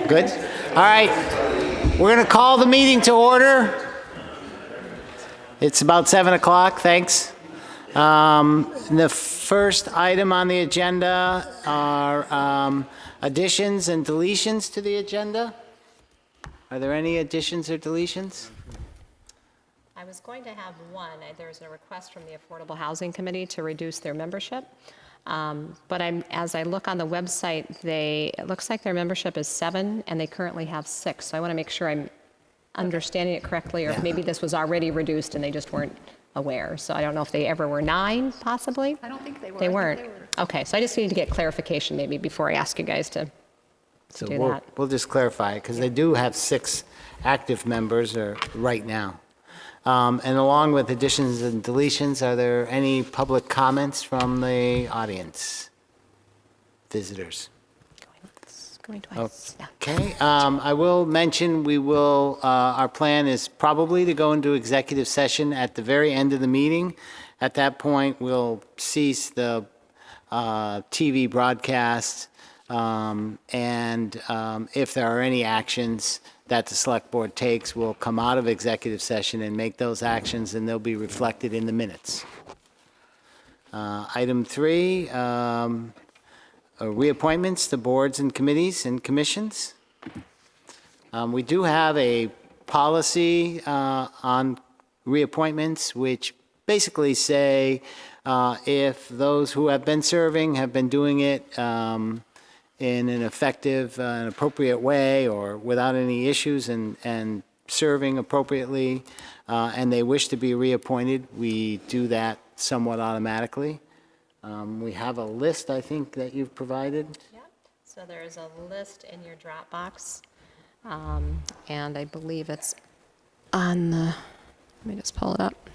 Good. All right. We're going to call the meeting to order. It's about 7 o'clock. Thanks. The first item on the agenda are additions and deletions to the agenda. Are there any additions or deletions? I was going to have one. There's a request from the Affordable Housing Committee to reduce their membership. But as I look on the website, it looks like their membership is 7, and they currently have 6. So I want to make sure I'm understanding it correctly, or if maybe this was already reduced and they just weren't aware. So I don't know if they ever were 9, possibly? I don't think they were. They I think weren't. they were. Okay, so I just need to get clarification maybe before I ask you guys to So do that. we'll just clarify, because they do have 6 active members right now. And along with additions and deletions, are there any public comments from the audience? Visitors? Going twice. Yeah. Okay, I will mention, our plan is probably to go into executive session at the very end of the meeting. At that point, we'll cease the TV broadcast, and if there are any actions that the select board takes, we'll come out of executive session and make those actions, and they'll be reflected in the minutes. Item 3, reappointments to boards and committees and commissions. We do have a policy on reappointments, which basically say if those who have been serving have been doing it in an effective and appropriate way, or without any issues, and serving appropriately, and they wish to be reappointed, we do that somewhat automatically. We have a list, I think, that you've provided. Yep. So there's a list in your Dropbox, and I believe it's on the, let me just pull it up.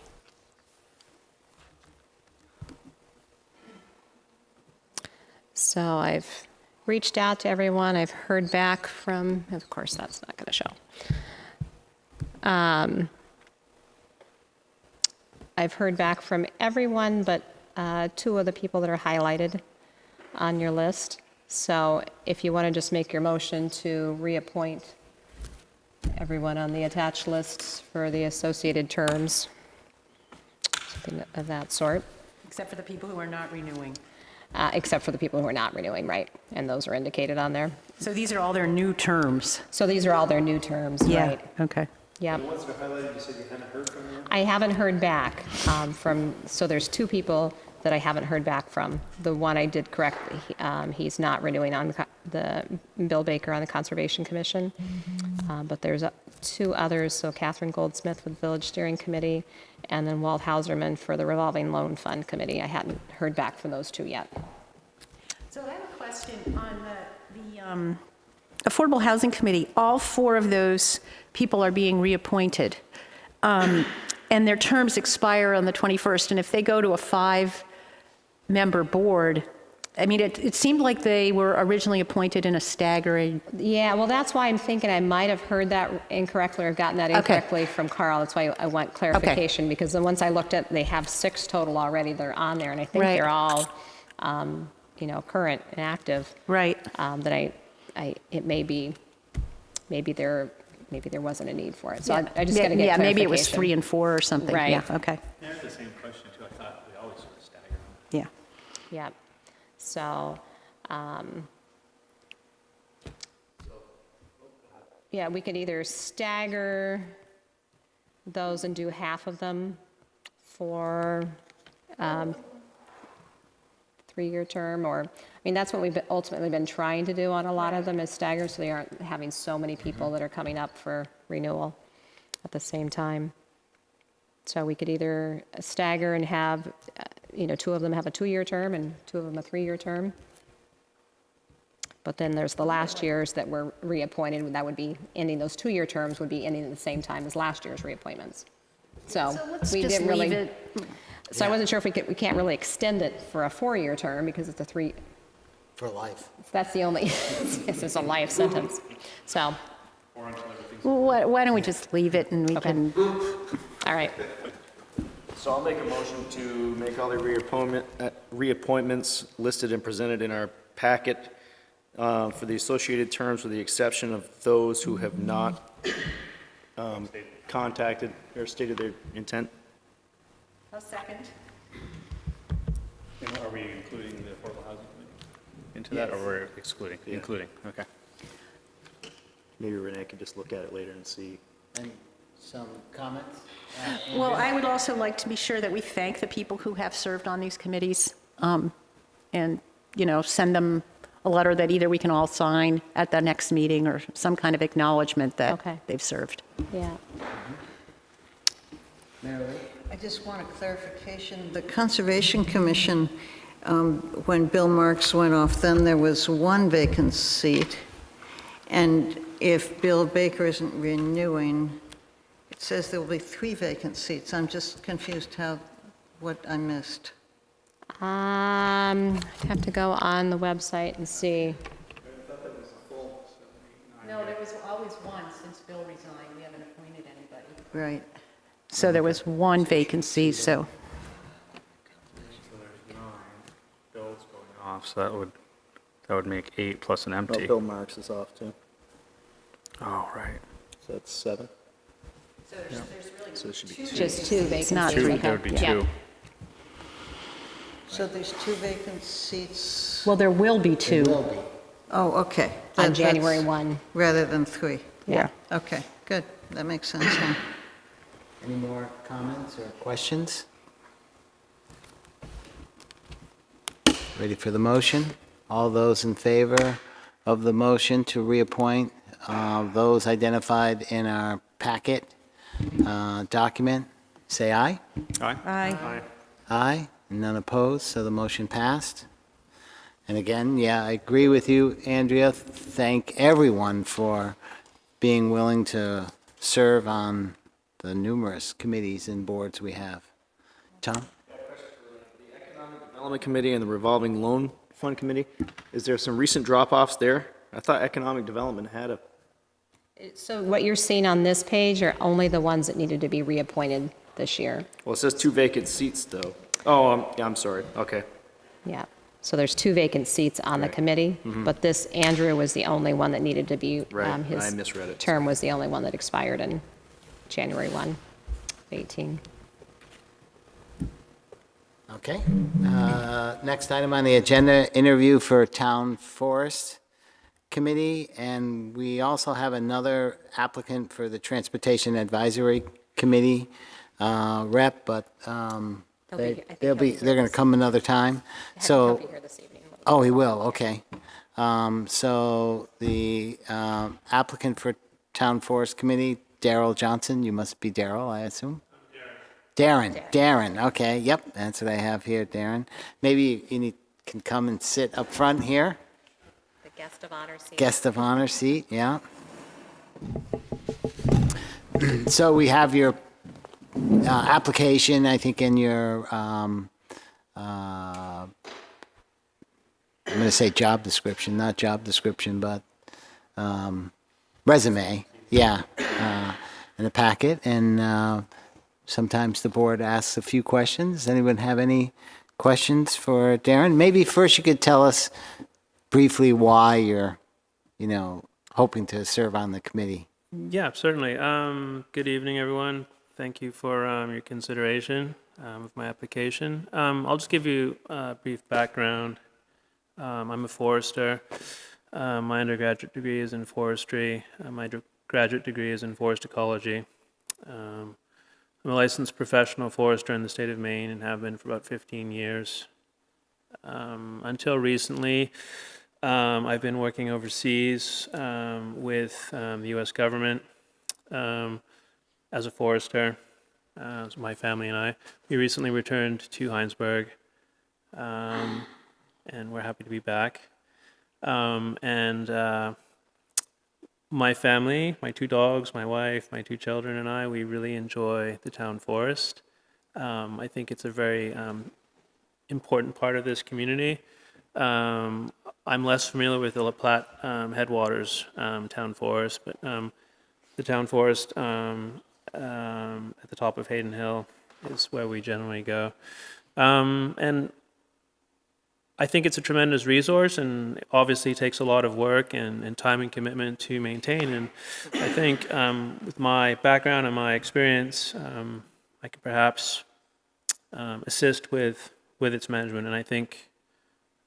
So I've reached out to everyone. I've heard back from, of course, that's not going to show. I've heard back from everyone but 2 of the people that are highlighted on your list. So if you want to just make your motion to reappoint everyone on the attached lists for the associated terms, something of that sort. Except for the people who are not renewing. Except for the people who are not renewing, right? And those are indicated on there. So these are all their new terms. So these are all their new terms, right? Okay. Yep. The ones that are highlighted, you said you hadn't heard from them? I haven't heard back so there's 2 people that I haven't heard back from. The one I did correctly, he's not renewing on the Bill Baker on the Conservation Commission. But there's 2 others, so Catherine Goldsmith with Village Steering Committee, and then Walt Hauserman for the Revolving Loan Fund Committee. I hadn't heard back from those 2 yet. So I have a question on the Affordable Housing Committee. All 4 of those people are being reappointed, and their terms expire on the 21st. And if they go to a 5-member board, I mean, it seemed like they were originally appointed in a staggering. Yeah, well, that's why I'm thinking I might have heard that incorrectly or gotten that incorrectly from Carl. That's why I want clarification, because the ones I looked at, they have 6 total already that are on there, and I think they're all, current and active. Right. That it may be, maybe there wasn't a need for it. So I just got to get clarification. Yeah, maybe it was 3 and 4 or something. Right. Yeah, okay. I had the same question too. I thought we always sort of stagger them. Yeah. Yeah. So, yeah, we could either stagger those and do half of them for 3-year term, or, I mean, that's what we've ultimately been trying to do on a lot of them, is stagger, so they aren't having so many people that are coming up for renewal at the same time. So we could either stagger and have, 2 of them have a 2-year term and 2 of them a 3-year term. But then there's the last years that were reappointed, that would be ending, those 2-year terms would be ending at the same time as last year's reappointments. So let's we just didn't really. leave it. So I wasn't sure if we can't really extend it for a 4-year term because it's a 3. For life. That's the only, it's a life sentence. So, Well, why don't we just leave it and we can. all right. So I'll make a motion to make all the reappointments listed and presented in our packet for the associated terms with the exception of those who have not contacted or stated their intent. A second. And are we including the Affordable Housing Committee into that, or we're excluding? Yeah. Including, okay. Maybe Renee could just look at it later and see. And some comments? Well, I would also like to be sure that we thank the people who have served on these committees, and, send them a letter that either we can all sign at the next meeting or some kind of acknowledgement that Okay. they've served. Yeah. Mary Lee? I just want a clarification. The Conservation Commission, when Bill Marks went off, then there was one vacant seat. And if Bill Baker isn't renewing, it says there will be 3 vacant seats. I'm just confused what I missed. I'd have to go on the website and see. No, there was always one since Bill resigned. We haven't appointed anybody. Right. So there was one vacancy, so. Bill's going off, so that would make 8 plus an Oh, empty. Bill Marks is off too. Oh, right. So that's 7. So there's really So it should be 2. Just 2 vacancies. not Two, three. there would be Yeah. 2. So there's 2 vacant seats. Well, there will be 2. It will be. Oh, okay. On That's January 1. Rather than 3. Yeah. Okay, good. That makes sense now. Any more comments or questions? Ready for the motion? All those in favor of the motion to reappoint those identified in our packet document, say aye. Aye? Aye. Aye, and none opposed, so the motion passed. And again, yeah, I agree with you, Andrea. Thank everyone for being willing to serve on the numerous committees and boards we have. Tom? Development Committee and the Revolving Loan Fund Committee, is there some recent drop-offs there? I thought Economic Development had a, So what you're seeing on this page are only the ones that needed to be reappointed this year. well, it says 2 vacant seats, though. Oh, yeah, I'm sorry, okay. Yeah. So there's 2 vacant seats on the committee, but this, Andrew was the only one that needed to be, Right, I his misread it. term was the only one that expired in January 1, 18. Okay. Next item on the agenda, interview for Town Forest Committee, and we also have another applicant for the Transportation Advisory Committee rep, but He'll be- I think they're he'll be here going to come another time. He'll So, be here this evening. oh, he will, okay. So the applicant for Town Forest Committee, Daryl Johnson, you must be Daryl, I assume? Darren, okay, yep, that's what I have here, Darren. Maybe you can come and sit up front here, The guest of honor seat. guest of honor seat, yeah. So we have your application, I think, in your, I'm going to say job description, not job description, but resume, yeah, in the packet. And sometimes the board asks a few questions. Anyone have any questions for Darren? Maybe first you could tell us briefly why you're, hoping to serve on the committee. Yeah, certainly. Good evening, everyone. Thank you for your consideration of my application. I'll just give you a brief background. I'm a forester. My undergraduate degree is in forestry. My graduate degree is in forest ecology. I'm a licensed professional forester in the state of Maine and have been for about 15 years. Until recently, I've been working overseas with the U.S. government as a forester. So my family and I, we recently returned to Hinesburg, and we're happy to be back. My family, my 2 dogs, my wife, my 2 children, and I, we really enjoy the town forest. I think it's a very important part of this community. I'm less familiar with the La Platte Headwaters Town Forest, but the town forest at the top of Hayden Hill is where we generally go. And I think it's a tremendous resource, and obviously takes a lot of work and time and commitment to maintain. And I think with my background and my experience, I could perhaps assist with its management. And I think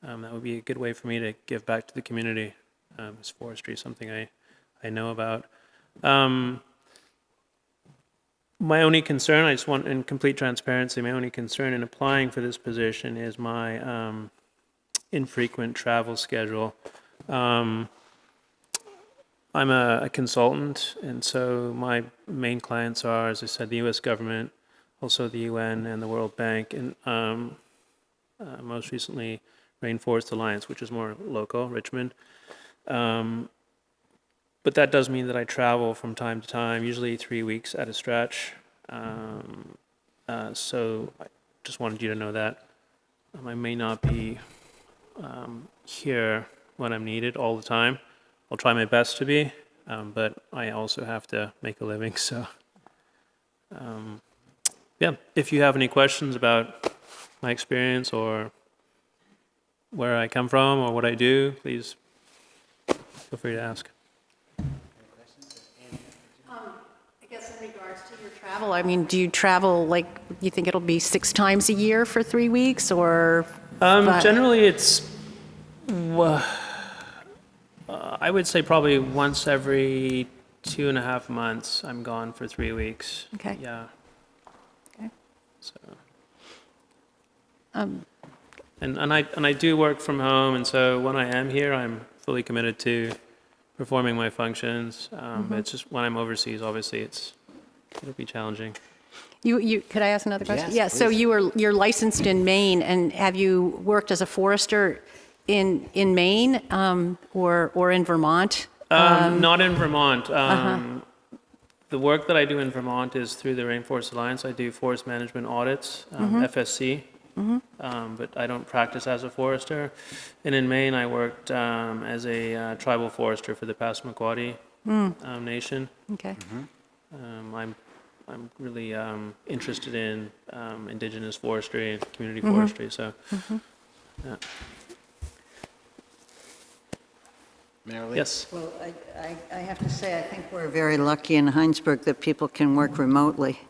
that would be a good way for me to give back to the community. As forestry is something I know about. My only concern, I just want, in complete transparency, my only concern in applying for this position is my infrequent travel schedule. I'm a consultant, and so my main clients are, as I said, the U.S. government, also the UN and the World Bank, and most recently Rainforest Alliance, which is more local, Richmond. But that does mean that I travel from time to time, usually 3 weeks at a stretch. So I just wanted you to know that. I may not be here when I'm needed all the time. I'll try my best to be, but I also have to make a living. So, yeah, if you have any questions about my experience or where I come from or what I do, please feel free to ask. I guess in regards to your travel, I mean, do you travel, like, you think it'll be 6 times a year for 3 weeks, or? Generally, it's, I would say probably once every 2.5 months, I'm gone for 3 weeks. Okay. Yeah. Okay. So. And I do work from home, and so when I am here, I'm fully committed to performing my functions. But it's just when I'm overseas, obviously, it'll be challenging. Could I ask another question? Yes, Yeah, so please. you're licensed in Maine, and have you worked as a forester in Maine, or in Vermont? Not in Vermont. The work that I do in Vermont is through the Rainforest Alliance. I do forest management audits, FSC. But I don't practice as a forester. And in Maine, I worked as a tribal forester for the Passamaquoddy Nation. Okay. I'm really interested in indigenous forestry and community forestry. So, yeah. Marilee? Yes. Well, I have to say, I think we're very lucky in Hinesburg that people can work remotely,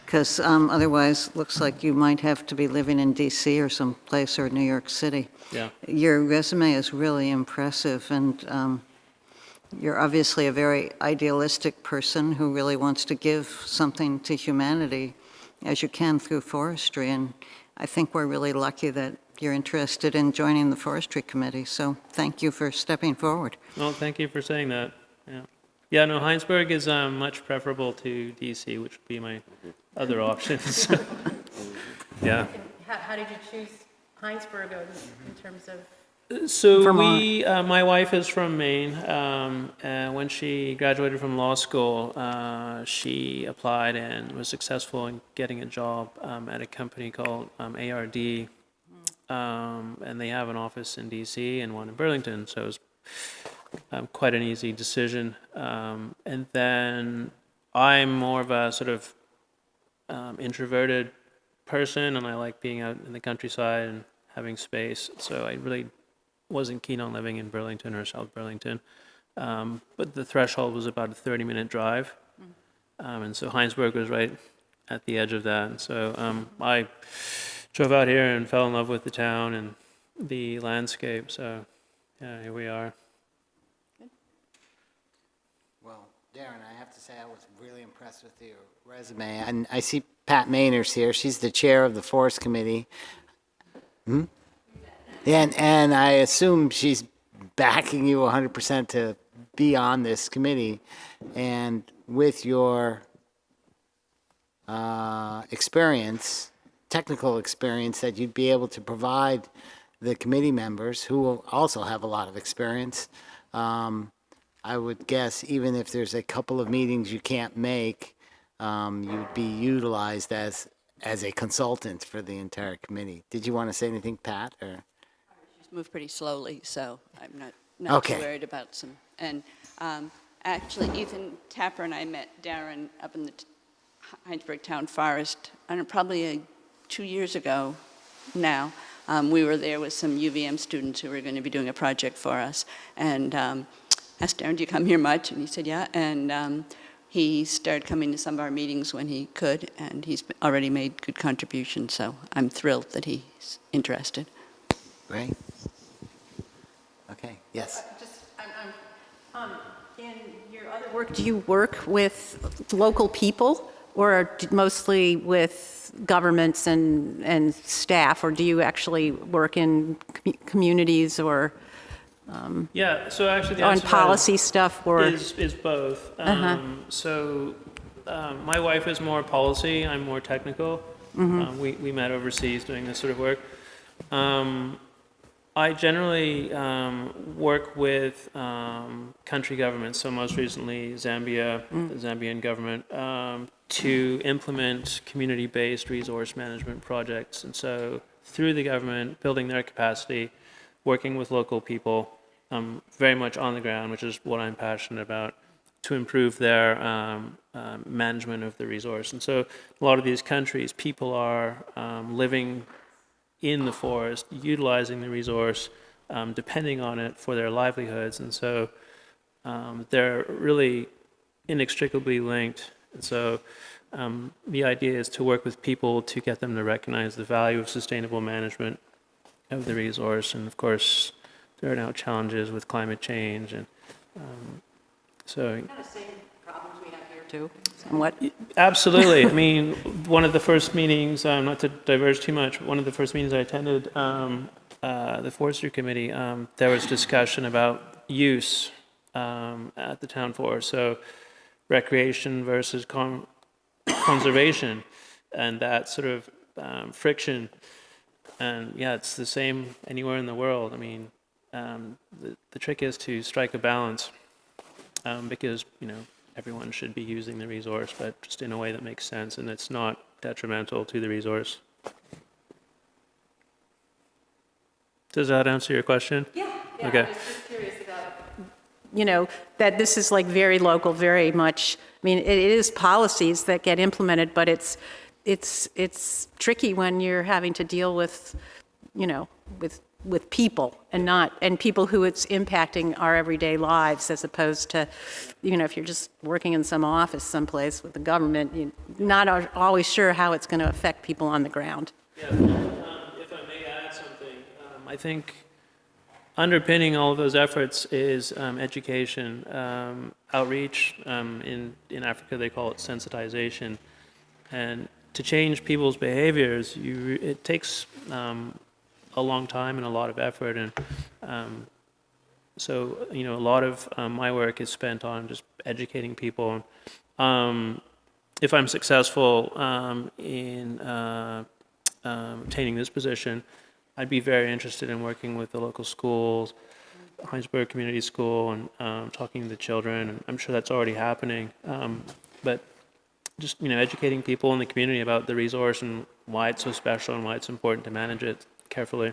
because otherwise, it looks like you might have to be living in DC or someplace, or New York City. Yeah. Your resume is really impressive, and you're obviously a very idealistic person who really wants to give something to humanity as you can through forestry, and I think we're really lucky that you're interested in joining the Forestry Committee, so thank you for stepping forward. Well, thank you for saying that. Yeah. Yeah, no, Hinesburg is much preferable to DC, which would be my other options. Yeah. How did you choose Hinesburg in terms of? So Vermont. my wife is from Maine, and when she graduated from law school, she applied and was successful in getting a job at a company called ARD, and they have an office in DC and one in Burlington, so it was quite an easy decision. And then I'm more of a sort of introverted person, and I like being out in the countryside and having space, so I really wasn't keen on living in Burlington or South Burlington. But the threshold was about a 30-minute drive. And so Hinesburg was right at the edge of that. And so I drove out here and fell in love with the town and the landscape. So yeah, here we are. Well, Darren, I have to say I was really impressed with your resume. And I see Pat Mayners here. She's the chair of the Forest Committee. And I assume she's backing you 100% to be on this committee. And with your experience, technical experience, that you'd be able to provide the committee members, who will also have a lot of experience, I would guess even if there's a couple of meetings you can't make, you'd be utilized as a consultant for the entire committee. Did you want to say anything, Pat? Or? Move pretty slowly, so I'm not too Okay. worried about some. And actually, Ethan Tapper and I met Darren up in the Hinesburg Town Forest, I don't know, probably 2 years ago now. we were there with some UVM students who were going to be doing a project for us, and asked Darren, do you come here much? And he said, yeah, and he started coming to some of our meetings when he could, and he's already made good contributions, so I'm thrilled that he's interested. Great. Okay, yes. In your other work, do you work with local people, or mostly with governments and staff, or do you actually work in communities or Yeah, so actually the on answer to that policy stuff, or? is both. So my wife is more policy, I'm more technical. We met overseas doing this sort of work. I generally work with country governments, so most recently Zambia, the Zambian government, to implement community-based resource management projects. And so through the government, building their capacity, working with local people, very much on the ground, which is what I'm passionate about, to improve their management of the resource. And so a lot of these countries, people are living in the forest, utilizing the resource, depending on it for their livelihoods. And so they're really inextricably linked. And so the idea is to work with people to get them to recognize the value of sustainable management of the resource. And of course, there are now challenges with climate change. And so Too, somewhat. absolutely. I mean, one of the first meetings, not to diverge too much, one of the first meetings I attended, the Forestry Committee, there was discussion about use at the town forest. So recreation versus conservation, and that sort of friction. And yeah, it's the same anywhere in the world. I mean, the trick is to strike a balance because, everyone should be using the resource, but just in a way that makes sense and it's not detrimental to the resource. Does that answer your question? Yeah. Okay. I was just curious about, that this is like very local, very much, it is policies that get implemented, but it's tricky when you're having to deal with, with people and people who it's impacting our everyday lives, as opposed to, if you're just working in some office someplace with the government, you're not always sure how it's going to affect people on the ground. Yeah, if I may add something, I think underpinning all of those efforts is education, outreach. In Africa, they call it sensitization. And to change people's behaviors, it takes a long time and a lot of effort. And so, a lot of my work is spent on just educating people. If I'm successful in obtaining this position, I'd be very interested in working with the local schools, Hinesburg Community School, and talking to the children. And I'm sure that's already happening. But just, educating people in the community about the resource and why it's so special and why it's important to manage it carefully.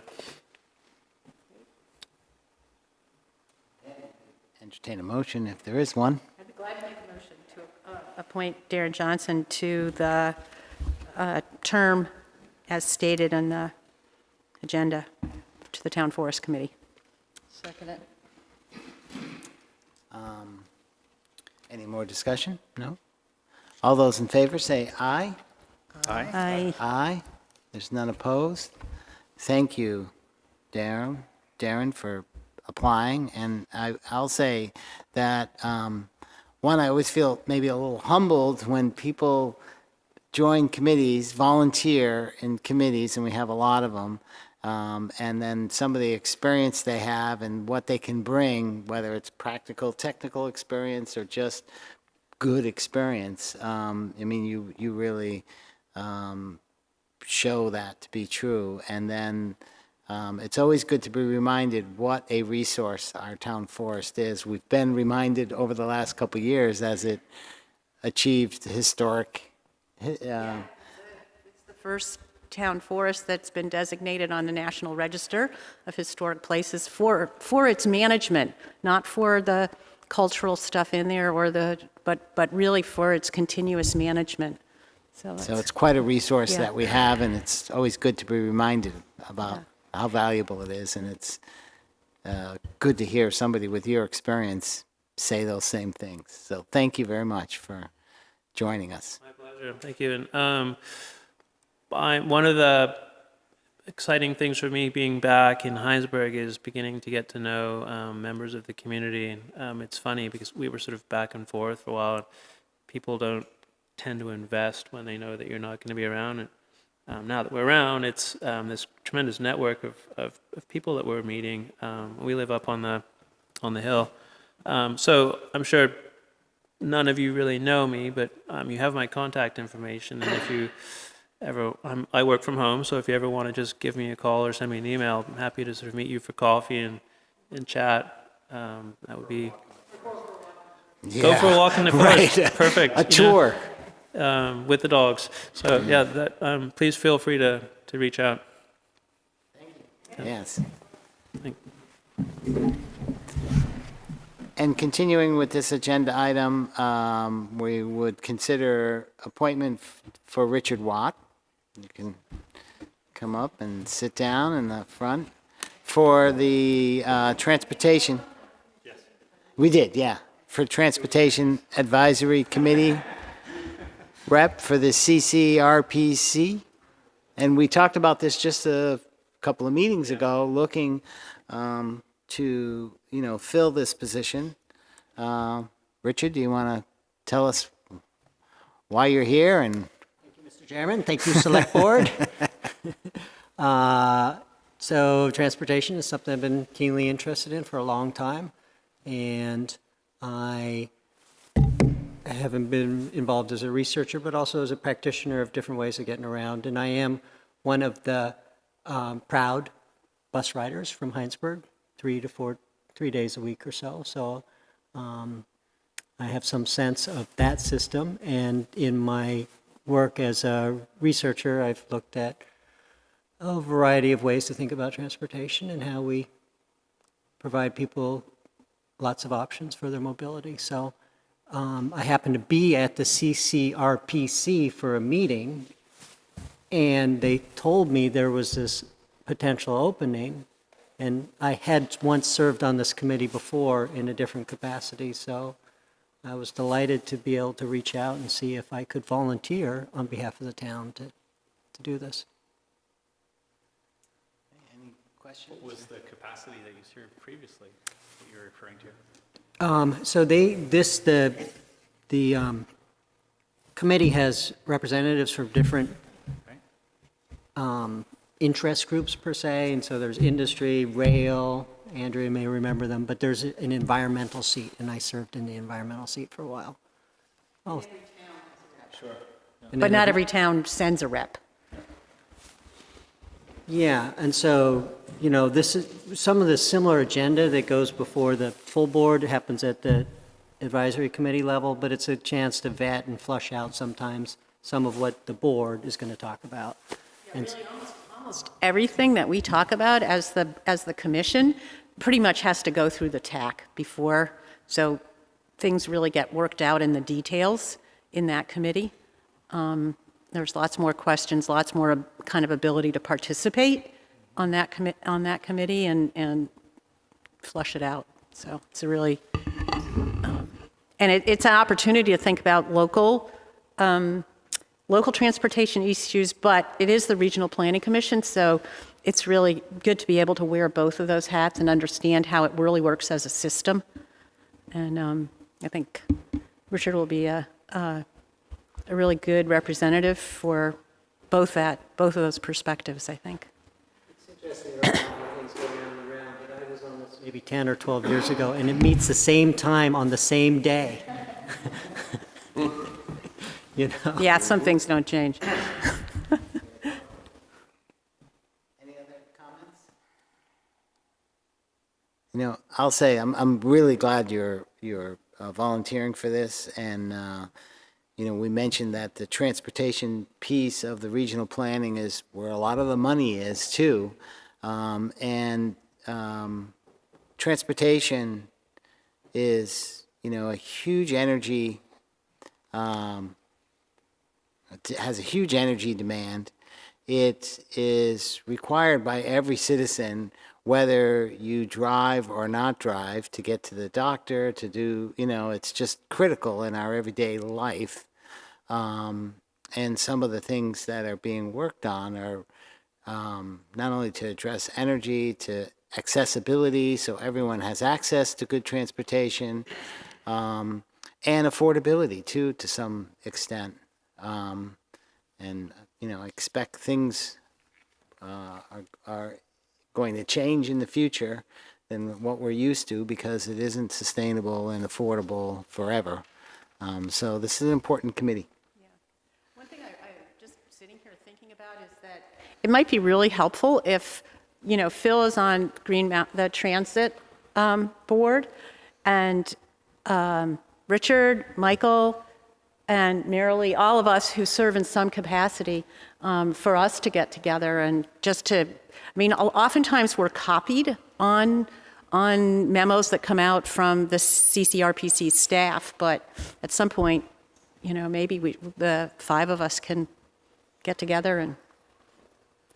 Entertain a motion if there is one. I'd be glad to make a motion to appoint Darren Johnson to the term as stated on the agenda to the Town Forest Committee. Second it. Any more discussion? No? All those in favor say aye. Aye. Aye. There's none opposed. Thank you, Darren, for applying. And I'll say that, one, I always feel maybe a little humbled when people join committees, volunteer in committees, and we have a lot of them, and then some of the experience they have and what they can bring, whether it's practical, technical experience or just good experience. You really show that to be true. And then it's always good to be reminded what a resource our town forest is. We've been reminded over the last couple of years as it achieved historic. It's the first town forest that's been designated on the National Register of Historic Places for its management, not for the cultural stuff in there but really for its continuous management. So it's quite a resource Yeah. that we have, and it's always good to be reminded about how valuable it is, and it's good to hear somebody with your experience say those same things. So thank you very much for joining us. My pleasure. Thank you. And one of the exciting things for me being back in Hinesburg is beginning to get to know members of the community. And it's funny because we were sort of back and forth for a while. And people don't tend to invest when they know that you're not going to be around. And now that we're around, it's this tremendous network of people that we're meeting. We live up on the hill. So I'm sure none of you really know me, but you have my contact information. And if you ever, I work from home, so if you ever want to just give me a call or send me an email, I'm happy to sort of meet you for coffee and chat. That would be, go for a walk in the forest. Right. Perfect. A tour. With the dogs. So yeah, that, please feel free to reach out. Yes. Thank- And continuing with this agenda item, we would consider appointment for Richard Watt. You can come up and sit down in the front. For the Transportation. Yes. We did, yeah. For Transportation Advisory Committee rep for the CCRPC. And we talked about this just a couple of meetings ago, looking to, fill this position. Richard, do you want to tell us why you're here? And Mr. Chairman, thank you, Selectboard. So transportation is something I've been keenly interested in for a long time, and I haven't been involved as a researcher, but also as a practitioner of different ways of getting around. And I am one of the proud bus riders from Hinesburg, 3 days a week or so. So I have some sense of that system. And in my work as a researcher, I've looked at a variety of ways to think about transportation and how we provide people lots of options for their mobility. So I happened to be at the CCRPC for a meeting, and they told me there was this potential opening, and I had once served on this committee before in a different capacity, so I was delighted to be able to reach out and see if I could volunteer on behalf of the town to do this. any questions? What was the capacity that you served previously that you're referring to? So the committee has representatives from different interest groups per se, and so there's industry, rail, Andrea may remember them, but there's an environmental seat, and I served in the environmental seat for a while. Oh, But not every town sends a rep. yeah, and so, this is some of the similar agenda that goes before the full board happens at the advisory committee level, but it's a chance to vet and flush out sometimes some of what the board is going to talk about. And Almost everything that we talk about as the commission pretty much has to go through the TAC before, so things really get worked out in the details in that committee. There's lots more questions, lots more kind of ability to participate on that committee and flush it out. So it's a really, and it's an opportunity to think about local transportation issues, but it is the Regional Planning Commission, so it's really good to be able to wear both of those hats and understand how it really works as a system. And I think Richard will be a really good representative for both of those perspectives, I think. it's interesting, there are a lot of things going on in the round, but I was on this maybe 10 or 12 years ago, and it meets the same time on the same day. Yeah, some things don't change. Any other comments? I'll say I'm really glad you're volunteering for this, and we mentioned that the transportation piece of the regional planning is where a lot of the money is too, and transportation is a huge energy. It has a huge energy demand, it is required by every citizen, whether you drive or not drive, to get to the doctor, to do, it's just critical in our everyday life. And some of the things that are being worked on are not only to address energy, to accessibility, so everyone has access to good transportation, and affordability too, to some extent. I expect things are going to change in the future than what we're used to, because it isn't sustainable and affordable forever. So this is an important committee. One thing I just sitting here thinking about is that it might be really helpful if, Phil is on the transit board, and Richard, Michael, and Marilee, all of us who serve in some capacity, for us to get together and just to, oftentimes we're copied on memos that come out from the CCRPC staff, but at some point, maybe the five of us can get together and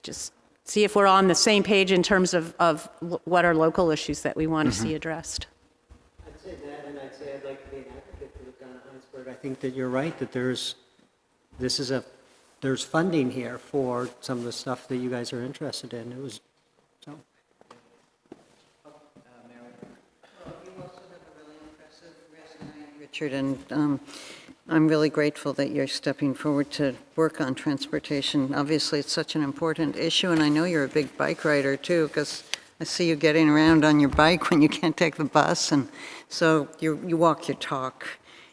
just see if we're on the same page in terms of what are local issues that we want to see addressed. I'd say that, and I'd say I'd like to be an advocate for the town of Hinesburg. I think that you're right, that there's funding here for some of the stuff that you guys are interested in. You also have a really impressive resume, Richard, and I'm really grateful that you're stepping forward to work on transportation. Obviously, it's such an important issue, and I know you're a big bike rider too, because I see you getting around on your bike when you can't take the bus, and so you walk your talk.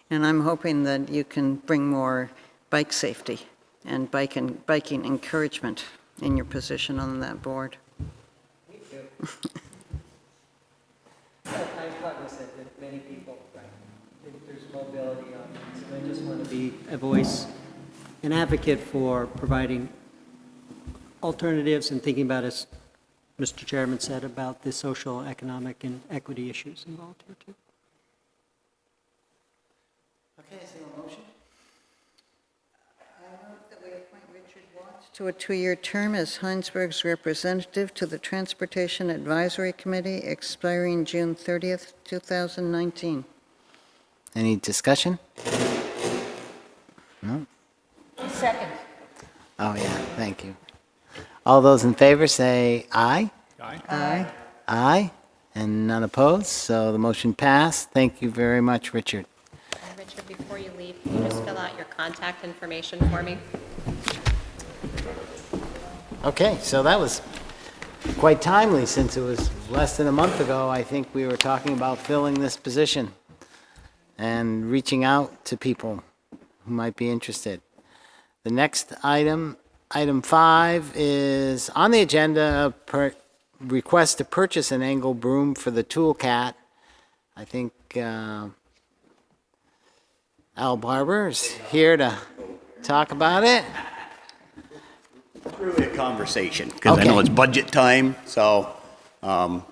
And I'm hoping that you can bring more bike safety and biking encouragement in your position on that board. Me too. I'm cognizant that many people, there's mobility on it, so I just want to be a voice, an advocate for providing alternatives and thinking about, as Mr. Chairman said, about the social, economic, and equity issues involved here too. Okay, is there a motion? I move that we appoint Richard Watts to a 2-year term as Hinesburg's representative to the Transportation Advisory Committee, expiring June 30th, 2019. Any discussion? No? Second. Oh, yeah, thank you. All those in favor say aye. Aye. Aye, and none opposed, so the motion passed. Thank you very much, Richard. And Richard, before you leave, can you just fill out your contact information for me? Okay, so that was quite timely, since it was less than a month ago, I think we were talking about filling this position and reaching out to people who might be interested. The next item, item 5, is on the agenda, request to purchase an angle broom for the Toolcat. I think Al Barber is here to talk about it. It's really a conversation, because I know it's budget time, so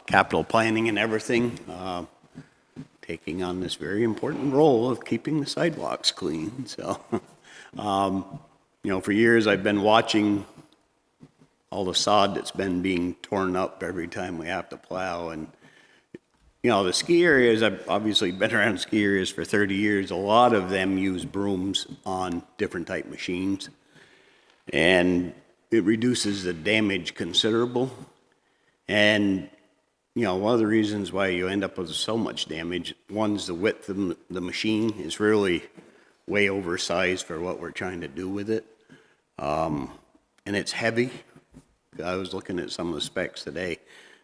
capital planning and everything, taking on this very important role of keeping the sidewalks clean. So, for years I've been watching all the sod that's been being torn up every time we have to plow. And, the ski areas, I've obviously been around ski areas for 30 years. A lot of them use brooms on different type machines. And it reduces the damage considerable. And, one of the reasons why you end up with so much damage, one's the width of the machine is really way oversized for what we're trying to do with it. And it's heavy. I was looking at some of the specs today.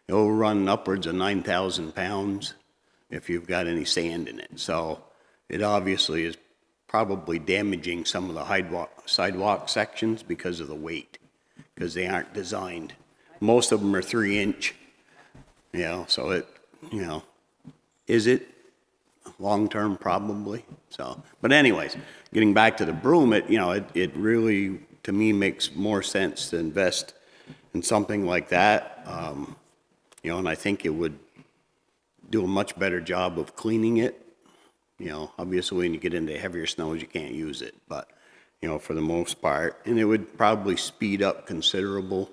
It'll run upwards of 9,000 pounds if you've got any sand in it. So it obviously is probably damaging some of the sidewalk sections because of the weight, because they aren't designed. Most of them are 3-inch, so it, is it long-term? Probably. So, but anyways, getting back to the broom, it really, to me, makes more sense to invest in something like that. And I think it would do a much better job of cleaning it. Obviously when you get into heavier snows, you can't use it, but for the most part. And it would probably speed up considerable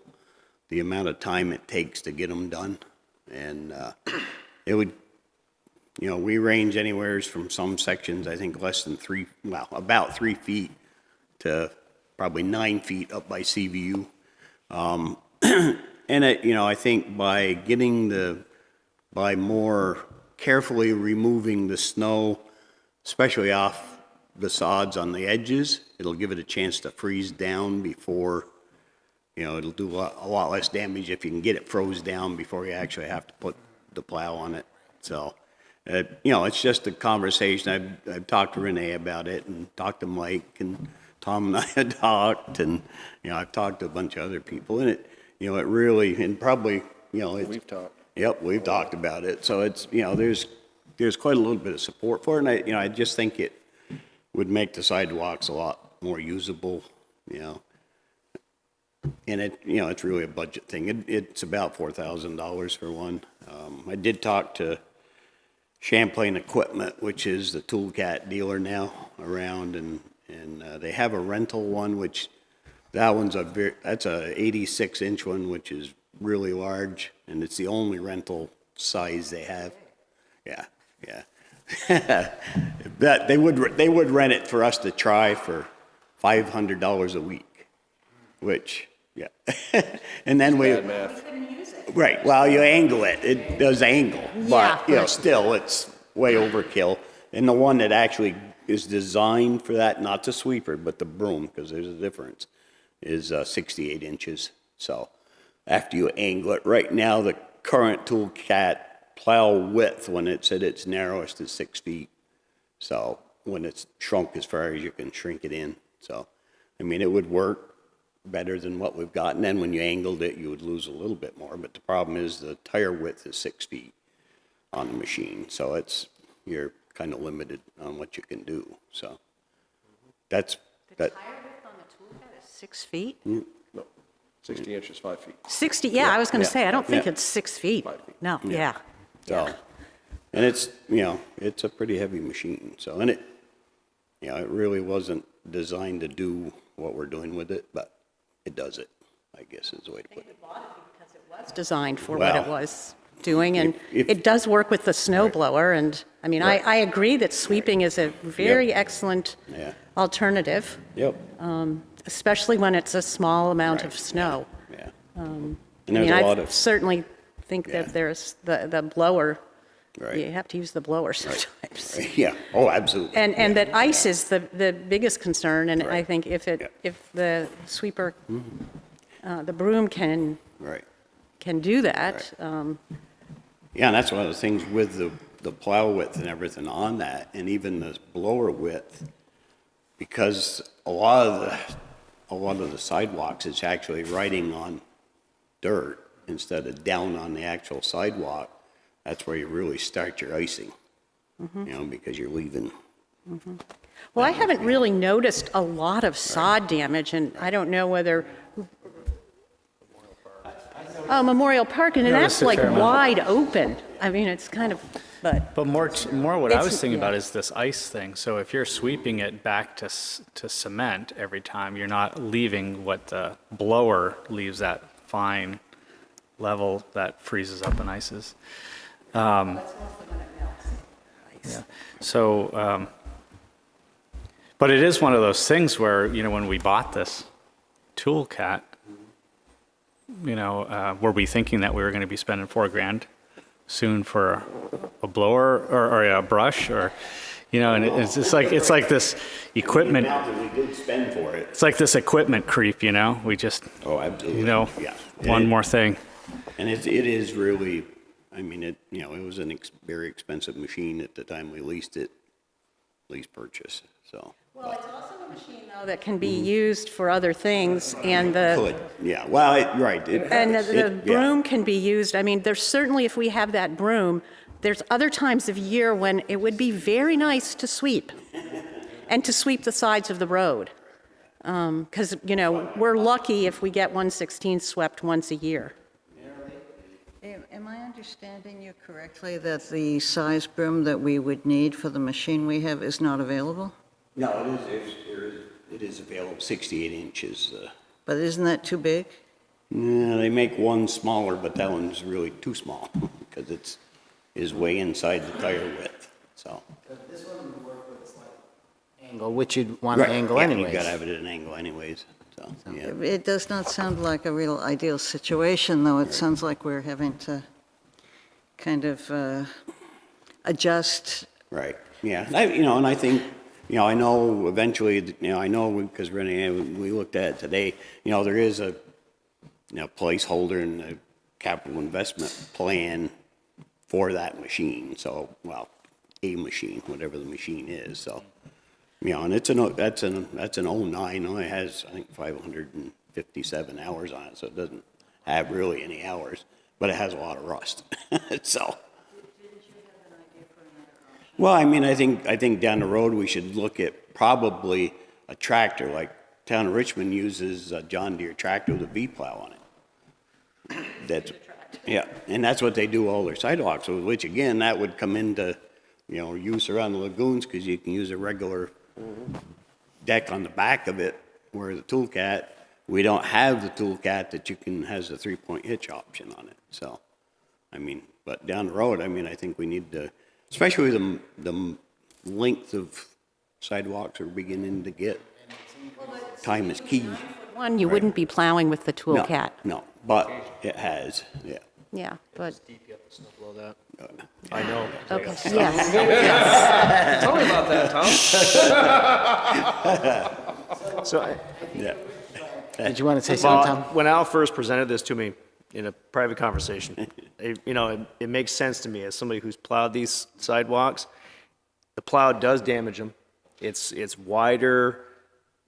the amount of time it takes to get them done. And it would, we range anywhere from some sections, I think less than about 3 feet to probably 9 feet up by CVU. And I think by more carefully removing the snow, especially off the sods on the edges, it'll give it a chance to freeze down before, it'll do a lot less damage if you can get it froze down before you actually have to put the plow on it. So, it's just a conversation. I've talked to Renee about it and talked to Mike and Tom and I had talked, and, I've talked to a bunch of other people, and it really, and probably, We've talked. Yep, we've talked about it. So it's, there's quite a little bit of support for it. And I just think it would make the sidewalks a lot more usable, And it's really a budget thing. It's about $4,000 for one. I did talk to Champlain Equipment, which is the toolcat dealer now around, and they have a rental one, which that's a 86-inch one, which is really large, and it's the only rental size they have. Yeah. But they would rent it for us to try for $500 a week, which, yeah. And then right, well, you angle it. It does angle, but, still, it's way overkill. And the one that actually is designed for that, not the sweeper, but the broom, because there's a difference, is 68 inches. So after you angle it, right now, the current toolcat plow width, when it's at its narrowest, is 6 feet. So when it's shrunk as far as you can shrink it in. So, it would work better than what we've got. And then when you angled it, you would lose a little bit more. But the problem is the tire width is 6 feet on the machine. So you're kind of limited on what you can do. So that's The tire width on the toolcat is 6 feet? No, 60 inches, 5 feet. 60, yeah, I was going to say, I don't think Yeah. it's 6 feet. 5 feet. No, yeah. So, and it's, it's a pretty heavy machine. So, and it really wasn't designed to do what we're doing with it, but it does it, I guess is the way to put it. Because it was designed for what it Well, was doing, and if- it does work with the snow blower, and, Right. I agree that sweeping is a very excellent Yeah. alternative, Yep. especially when it's a small amount of Right. snow. Yeah. And there's a I lot of, certainly think Yeah. that there's the blower, Right. you have to use the blower sometimes. yeah, oh, absolutely. And that ice is the biggest concern, and I Right. think if Yeah. the sweeper, the broom can Right. do that, Yeah, and that's one of the things with the plow width and everything on that, and even the blower width, because a lot of the sidewalks, it's actually riding on dirt instead of down on the actual sidewalk. That's where you really start your icing, because you're leaving. Well, I haven't really noticed a lot of sod damage, and I don't know whether, oh, Memorial Park, and that's Noticed a like fair amount. wide open. It's kind of, but, But more what I It's- was thinking yeah. about is this ice thing. So if you're sweeping it back to cement every time, you're not leaving what the blower leaves, that fine level that freezes up and ices. Yeah. So, but it is one of those things where, when we bought this toolcat, were we thinking that we were going to be spending $4,000 soon for a blower or a brush, or, and it's just like, it's like this equipment, The amount that we did spend for it. it's like this equipment creep, we just, Oh, absolutely. Yeah, And one it- more thing. And it is really, it was a very expensive machine at the time we lease purchase, so. well, it's also a machine, though, that can be used for other things, and Could, yeah, well, right. And the broom can be used, there's certainly, if we have that broom, there's other times of year when it would be very nice to sweep, and to sweep the sides of the road. Because, we're lucky if we get 1/16 swept once a year. Am I understanding you correctly that the size broom that we would need for the machine we have is not available? No, it It is available, 68 inches. But isn't that too big? Yeah, they make one smaller, but that one's really too small because is way inside the tire width, so. This one would work with a slight angle, which you'd want to Right, angle yeah, anyways. You gotta have it at an angle anyways, so, yeah. It does not sound like a real ideal situation, though. It sounds like we're having to kind of adjust. Right, yeah, and I think, I know eventually, I know because Renee, we looked at it today, there is a, placeholder in the capital investment plan for that machine, so, well, a machine, whatever the machine is, so. And that's an 09, only has, I think, 557 hours on it, so it doesn't have really any hours, but it has a lot of rust, so. Well, I think down the road, we should look at probably a tractor, like Town of Richmond uses a John Deere tractor with a V-plow on it. That's, yeah, and that's what they do all their sidewalks with, which again, that would come into, use around the lagoons, because you can use a regular deck on the back of it, where the Toolcat, we don't have the Toolcat that has a 3-point hitch option on it, so, but down the road, I think we need to, especially the length of sidewalks are beginning to get, time is key. One, you Right. wouldn't be plowing with the toolcat. No, but it has, yeah. Yeah, but, I know. okay, yes. Tell me about that, Tom. So, Yeah. Did you want to say something, Tom? when Al first presented this to me in a private conversation, it makes sense to me as somebody who's plowed these sidewalks. The plow does damage them. It's wider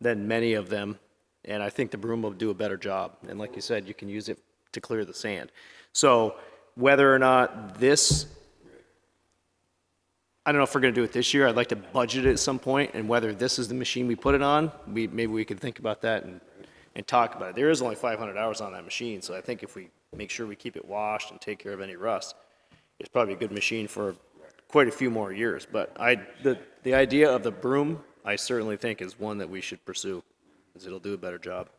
than many of them, and I think the broom will do a better job. And like you said, you can use it to clear the sand. So whether or not this, I don't know if we're going to do it this year. I'd like to budget it at some point, and whether this is the machine we put it on, maybe we could think about that and talk about it. There is only 500 hours on that machine, so I think if we make sure we keep it washed and take care of any rust, it's probably a good machine for quite a few more years. But the idea of the broom, I certainly think is one that we should pursue, because it'll do a better job.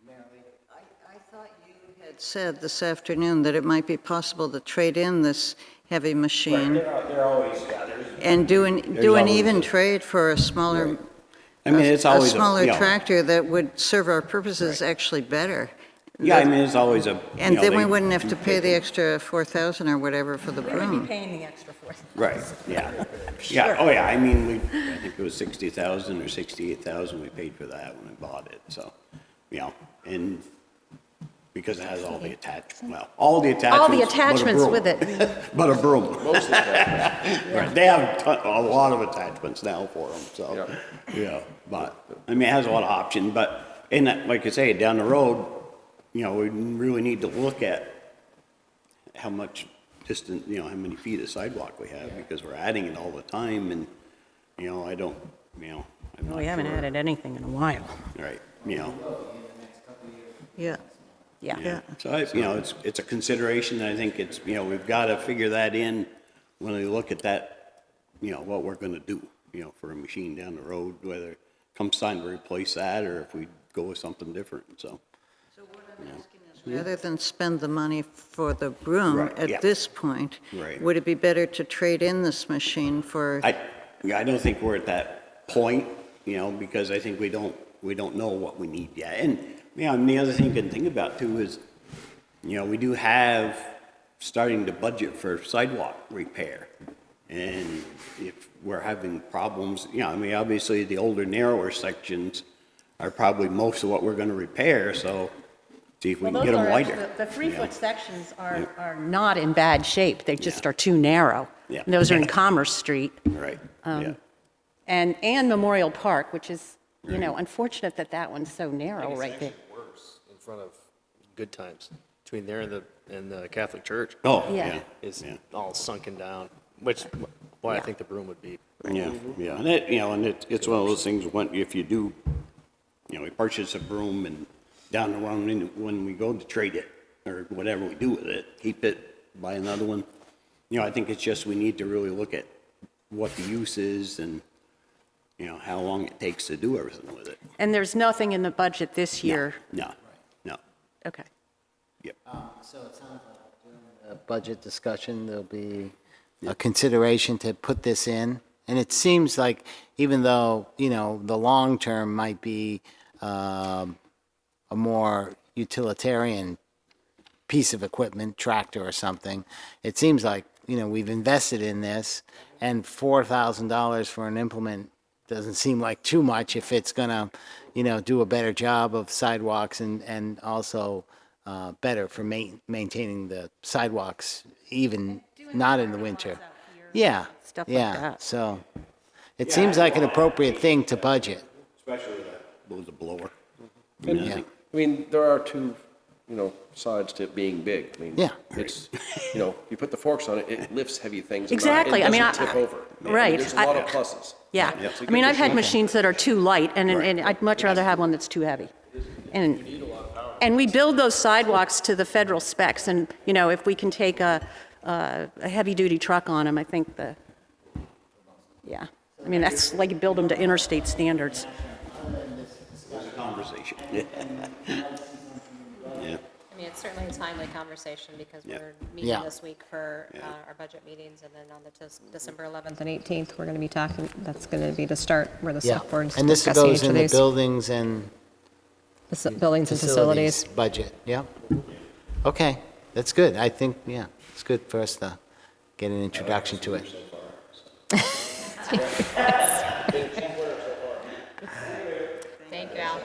I thought you had said this afternoon that it might be possible to trade in this heavy machine They're always, and do an always even a- trade for a smaller, it's always a smaller you know, tractor that would serve our purposes actually better. Yeah, it's always a. And then we wouldn't have to pay the extra 4,000 or whatever for the broom. paying the extra for it. Right, yeah. Yeah, oh yeah, I think it was 60,000 or 68,000 we paid for that when we bought it, so, and because it has all the all the attachments. All the but a attachments broom. with it. But a broom. Right, they have a lot of attachments now for them, so, yeah, but, it has a lot of options, but, like I say, down the road, we really need to look at how much distance, how many feet of sidewalk we have, because we're adding it all the time, and, I don't, I'm not We haven't sure. added anything in a while. Right, Yeah. Yeah. yeah, so it's a consideration, and I think it's, we've got to figure that in when we look at that, what we're gonna do, for a machine down the road, whether it comes time to replace that, or if we go with something different, so. Rather than spend the money for the broom Right, yeah. at this point, Right. would it be better to trade in this machine for, I don't think we're at that point, because I think we don't know what we need yet. And, the other thing you can think about too is, we do have starting to budget for sidewalk repair. And if we're having problems, obviously the older, narrower sections are probably most of what we're gonna repair, so see if we can get them wider. The 3-foot Yeah. sections are not in bad shape. They just are too narrow. Yeah. And those are in Commerce Street Right, yeah. and Memorial Park, which is, unfortunate that one's so narrow right there. Worse in front of Good Times, between there and the Catholic Church. Oh, Yeah. yeah. Is Yeah. all sunken down, which, why I Yeah. think the broom would be. Yeah, yeah, and it's one of those things, if you do, we purchase a broom and down the road, when we go to trade it, or whatever we do with it, keep it, buy another one. I think it's just, we need to really look at what the use is, and, you know, how long it takes to do everything with it. And there's nothing in the budget this year? No, no, Okay. yep. So it sounds like during the budget discussion, there'll be a consideration to put this in. And it seems like even though, you know, the long term might be a more utilitarian piece of equipment, tractor or something, it seems like, you know, we've invested in this, and $4,000 for an implement doesn't seem like too much if it's gonna, you know, do a better job of sidewalks and also better for maintaining the sidewalks, even not in the winter. Yeah, Stuff like yeah, that. so it seems like an appropriate thing to budget. Especially that blows a blower. I And, mean, I Yeah. think- I mean, there are two, you know, sides to it being big. I mean, Yeah. it's, you know, you put the forks on it, it lifts heavy things. and Exactly. It I mean, doesn't tip over. right. There's a lot of pluses. Yeah. It's a I mean, good I've had machine. machines that are too light, and I'd much rather have one that's too heavy. And we build those sidewalks to the federal specs, and, you know, if we can take a heavy-duty truck on them, I think yeah. I mean, that's like you build them to interstate standards. Conversation. Yeah. I mean, it's certainly a timely conversation because Yeah. we're meeting Yeah. this week for our budget meetings, and then on the December 11th and 18th, we're going to be talking, that's going to be the start where the Yeah, select board's and this discussing goes each of in the these. buildings and Buildings and facilities. budget, yeah. Okay, that's good. I think, yeah, it's good for us to get an introduction to it. Thank you, Al.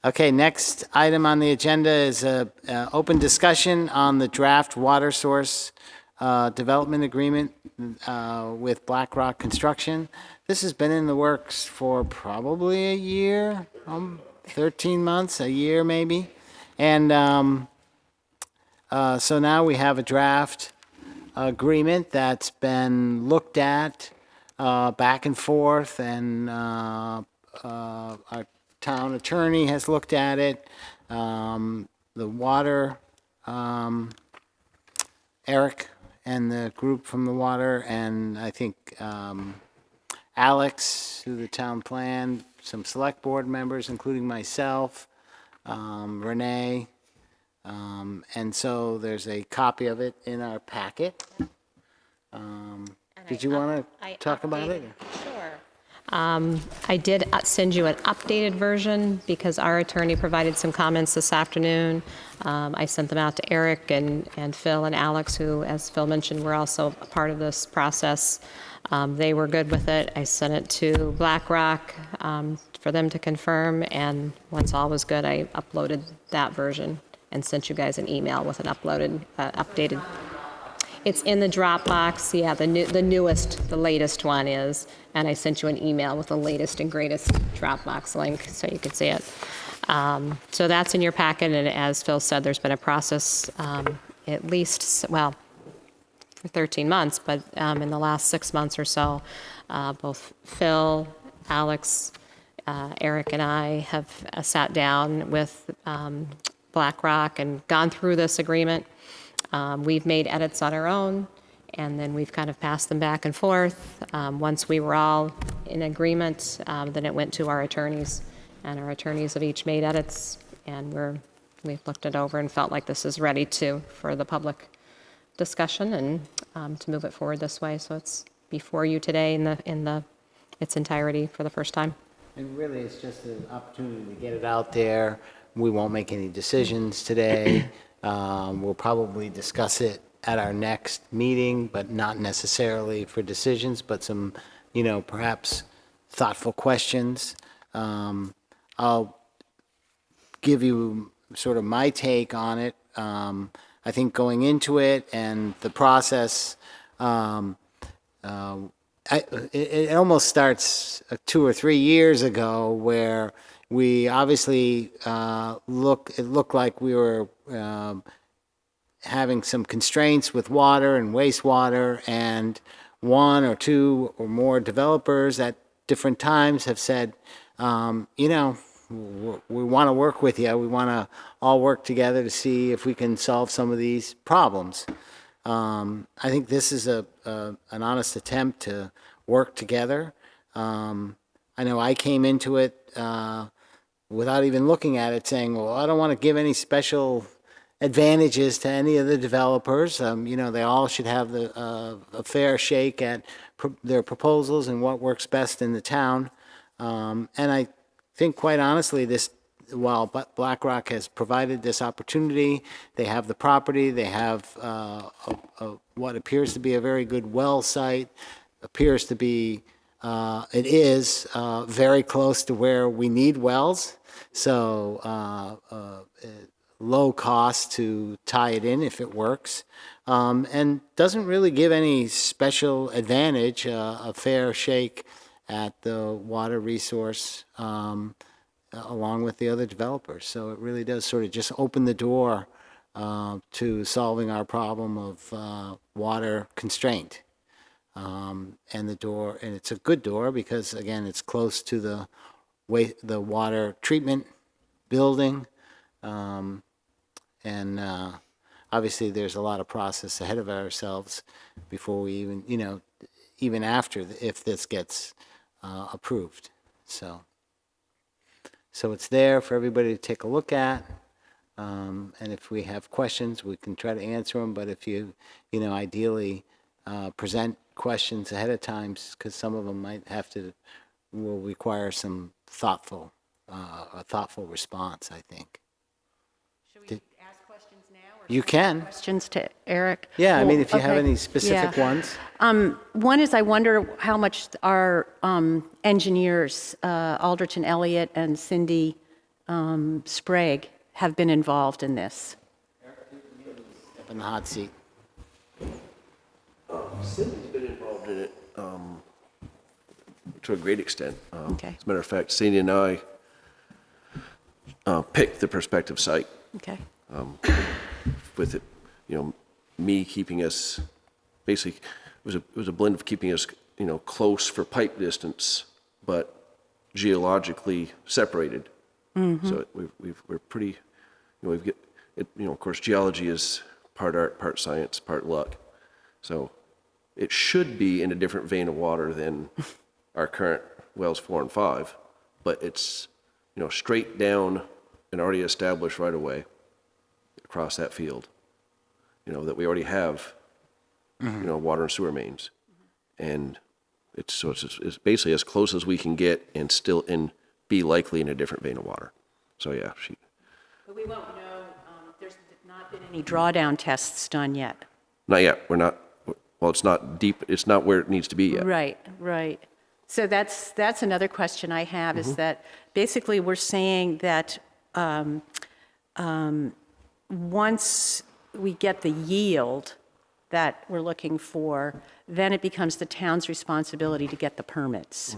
Okay, next item on the agenda is a open discussion on the draft water source development agreement with BlackRock Construction. This has been in the works for probably a year, 13 months, a year maybe. And so now we have a draft agreement that's been looked at back and forth, and our town attorney has looked at it. The water, Eric and the group from the water, and I think Alex, through the town plan, some select board members, including myself, Renee. And so there's a copy of it in our packet. Did you want to talk about it? Sure. I did send you an updated version because our attorney provided some comments this afternoon. I sent them out to Eric and Phil and Alex, who, as Phil mentioned, were also a part of this process. They were good with it. I sent it to BlackRock for them to confirm, and once all was good, I uploaded that version and sent you guys an email with an updated. It's in the Dropbox, yeah, the newest, the latest one is, and I sent you an email with the latest and greatest Dropbox link so you could see it. So that's in your packet, and as Phil said, there's been a process at least, well, for 13 months, but in the last 6 months or so, both Phil, Alex, Eric, and I have sat down with BlackRock and gone through this agreement. We've made edits on our own, and then we've kind of passed them back and forth. Once we were all in agreement, then it went to our attorneys, and our attorneys have each made edits, and we've looked it over and felt like this is ready for the public discussion and to move it forward this way. So it's before you today in its entirety for the first time. And really, it's just an opportunity to get it out there. We won't make any decisions today. We'll probably discuss it at our next meeting, but not necessarily for decisions, but some, perhaps thoughtful questions. I'll give you sort of my take on it. I think going into it and the process, it almost starts 2 or 3 years ago, where we obviously it looked like we were having some constraints with water and wastewater, and 1 or 2 or more developers at different times have said, we want to work with you. We want to all work together to see if we can solve some of these problems. I think this is an honest attempt to work together. I know I came into it without even looking at it, saying, well, I don't want to give any special advantages to any of the developers. They all should have a fair shake at their proposals and what works best in the town. And I think, quite honestly, while BlackRock has provided this opportunity, they have the property, they have what appears to be a very good well site, it is very close to where we need wells, so low cost to tie it in if it works, and doesn't really give any special advantage, a fair shake at the water resource along with the other developers. So it really does sort of just open the door to solving our problem of water constraint. And it's a good door because, again, it's close to the water treatment building. And obviously there's a lot of process ahead of ourselves before we even after, if this gets approved. So it's there for everybody to take a look at. And if we have questions, we can try to answer them. But if ideally present questions ahead of time, because some of them will require some a thoughtful response, I think. Should we ask questions now? Or You can. questions to Eric? Yeah, Well, if you have okay. any specific Yeah. ones. One is, I wonder how much our engineers, Alderton Elliott and Cindy Sprague, have been involved in this. Up in the hot seat. Cindy's been involved in it to a great extent. Okay. As a matter of fact, Cindy and I picked the prospective site Okay. with it, me keeping us, basically, it was a blend of keeping us, close for pipe distance, but geologically separated. So we're pretty, we've got, of course, geology is part art, part science, part luck. So it should be in a different vein of water than our current wells 4 and 5, but it's, straight down and already established right away across that field, that we already have, water and sewer mains. And it's basically as close as we can get and still be likely in a different vein of water. So yeah, But we won't know, there's not been any drawdown tests done yet. not yet. We're not, well, it's not deep, it's not where it needs to be yet. Right. So that's another question I have, is that basically we're saying that once we get the yield that we're looking for, then it becomes the town's responsibility to get the permits.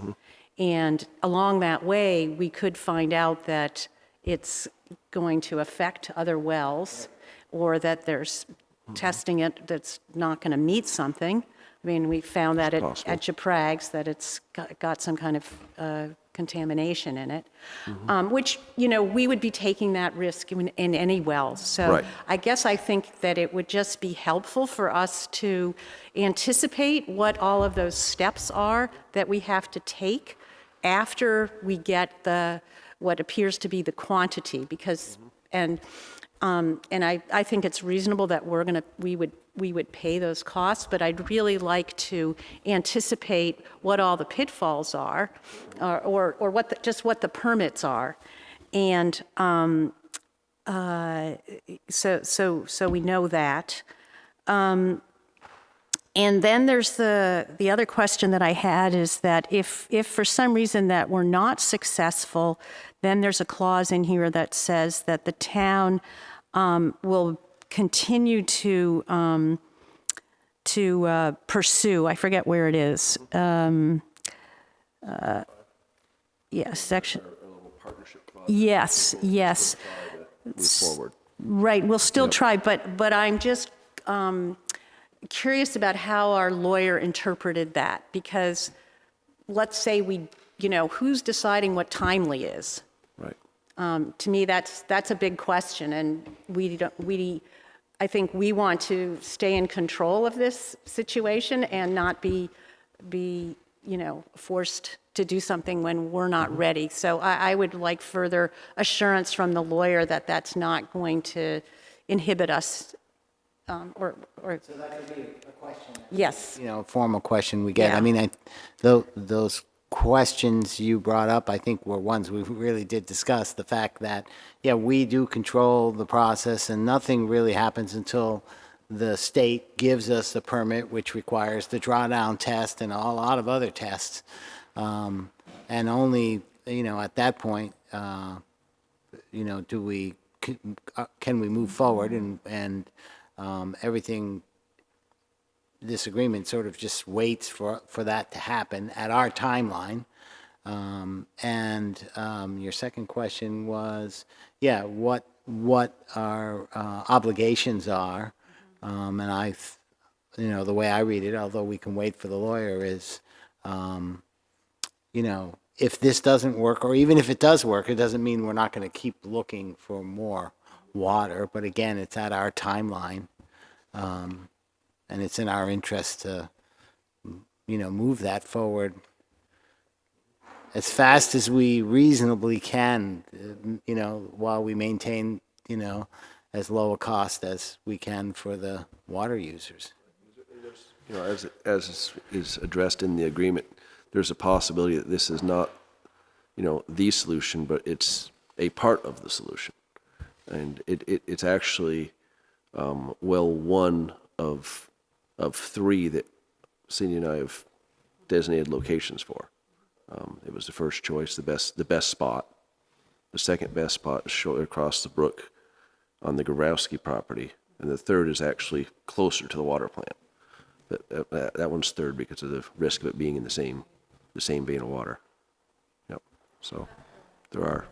And along that way, we could find out that it's going to affect other wells, or that there's testing it that's not going to meet something. I mean, we found that at Japrag's, that it's got some kind of contamination in it, which, we would be taking that risk in any well. So Right. I guess I think that it would just be helpful for us to anticipate what all of those steps are that we have to take after we get what appears to be the quantity, because, and I think it's reasonable that we would pay those costs, but I'd really like to anticipate what all the pitfalls are, or what the permits are, and so we know that. And then there's the other question that I had, is that if for some reason that we're not successful, then there's a clause in here that says that the town will continue to pursue, I forget where it is. Section. Yes. Move forward. Right, we'll still try, but I'm just curious about how our lawyer interpreted that, because let's say who's deciding what timely is? Right. To me, that's a big question, and I think we want to stay in control of this situation and not be forced to do something when we're not ready. So I would like further assurance from the lawyer that that's not going to inhibit us, or. So that could be a question. Yes. A formal question we get. I Yeah. mean, those questions you brought up, I think were ones we really did discuss. The fact that, yeah, we do control the process and nothing really happens until the state gives us the permit, which requires the drawdown test and a lot of other tests. And only, at that point, do we, can we move forward and everything, this agreement sort of just waits for that to happen at our timeline. Your second question was, yeah, what our obligations are. And the way I read it, although we can wait for the lawyer, is, if this doesn't work, or even if it does work, it doesn't mean we're not going to keep looking for more water. But again, it's at our timeline. And it's in our interest to, move that forward as fast as we reasonably can, while we maintain, as low a cost as we can for the water users. As is addressed in the agreement, there's a possibility that this is not, the solution, but it's a part of the solution. And it's actually, one of three that Cindy and I have designated locations for. It was the first choice, the best spot. The second best spot is shortly across the brook on the Grabowski property, and the third is actually closer to the water plant. That one's third because of the risk of it being in the same vein of water. Yep. So there are.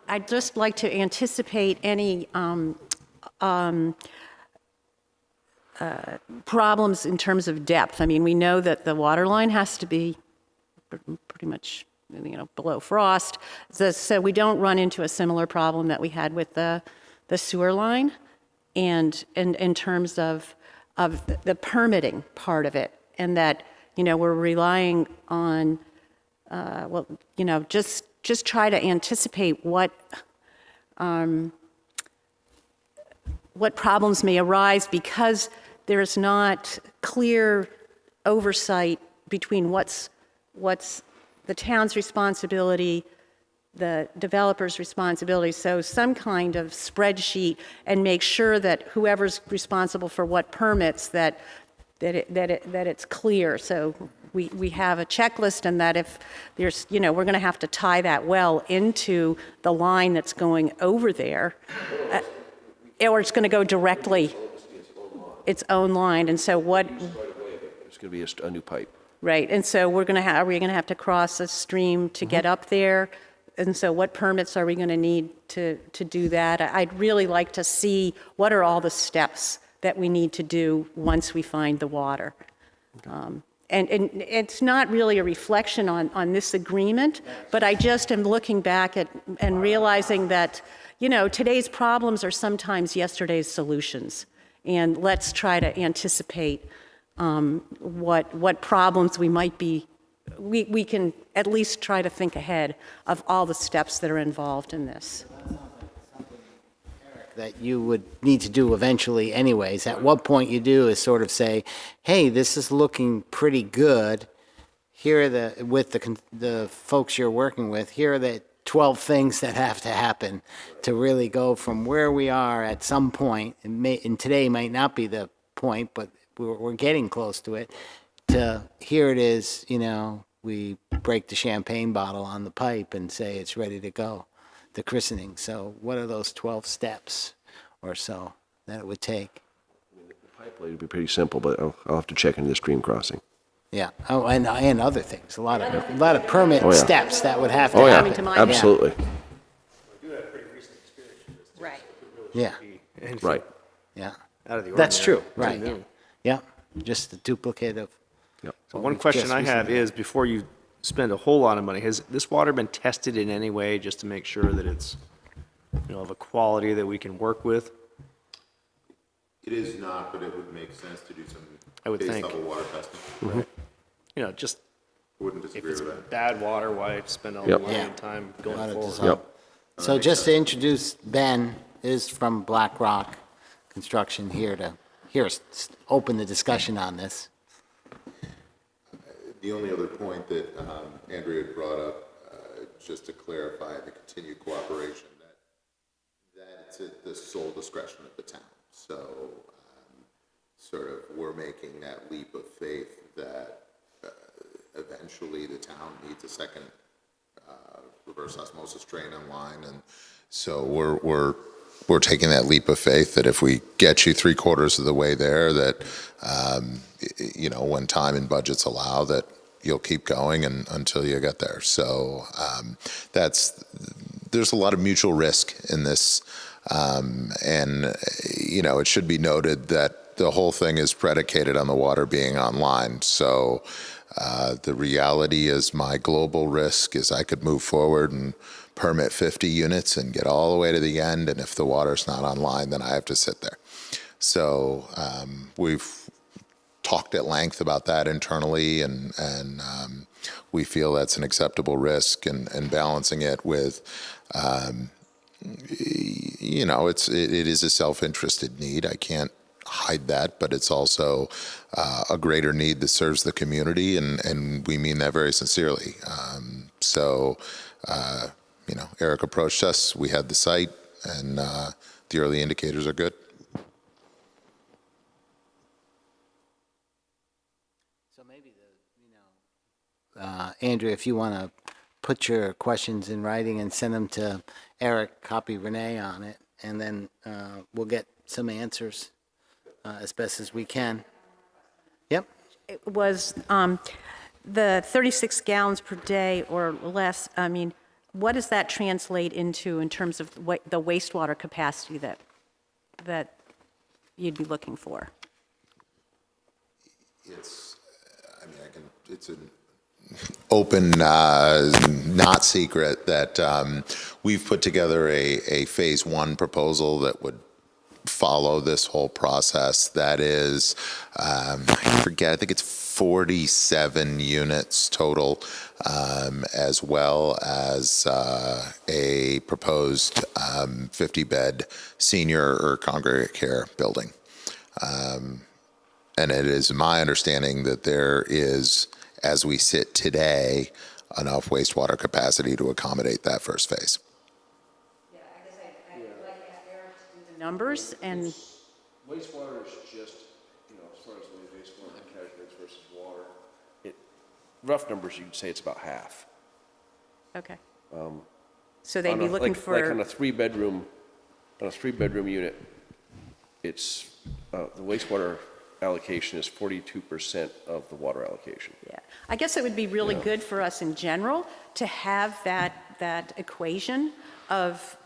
I'd just like to anticipate any problems in terms of depth. I mean, we know that the water line has to be pretty much, below frost, so we don't run into a similar problem that we had with the sewer line, and in terms of the permitting part of it, and that, we're relying on, just try to anticipate what problems may arise because there's not clear oversight between what's the town's responsibility, the developer's responsibility. So some kind of spreadsheet, and make sure that whoever's responsible for what permits, that it's clear. So we have a checklist, and that if there's, we're going to have to tie that well into the line that's going over there, or it's going to go directly its own line. And so what? It's going to be a new pipe. Right, and so are we going to have to cross a stream to get up there? And so what permits are we going to need to do that? I'd really like to see what are all the steps that we need to do once we find the water. And it's not really a reflection on this agreement, but I just am looking back at and realizing that, today's problems are sometimes yesterday's solutions. And let's try to anticipate what problems we might be, we can at least try to think ahead of all the steps that are involved in this. That you would need to do eventually anyways. At what point you do is sort of say, hey, this is looking pretty good. Here are with the folks you're working with, here are the 12 things that have to happen to really go from where we are at some point, and today might not be the point, but we're getting close to it, to here it is, we break the champagne bottle on the pipe and say it's ready to go, the christening. So what are those 12 steps or so that it would take? The pipe would be pretty simple, but I'll have to check into the stream crossing. Yeah. Oh, and other things, a lot of permit steps that would have to Oh, yeah, happen. absolutely. Right. Yeah. Right. Yeah. Out of the That's true. ordinary. Right. New. Yeah. Just a duplicate of. Yep. So one question I have is, before you spend a whole lot of money, has this water been tested in any way just to make sure that it's, of a quality that we can work with? It is not, but it would make sense to do some I would base think. level water testing. Right. You know, just Wouldn't if disagree it's with that. bad water, why spend all the Yep. money Yeah. and time Let going it forward? dissolve. So just to introduce Ben is from Black Rock Construction here to open the discussion on this. The only other point that Andrea had brought up, just to clarify the continued cooperation, that it's at the sole discretion of the town. So sort of we're making that leap of faith that eventually the town needs a second reverse osmosis drain online, and so we're taking that leap of faith that if we get you 3/4 of the way there, that when time and budgets allow, that you'll keep going and until you get there. So there's a lot of mutual risk in this, and it should be noted that the whole thing is predicated on the water being online. So the reality is my global risk is I could move forward and permit 50 units and get all the way to the end, and if the water's not online, then I have to sit there. So we've talked at length about that internally, and we feel that's an acceptable risk, and balancing it with, it is a self-interested need. I can't hide that, but it's also a greater need that serves the community, and we mean that very sincerely. Eric approached us, we had the site, and the early indicators are good. So maybe Andrea, if you want to put your questions in writing and send them to Eric, copy Renee on it, and then we'll get some answers as best as we can. Yep. It was the 36 gallons per day or less. I mean, what does that translate into in terms of the wastewater capacity that you'd be looking for? It's an open, not secret that we've put together a phase one proposal that would follow this whole process. That is, I forget, I think it's 47 units total, as well as a proposed 50-bed senior or congregate care building. And it is my understanding that there is, as we sit today, enough wastewater capacity to accommodate that first phase. Yeah, I guess I'd like to ask Eric to do the numbers and. Wastewater is just, as far as the way wastewater calculates versus water, rough numbers, you could say it's about half. Okay. So they'd be looking for. Like on a three-bedroom unit, it's, the wastewater allocation is 42% of the water allocation. Yeah, I guess it would be really good for us in general to have that equation of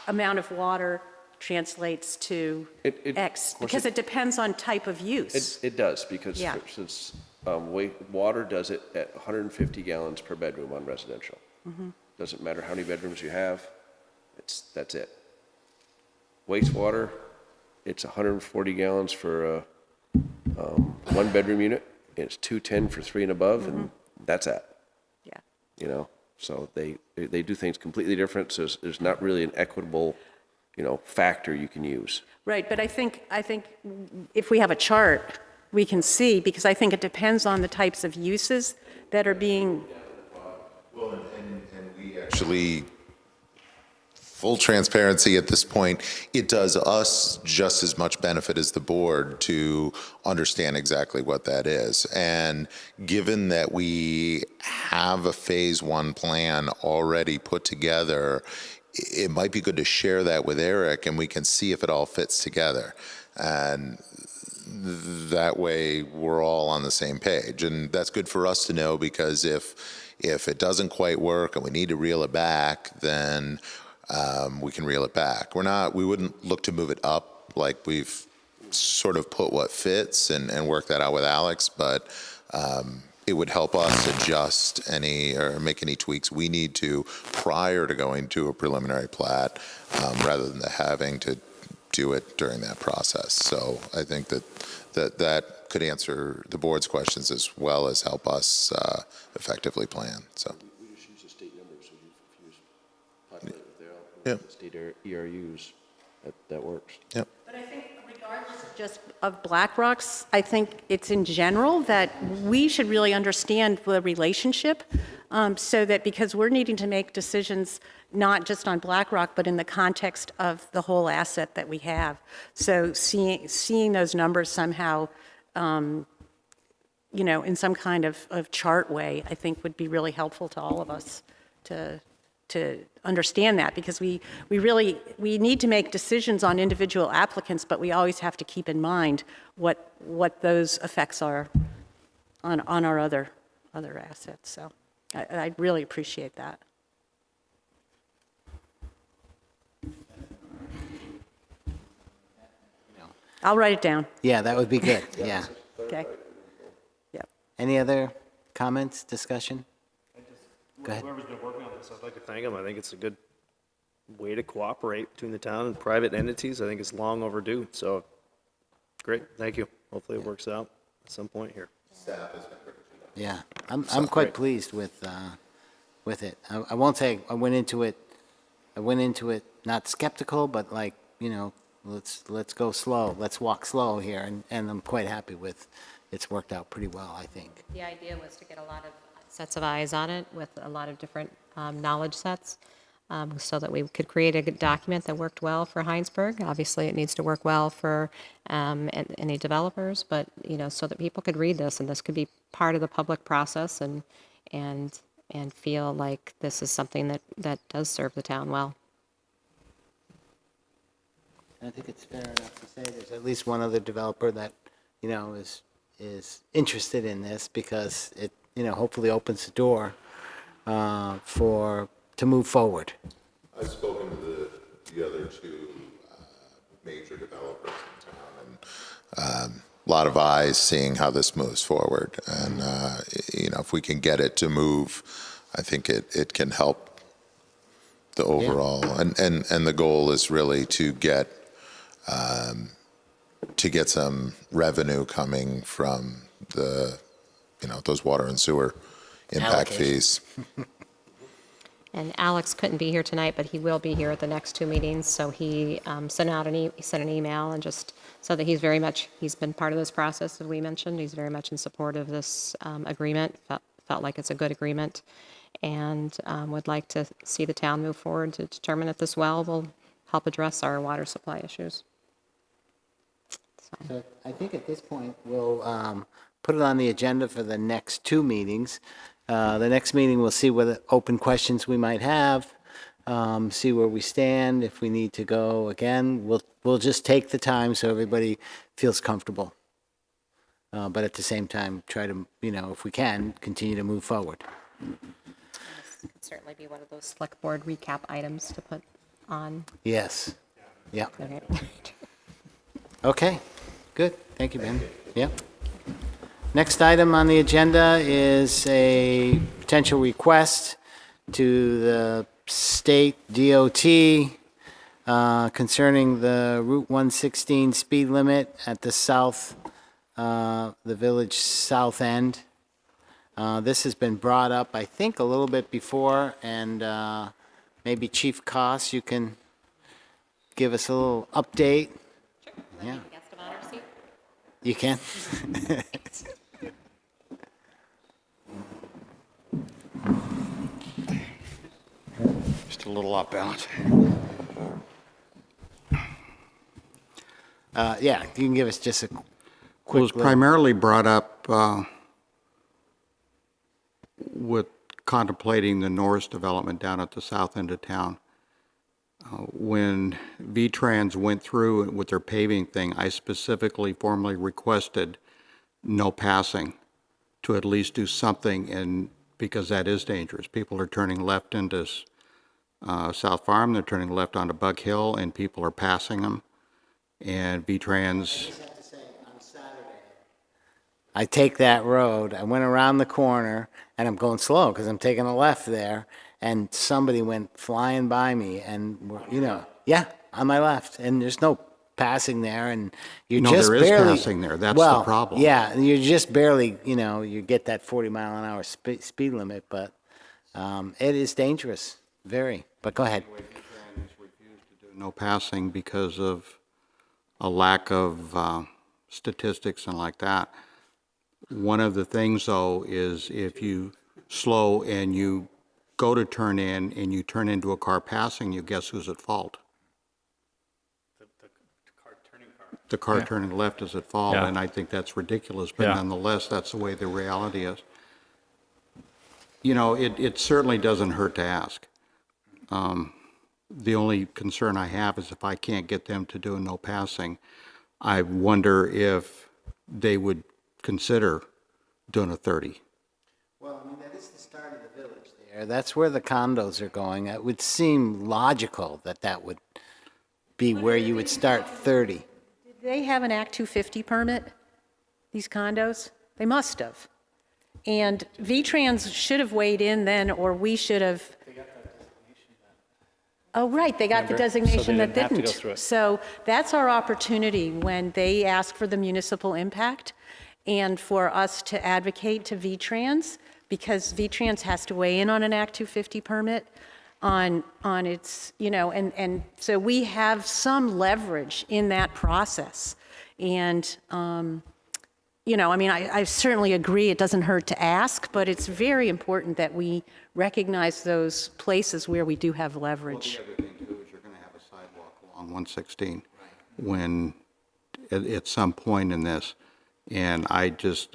amount of water translates to X, because it depends on type of use. It does, because Yeah. since water does it at 150 gallons per bedroom on residential. Doesn't matter how many bedrooms you have, that's it. Wastewater, it's 140 gallons for a one-bedroom unit, and it's 210 for 3 and above, and that's it. Yeah. So they do things completely different, so there's not really an equitable, factor you can use. Right, but I think if we have a chart, we can see, because I think it depends on the types of uses that are being. Well, and we actually, full transparency at this point, it does us just as much benefit as the board to understand exactly what that is. And given that we have a phase one plan already put together, it might be good to share that with Eric, and we can see if it all fits together. And that way we're all on the same page. And that's good for us to know, because if it doesn't quite work and we need to reel it back, then we can reel it back. We wouldn't look to move it up, like we've sort of put what fits and work that out with Alex, but it would help us adjust or make any tweaks we need to prior to going to a preliminary plat, rather than having to do it during that process. So I think that could answer the board's questions as well as help us effectively plan, so. We just use the state numbers, so if you use populate with Yeah. the state ERUs, that works. Yep. But I think regardless of just of Black Rocks, I think it's in general that we should really understand the relationship so that, because we're needing to make decisions not just on Black Rock, but in the context of the whole asset that we have. So seeing those numbers somehow, you know, in some kind of chart way, I think would be really helpful to all of us to understand that, because we need to make decisions on individual applicants, but we always have to keep in mind what those effects are on our other assets. So I really appreciate that. I'll write it down. Yeah, that would be good, yeah. Okay. Yep. Any other comments, discussion? Go ahead. Whoever's been working on this, I'd like to thank them. I think it's a good way to cooperate between the town and private entities. I think it's long overdue, so great, thank you. Hopefully it works out at some point here. Yeah, I'm quite pleased with it. I won't say I went into it not skeptical, but like, you know, let's go slow, let's walk slow here, and I'm quite happy with, it's worked out pretty well, I think. The idea was to get a lot of sets of eyes on it with a lot of different knowledge sets so that we could create a good document that worked well for Hinesburg. Obviously, it needs to work well for any developers, but, you know, so that people could read this and this could be part of the public process and feel like this is something that does serve the town well. I think it's fair enough to say there's at least one other developer that, you know, is interested in this, because it, you know, hopefully opens the door to move forward. I've spoken to the other two major developers in town, and a lot of eyes seeing how this moves forward. And, you know, if we can get it to move, I think it can help the overall. And the goal is really to get some revenue coming from the, you know, those water and sewer impact fees. And Alex couldn't be here tonight, but he will be here at the next two meetings. So he sent an email and just so that he's been part of this process, as we mentioned. He's very much in support of this agreement. Felt like it's a good agreement, and would like to see the town move forward to determine if this well will help address our water supply issues. So I think at this point, we'll put it on the agenda for the next two meetings. The next meeting, we'll see what open questions we might have, see where we stand. If we need to go again, we'll just take the time so everybody feels comfortable. But at the same time, try to, you know, if we can, continue to move forward. This could certainly be one of those Selectboard recap items to put on. Yes. Yeah. Okay. Okay. Good. Thank you, Ben. Yeah. Next item on the agenda is a potential request to the state DOT concerning the Route 116 speed limit at the village south end. This has been brought up, I think, a little bit before, and maybe Chief Koss, you can give us a little update. Sure. Yeah. Guest of honor seat. You can? Just a little off balance. Yeah, you can give us just a was quick little- primarily brought up with contemplating the Norris development down at the south end of town. When VTrans went through with their paving thing, I specifically formally requested no passing to at least do something, and because that is dangerous. People are turning left into South Farm, they're turning left onto Bug Hill, and people are passing them. And VTrans, I take that road, I went around the corner, and I'm going slow because I'm taking a left there, and somebody went flying by me, and, you know, yeah, on my left, and there's no passing there, and you're No, just there is barely. passing there. That's the Well, problem. yeah, you're just barely, you get that 40-mile-an-hour speed limit, but it is dangerous, very. But go ahead. No passing because of a lack of statistics and like that. One of the things, though, is if you slow and you go to turn in and you turn into a car passing you, guess who's at fault? The car turning left is at fault, Yeah. and I think that's ridiculous, but Yeah. nonetheless, that's the way the reality is. It certainly doesn't hurt to ask. The only concern I have is if I can't get them to do a no passing, I wonder if they would consider doing a 30. Well, I mean, that is the start of the village there. That's where the condos are going. It would seem logical that that would be where you would start 30. Did they have an Act 250 permit, these condos? They must have. And V-Trans should have weighed in then, or we should have. Oh, right, they got the Remember? So they designation that didn't have to go didn't. through it. So that's our opportunity when they ask for the municipal impact and for us to advocate to V-Trans, because V-Trans has to weigh in on an Act 250 permit on its, and so we have some leverage in that process. And, I certainly agree it doesn't hurt to ask, but it's very important that we recognize those places where we do have leverage. Well, the other thing, too, is you're going to have a sidewalk along 116 when, at some point in this, and I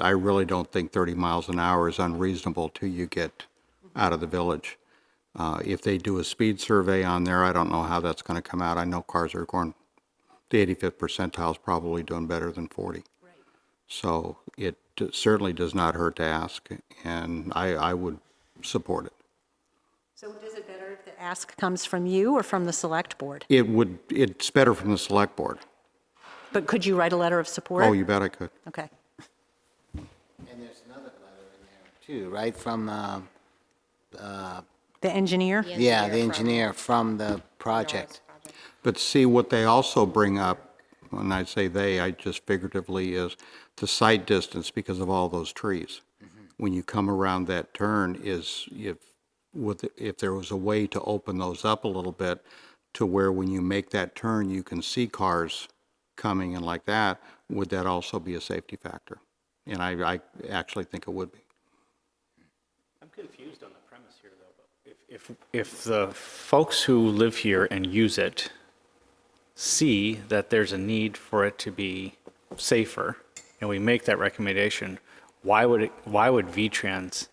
really don't think 30 miles an hour is unreasonable till you get out of the village. If they do a speed survey on there, I don't know how that's going to come out. I know cars are going, the 85th percentile is probably doing better than 40. Right. So it certainly does not hurt to ask, and I would support it. So is it better if the ask comes from you or from the select board? It's better from the select board. But could you write a letter of support? Oh, you bet I could. Okay. And there's another letter in there, too, right, from The engineer? the engineer from the project. But see, what they also bring up, when I say they, I just figuratively, is the sight distance because of all those trees. When you come around that turn is if there was a way to open those up a little bit to where when you make that turn, you can see cars coming and like that, would that also be a safety factor? And I actually think it would be. I'm confused on the premise here, though. If the folks who live here and use it see that there's a need for it to be safer, and we make that recommendation, why would V-Trans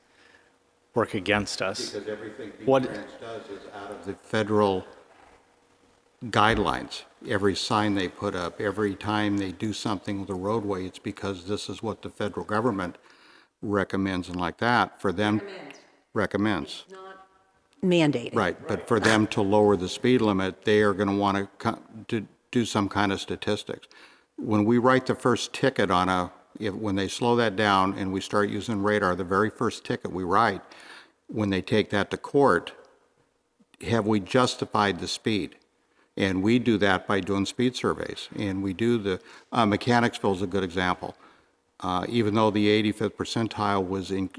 work against us? Because everything What- V-Trans does is out of the federal guidelines. Every sign they put up, every time they do something with a roadway, it's because this is what the federal government recommends and like that. For them, recommends. Mandated. Right, but for them to lower the speed limit, they are going to want to do some kind of statistics. When we write the first ticket on when they slow that down and we start using radar, the very first ticket we write, when they take that to court, have we justified the speed? And we do that by doing speed surveys. And we do Mechanicsville is a good example. Even though the 85th percentile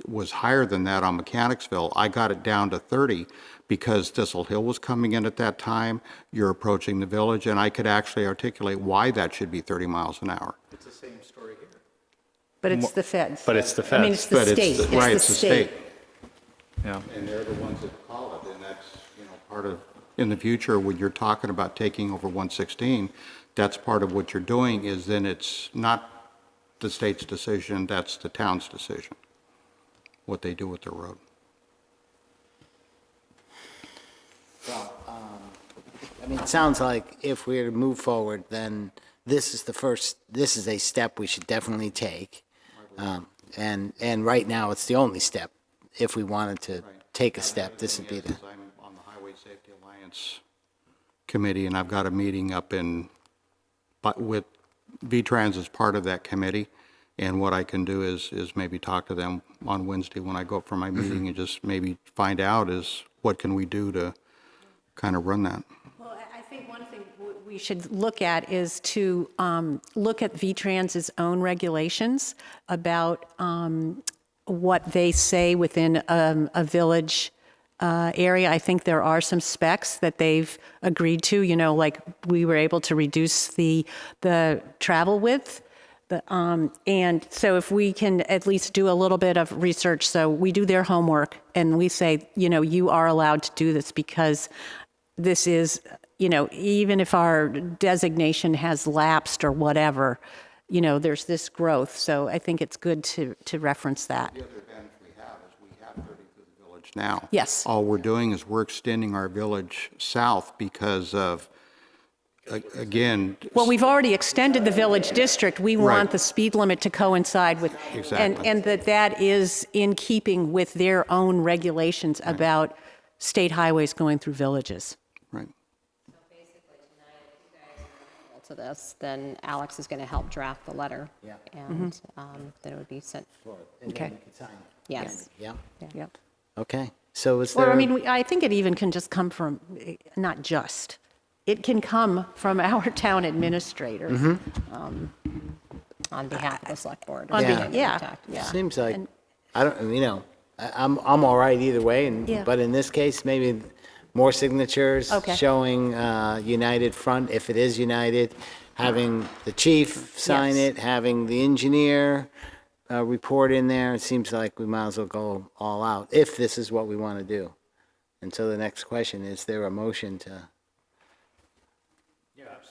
was higher than that on Mechanicsville, I got it down to 30 because Thistle Hill was coming in at that time. You're approaching the village, and I could actually articulate why that should be 30 miles an hour. It's the same story here. But it's the feds. But it's the I mean, feds. it's the But state. right, it's the state. Yeah. And they're the ones that call it, and that's, part of, in the future, when you're talking about taking over 116, that's part of what you're doing is then it's not the state's decision, that's the town's decision, what they do with the road. Well, I mean, it sounds like if we're to move forward, then this is a step we should definitely take. And right now, it's the only step. If we wanted to take a step, this would be the. I'm on the Highway Safety Alliance Committee, and I've got a meeting up with V-Trans as part of that committee. And what I can do is maybe talk to them on Wednesday when I go up for my meeting and just maybe find out is what can we do to kind of run that. Well, I think one thing, we should look at is to look at VTrans's own regulations about what they say within a village area. I think there are some specs that they've agreed to, you know, like we were able to reduce the travel width. And so if we can at least do a little bit of research, so we do their homework and we say, you know, you are allowed to do this because this is, you know, even if our designation has lapsed or whatever, you know, there's this growth. So I think it's good to reference that. The other advantage we have is we have 30 through the village now. Yes. All we're doing is we're extending our village south because of, again. Well, we've already extended the village district. We Right. want the speed limit to coincide with. Exactly. And that is in keeping with their own regulations about state highways going through villages. Right. To this, then Alex is going to help draft the letter. Yeah. And then it would be sent, Okay. yes. Yeah, Yep. okay. So is there? Or, I mean, I think it even can just come from, not just, it can come from our town administrators. On behalf of the select board. On Yeah. Yeah. Seems like, And- I don't, you know, I'm all right either way, Yeah. but in this case, maybe more signatures Okay. showing United Front, if it is United, having the chief sign Yes. it, having the engineer report in there. It seems like we might as well go all out, if this is what we want to do. And so the next question, is there a motion to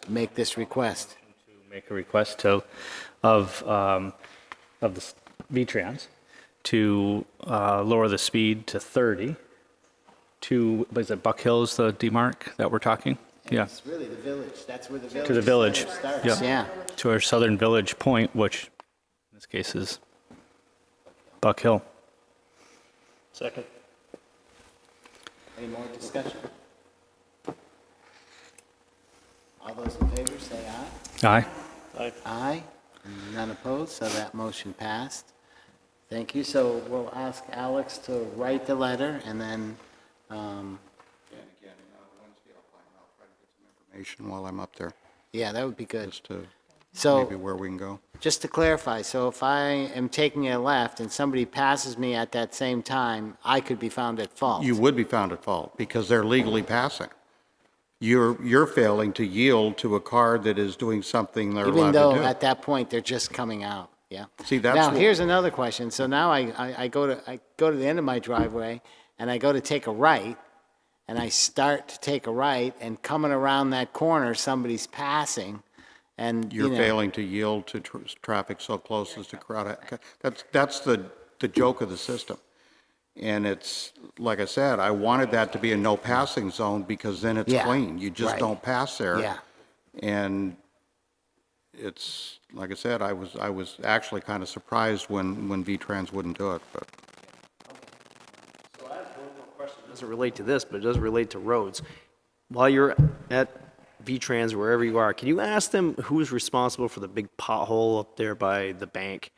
make this request? Make a request of the VTrans to lower the speed to 30 to, is it Buck Hills, the demarc that we're talking? Yeah, It's really the village, that's where the village. to the village. starts, Yep. yeah. To our southern village point, which in this case is Buck Hill. Second. Any more discussion? All those in favor, say aye. Aye. Aye. None opposed, so that motion passed. Thank you. So we'll ask Alex to write the letter, and then, And again, Wednesday I'll try to get some information while I'm up there, yeah, that would be good. as to So, maybe where we can go. just to clarify, so if I am taking a left and somebody passes me at that same time, I could be found at fault? You would be found at fault because they're legally passing. You're failing to yield to a car that is doing something they're Even allowed though to do. at that point, they're just coming out, yeah? See, that's Now, what- here's another question. So now I go to the end of my driveway, and I go to take a right, and I start to take a right, and coming around that corner, somebody's passing, and, you You're know. failing to yield to traffic so close as to crowd. That's the joke of the system. And it's, like I said, I wanted that to be a no passing zone because then it's Yeah, clean. You just right. don't pass there. Yeah. And it's, like I said, I was actually kind of surprised when V-Trans wouldn't do it, but. So I have one more question. It doesn't relate to this, but it does relate to roads. While you're at V-Trans, wherever you are, can you ask them who's responsible for the big pothole up there by the bank,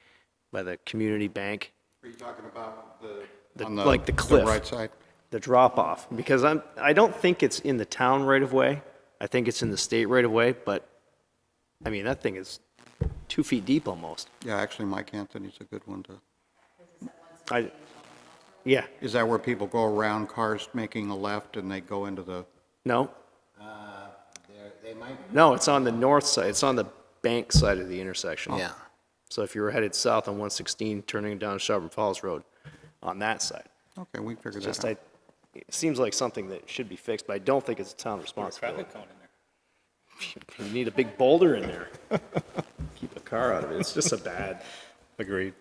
by the community bank? Are you talking about Like the cliff. right side? The drop-off? Because I don't think it's in the town right-of-way. I think it's in the state right-of-way, but, I mean, that thing is 2 feet deep almost. Yeah, actually, Mike Anthony's a good one to. Yeah, Is that where people go around cars making a left and they go into the? no? They might, No, it's on the north side. It's on the bank side of the intersection. yeah. So if you were headed south on 116, turning down Shelburne Falls Road, on that side. Okay, we can figure Just, that out. it seems like something that should be fixed, but I don't think it's a town responsibility. You need a big boulder in there. Keep a car out of it. It's just a bad, Agreed.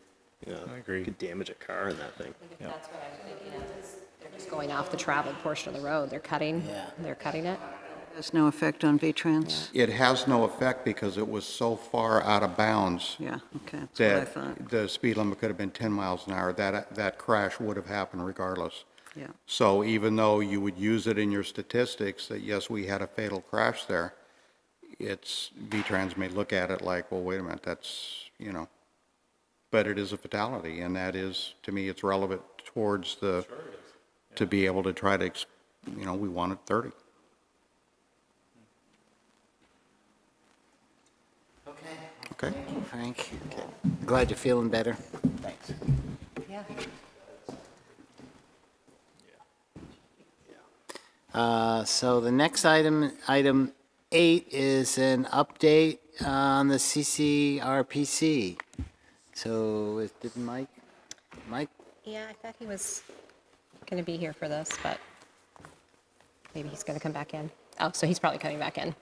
yeah. I agree. Could damage a car in that thing. That's what I'm thinking of, is they're just going off the traveled portion of the road. They're cutting it. There's no effect on V-Trans? It has no effect because it was so far out of bounds Yeah, okay, that's what I that thought, the speed limit could have been 10 miles an hour. That crash would have happened regardless. yeah. So even though you would use it in your statistics that, yes, we had a fatal crash there, it's, V-Trans may look at it like, well, wait a minute, that's, but it is a fatality, and that is, to me, it's relevant towards to be able to try to, we wanted 30. Okay. Frank. Glad you're feeling better. Thanks. So the next item 8, is an update on the CCRPC. So did Mike? Yeah, I thought he was going to be here for this, but maybe he's going to come back in. Oh, so he's probably coming back in.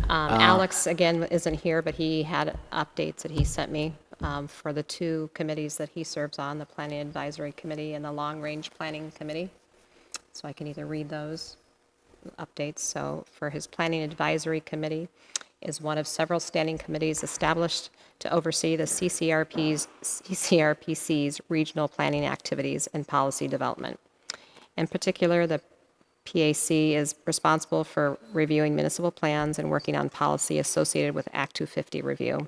Alex, again, isn't here, but he had updates that he sent me for the 2 committees that he serves on, the Planning Advisory Committee and the Long Range Planning Committee. So I can either read those updates. So for his Planning Advisory Committee is one of several standing committees established to oversee the CCRPC's regional planning activities and policy development. In particular, the PAC is responsible for reviewing municipal plans and working on policy associated with Act 250 review.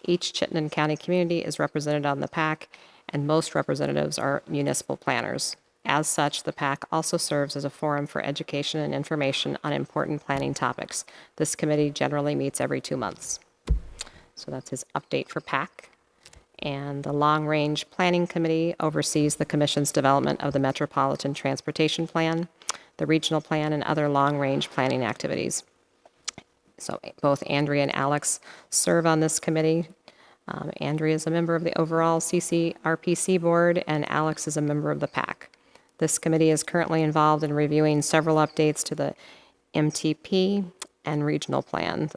Each Chittenden County community is represented on the PAC, and most representatives are municipal planners. As such, the PAC also serves as a forum for education and information on important planning topics. This committee generally meets every 2 months. So that's his update for PAC. And the Long Range Planning Committee oversees the Commission's development of the Metropolitan Transportation Plan, the Regional Plan, and other long-range planning activities. So both Andrea and Alex serve on this committee. Andrea is a member of the overall CCRPC board, and Alex is a member of the PAC. This committee is currently involved in reviewing several updates to the MTP and regional plan,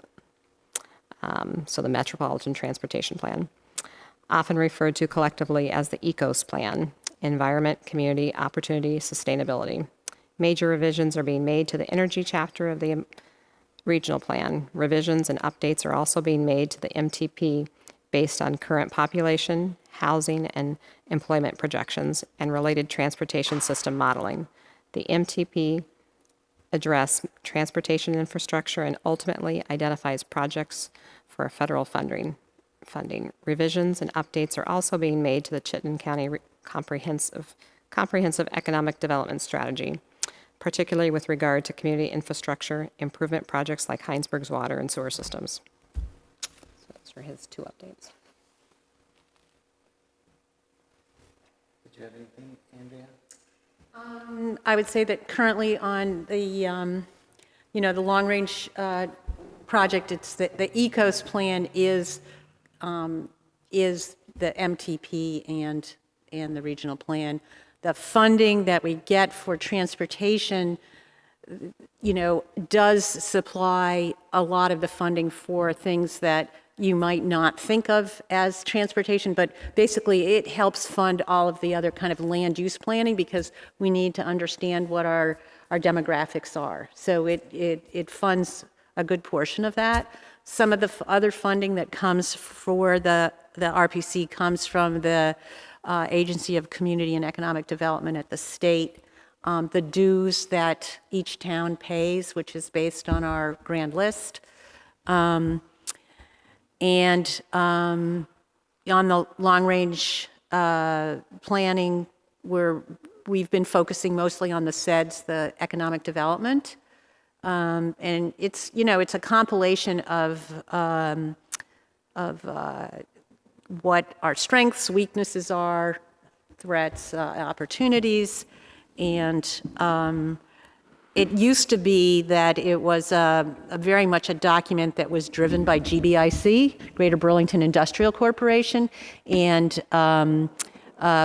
so the Metropolitan Transportation Plan, often referred to collectively as the ECOS Plan, Environment, Community, Opportunity, Sustainability. Major revisions are being made to the energy chapter of the regional plan. Revisions and updates are also being made to the MTP based on current population, housing, and employment projections and related transportation system modeling. The MTP address transportation infrastructure and ultimately identifies projects for federal funding. Revisions and updates are also being made to the Chittenden County Comprehensive Economic Development Strategy, particularly with regard to community infrastructure improvement projects like Hinesburg's water and sewer systems. So that's for his 2 updates. Did you have anything, Andrea? I would say that currently on the, the long-range project, it's the ECOS plan is the MTP and the regional plan. The funding that we get for transportation, does supply a lot of the funding for things that you might not think of as transportation, but basically it helps fund all of the other kind of land use planning because we need to understand what our demographics are. So it funds a good portion of that. Some of the other funding that comes for the RPC comes from the Agency of Community and Economic Development at the state. The dues that each town pays, which is based on our grand list. And on the long-range planning, we've been focusing mostly on the CEDS, the economic development. And it's a compilation of what our strengths, weaknesses are, threats, opportunities, and it used to be that it was very much a document that was driven by GBIC, Greater Burlington Industrial Corporation, and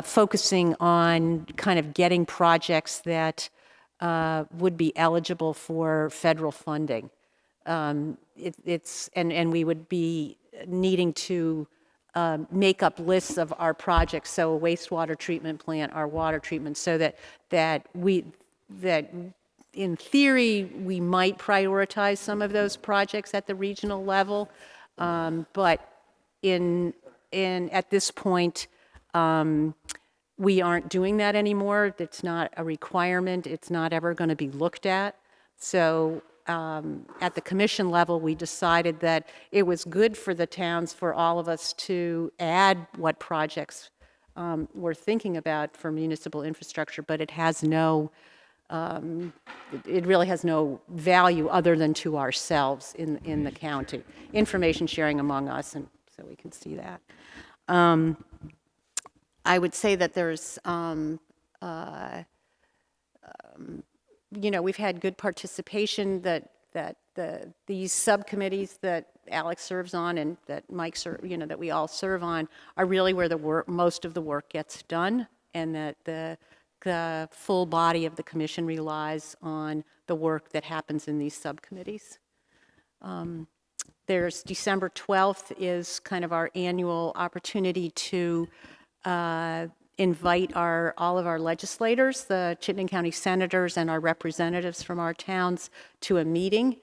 focusing on kind of getting projects that would be eligible for federal funding. And we would be needing to make up lists of our projects, so a wastewater treatment plant, our water treatment, so that in theory we might prioritize some of those projects at the regional level, but at this point we aren't doing that anymore. It's not a requirement. It's not ever going to be looked at. So at the commission level, we decided that it was good for the towns, for all of us to add what projects we're thinking about for municipal infrastructure, but it has no it really has no value other than to ourselves in the county. Information sharing among us, and so we can see that. I would say that there's, we've had good participation that these subcommittees that Alex serves on and that Mike that we all serve on are really where most of the work gets done, and that the full body of the commission relies on the work that happens in these subcommittees. There's December 12th is kind of our annual opportunity to invite all of our legislators, the Chittenden County senators and our representatives from our towns, to a meeting.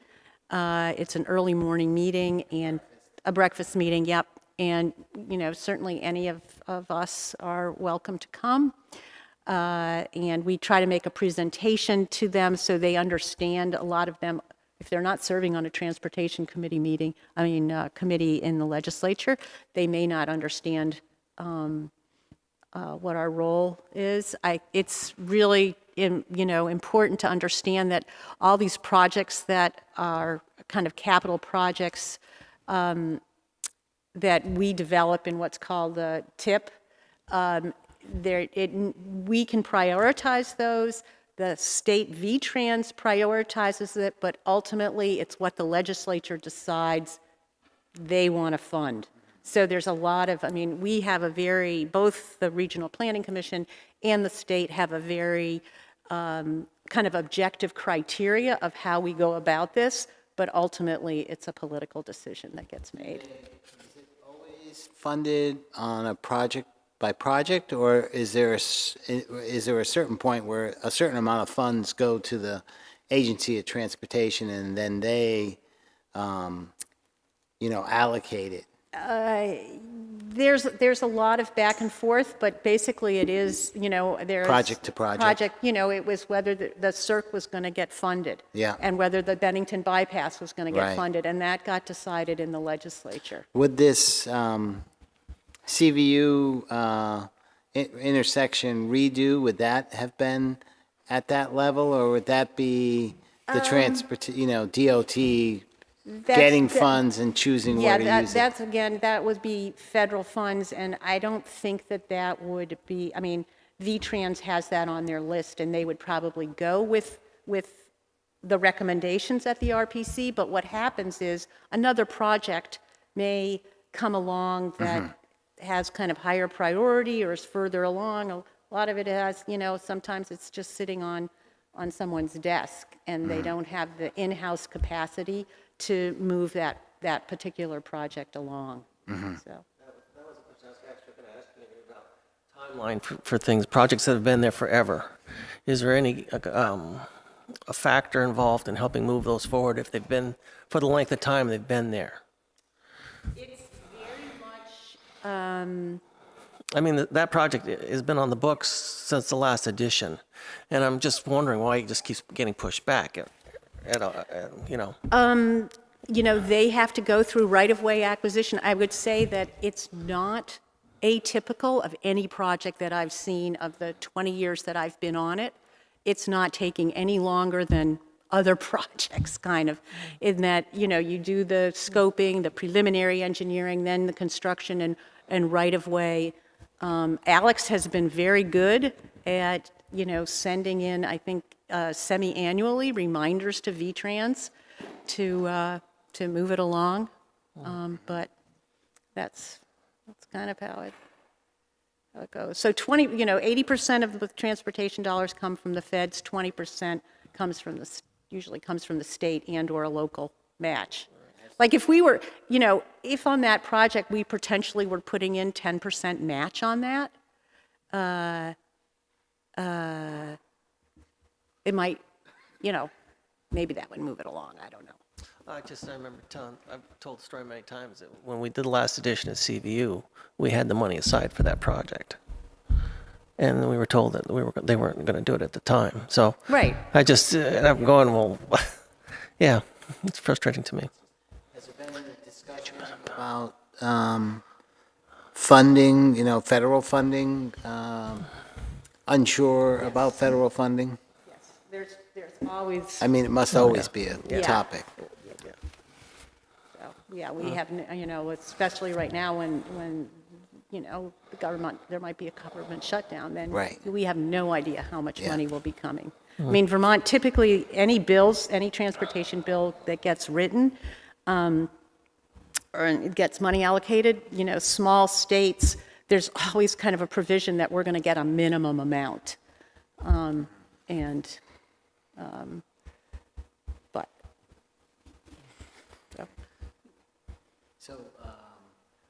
It's an early morning meeting and a breakfast meeting, yep. And, certainly any of us are welcome to come. And we try to make a presentation to them so they understand. A lot of them, if they're not serving on a transportation committee committee in the legislature, they may not understand what our role is. It's really, important to understand that all these projects that are kind of capital projects that we develop in what's called the TIP, we can prioritize those. The state VTrans prioritizes it, but ultimately it's what the legislature decides they want to fund. So there's a lot of, we have both the Regional Planning Commission and the state have a very kind of objective criteria of how we go about this, but ultimately it's a political decision that gets made. Is it always funded on a project by project, or is there a certain point where a certain amount of funds go to the Agency of Transportation and then they, allocate it? There's a lot of back and forth, but basically it is, there's Project to project. It was whether the CERC was going to get funded. Yeah. And whether the Bennington bypass was going to get Right. funded, and that got decided in the legislature. Would this CVU intersection redo, would that have been at that level, or would that be the DOT getting funds and choosing where to use it? That would be federal funds, and I don't think that would be, VTrans has that on their list, and they would probably go with the recommendations at the RPC, but what happens is another project may come along that has kind of higher priority or is further along. A lot of it has, sometimes it's just sitting on someone's desk, and they don't have the in-house capacity to move that particular project along. So. That was a question I was actually going to ask you about timeline for things, projects that have been there forever. Is there any a factor involved in helping move those forward if they've been, for the length of time they've been there? It's very much... that project has been on the books since the last edition, and I'm just wondering why it just keeps getting pushed back. They have to go through right-of-way acquisition. I would say that it's not atypical of any project that I've seen of the 20 years that I've been on it. It's not taking any longer than other projects, kind of, in that, you do the scoping, the preliminary engineering, then the construction and right-of-way. Alex has been very good at, sending in, I think, semi-annually reminders to VTrans to move it along. But that's kind of how it goes. So 80% of the transportation dollars come from the feds, 20% usually comes from the state and/or a local match. Like if we were, if on that project we potentially were putting in 10% match on that, it might, maybe that would move it along. I don't know. I remember I've told the story many times that when we did the last edition of CVU, we had the money aside for that project. And we were told that they weren't going to do it at the time. So right. I'm going, well, yeah, it's frustrating to me. Has there been any discussion about funding, federal funding? Unsure about federal funding? Yes, Always, I mean, it must always be a Yeah. topic. so, yeah, we have, especially right now when, the government, there might be a government shutdown, then Right. we have no idea how much Yeah. money will be coming. I mean, Vermont, typically, any bills, any transportation bill that gets written, or it gets money allocated, small states, there's always kind of a provision that we're going to get a minimum amount. But, so. So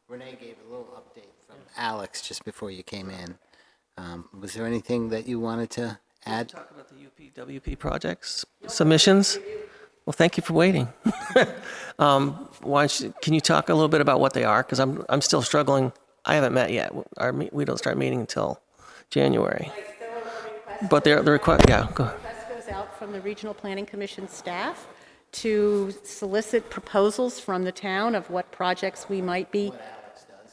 Renee gave a little update from Alex just before you came in. Was there anything that you wanted to add? Talk about the UPWP projects submissions. Well, thank you for waiting. Can you talk a little bit about what they are? Because I'm still struggling. I haven't met yet. We don't start meeting until January. But the request, yeah, go. Request goes out from the Regional Planning Commission staff to solicit proposals from the town of what projects we might be.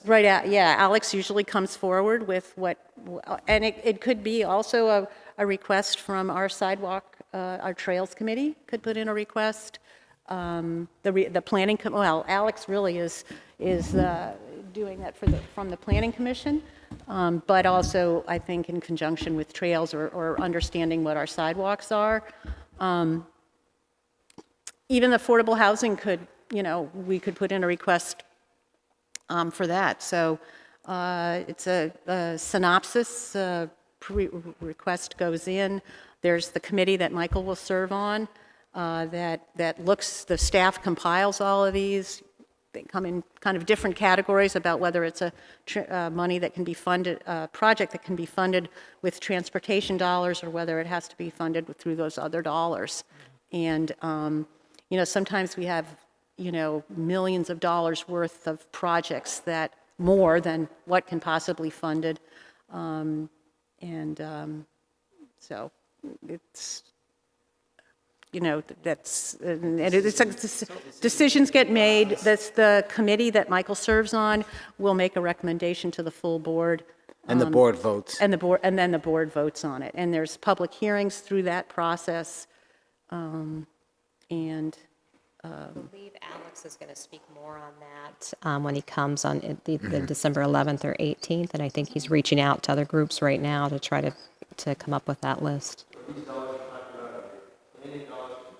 Right, yeah, Alex usually comes forward with and it could be also a request from our sidewalk, our Trails Committee could put in a request. The planning, Alex really is doing that from the Planning Commission, but also, I think, in conjunction with Trails or understanding what our sidewalks are. Even affordable housing could, we could put in a request for that. So it's a synopsis, request goes in. There's the committee that Michael will serve on that looks, the staff compiles all of these. They come in kind of different categories about whether it's a money that can be funded, a project that can be funded with transportation dollars or whether it has to be funded through those other dollars. And, sometimes we have, millions of dollars worth of projects that more than what can possibly funded. So it's, decisions get made. That's the committee that Michael serves on will make a recommendation to the full board. And the board votes. And then the board votes on it. And there's public hearings through that process. I believe Alex is going to speak more on that when he comes on the December 11th or 18th, and I think he's reaching out to other groups right now to try to come up with that list.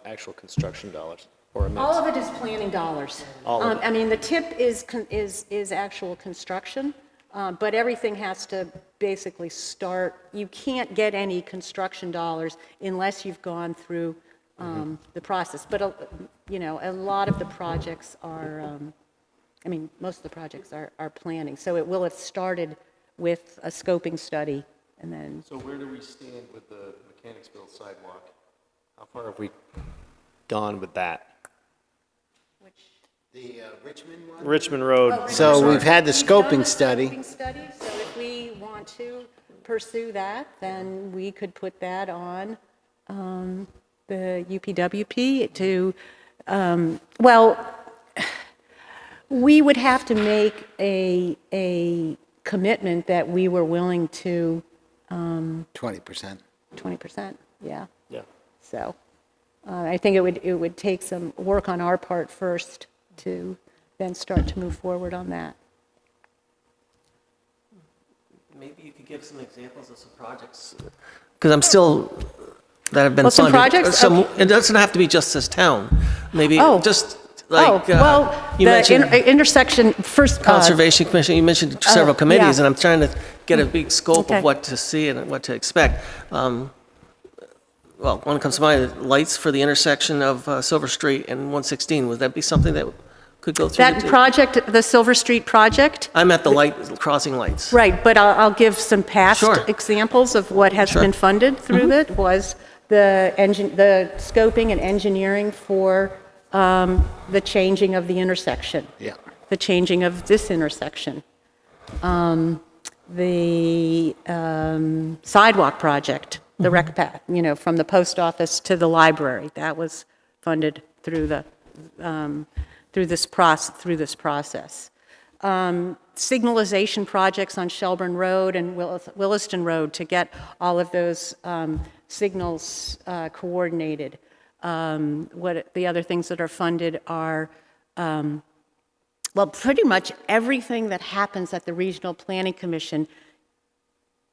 Actual construction dollars or a mix? All of it is planning dollars. All of it. I mean, the tip is actual construction, but everything has to basically start. You can't get any construction dollars unless you've gone through the process. But, a lot of the projects are, most of the projects are planning. So it will have started with a scoping study and then. So where do we stand with the Mechanicsville sidewalk? How far have we gone with that? The Richmond one? Richmond Road. So we've had the We've done scoping the study. scoping study, so if we want to pursue that, then we could put that on the UPWP to, we would have to make a commitment that we were willing to 20%. 20%, yeah. Yeah. So I think it would take some work on our part first to then start to move forward on that. Maybe you could give some examples of some projects. Because I'm still, that have been Well, some funded. projects? Okay. It doesn't have to be just this town. Maybe Oh. just like, you the mentioned intersection, first. Conservation Commission, you mentioned several committees, yeah. and I'm trying to get a big scope Okay. of what to see and what to expect. Well, one comes to mind, lights for the intersection of Silver Street and 116. Would that be something that could go through? That project, the Silver Street project, I'm at the light, crossing lights. right, but I'll give some past Sure. examples of what has Sure. been funded through it, was the scoping and engineering for the changing of the intersection. Yeah. The changing of this intersection. The sidewalk project, the rec path, from the post office to the library, that was funded through this process. Signalization projects on Shelburne Road and Williston Road to get all of those signals coordinated. What the other things that are funded are, well, pretty much everything that happens at the Regional Planning Commission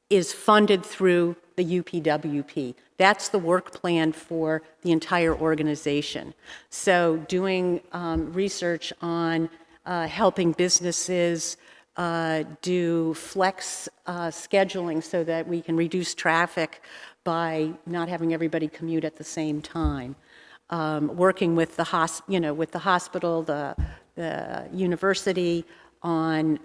is funded through the UPWP. That's the work plan for the entire organization. So doing research on helping businesses do flex scheduling so that we can reduce traffic by not having everybody commute at the same time. Working with the hospital, the university on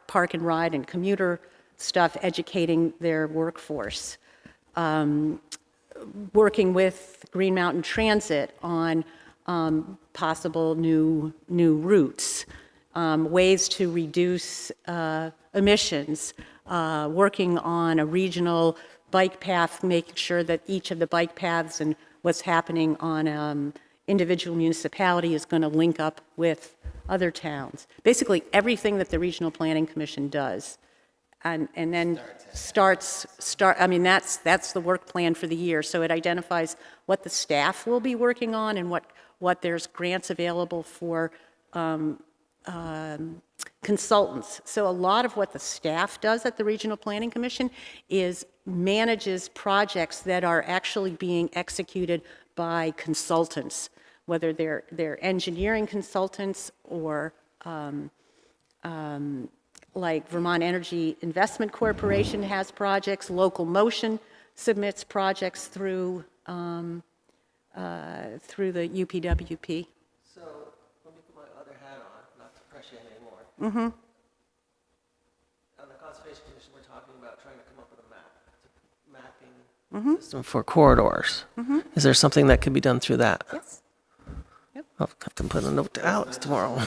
park and ride and commuter stuff, educating their workforce. Working with Green Mountain Transit on possible new routes, ways to reduce emissions, working on a regional bike path, making sure that each of the bike paths and what's happening on individual municipality is going to link up with other towns. Basically, everything that the Regional Planning Commission does. And then I mean, that's the work plan for the year. So it identifies what the staff will be working on and what there's grants available for consultants. So a lot of what the staff does at the Regional Planning Commission is manages projects that are actually being executed by consultants, whether they're engineering consultants or like Vermont Energy Investment Corporation has projects, Local Motion submits projects through the UPWP. So let me put my other hat on, not to press you anymore. Mm-hmm. On the Conservation Commission, we're talking about trying to come up with a mapping Mm-hmm. for corridors. Mm-hmm. Is there something that could be done through that? Yes. Yep. I'll have to put a note to Alex tomorrow.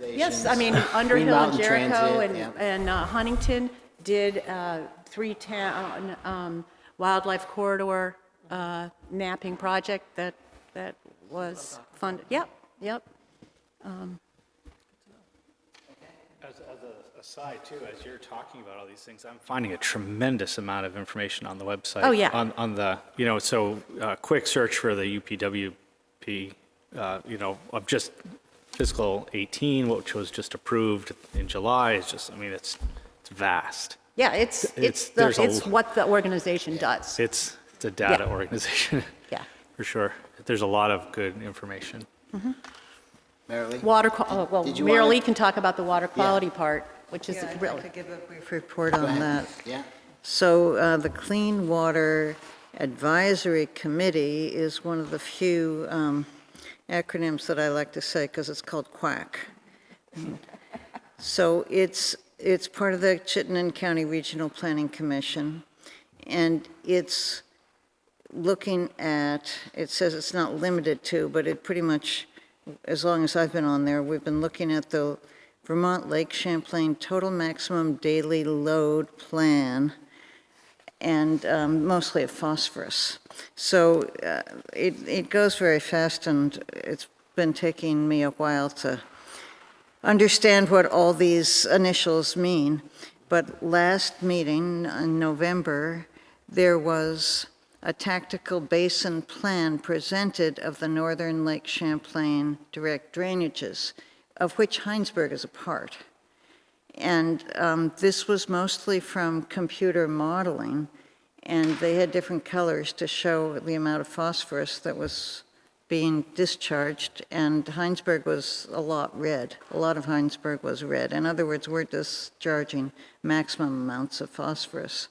Yes, I mean, Green Underhill and Mountain Jericho Transit, and Huntington did 3-town wildlife corridor mapping project that was funded. Yep. As an aside too, as you're talking about all these things, I'm finding a tremendous amount of information on the website. Oh, yeah. On the, so quick search for the UPWP, of just fiscal 18, which was just approved in July, is just, I mean, it's vast. Yeah, it's what the organization does. It's a data Yeah. organization. Yeah. For sure. There's a lot of good information. Marilee? Well, Did you Mary wanna- Lee can talk about the water quality part, which is Yeah, I'd really. like to give a brief report Go on ahead. that. Yeah. So the Clean Water Advisory Committee is one of the few acronyms that I like to say because it's called QUAC. So it's part of the Chittenden County Regional Planning Commission, and it's looking at, it says it's not limited to, but it pretty much, as long as I've been on there, we've been looking at the Vermont Lake Champlain Total Maximum Daily Load Plan, and mostly of phosphorus. So it goes very fast, and it's been taking me a while to understand what all these initials mean. But last meeting in November, there was a tactical basin plan presented of the northern Lake Champlain direct drainages, of which Hinesburg is a part. And this was mostly from computer modeling, and they had different colors to show the amount of phosphorus that was being discharged, and Hinesburg was a lot red. A lot of Hinesburg was red. In other words, we're discharging maximum amounts of phosphorus.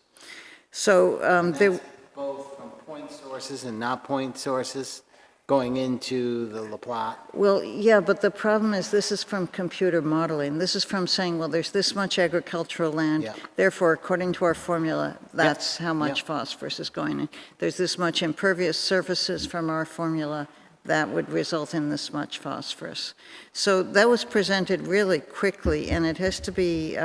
So there. Both from point sources and not point sources going into the La Platte. Well, yeah, but the problem is this is from computer modeling. This is from saying, well, there's this much agricultural land, Yeah. therefore, according to our formula, that's how much phosphorus is going in. There's this much impervious surfaces from our formula, that would result in this much phosphorus. So that was presented really quickly, and it has to be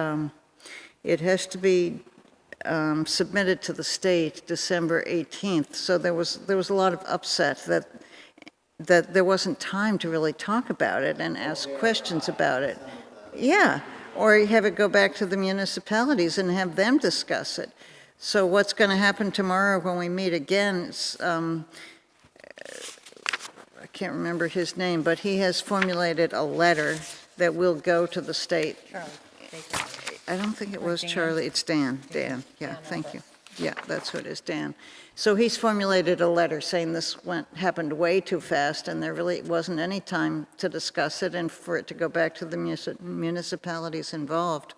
submitted to the state December 18th. So there was a lot of upset that there wasn't time to really talk about it and ask questions about it. Yeah, or you have it go back to the municipalities and have them discuss it. So what's going to happen tomorrow when we meet again, I can't remember his name, but he has formulated a letter that will go to the state. I don't think it was Charlie, it's Dan, yeah, thank you. Yeah, that's what it is, Dan. So he's formulated a letter saying this happened way too fast, and there really wasn't any time to discuss it and for it to go back to the municipalities involved.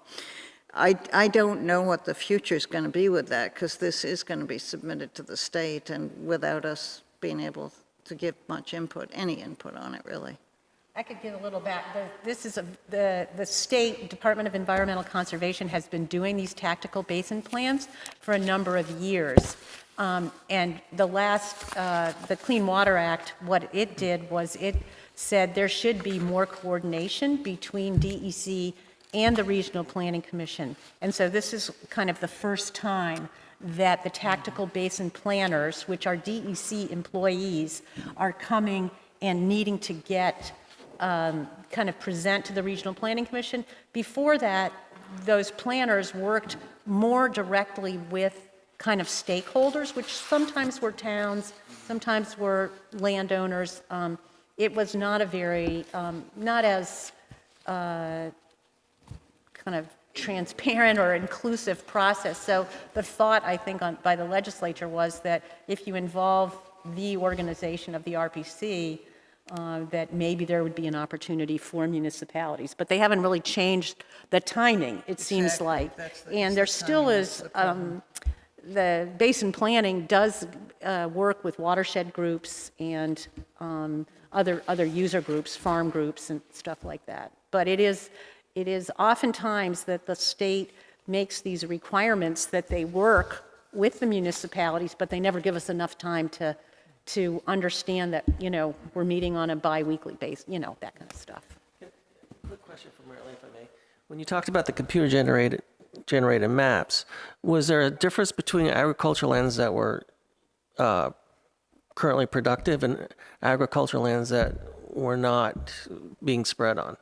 I don't know what the future's going to be with that, because this is going to be submitted to the state, and without us being able to give much input, any input on it, really. I could give a little back. This is the State Department of Environmental Conservation has been doing these tactical basin plans for a number of years. And the last, the Clean Water Act, what it did was it said there should be more coordination between DEC and the Regional Planning Commission. And so this is kind of the first time that the tactical basin planners, which are DEC employees, are coming and needing to get kind of present to the Regional Planning Commission. Before that, those planners worked more directly with kind of stakeholders, which sometimes were towns, sometimes were landowners. It was not a very, not as kind of transparent or inclusive process. So the thought, I think, by the legislature was that if you involve the organization of the RPC, that maybe there would be an opportunity for municipalities. But they haven't really changed the timing, it seems like. And there still is, the basin planning does work with watershed groups and other user groups, farm groups and stuff like that. But it is oftentimes that the state makes these requirements that they work with the municipalities, but they never give us enough time to understand that, you know, we're meeting on a bi-weekly basis, you know, that kind of stuff. Quick question for Marilyn, if I may. When you talked about the computer-generated maps, was there a difference between agricultural lands that were currently productive and agricultural lands that were not being spread on?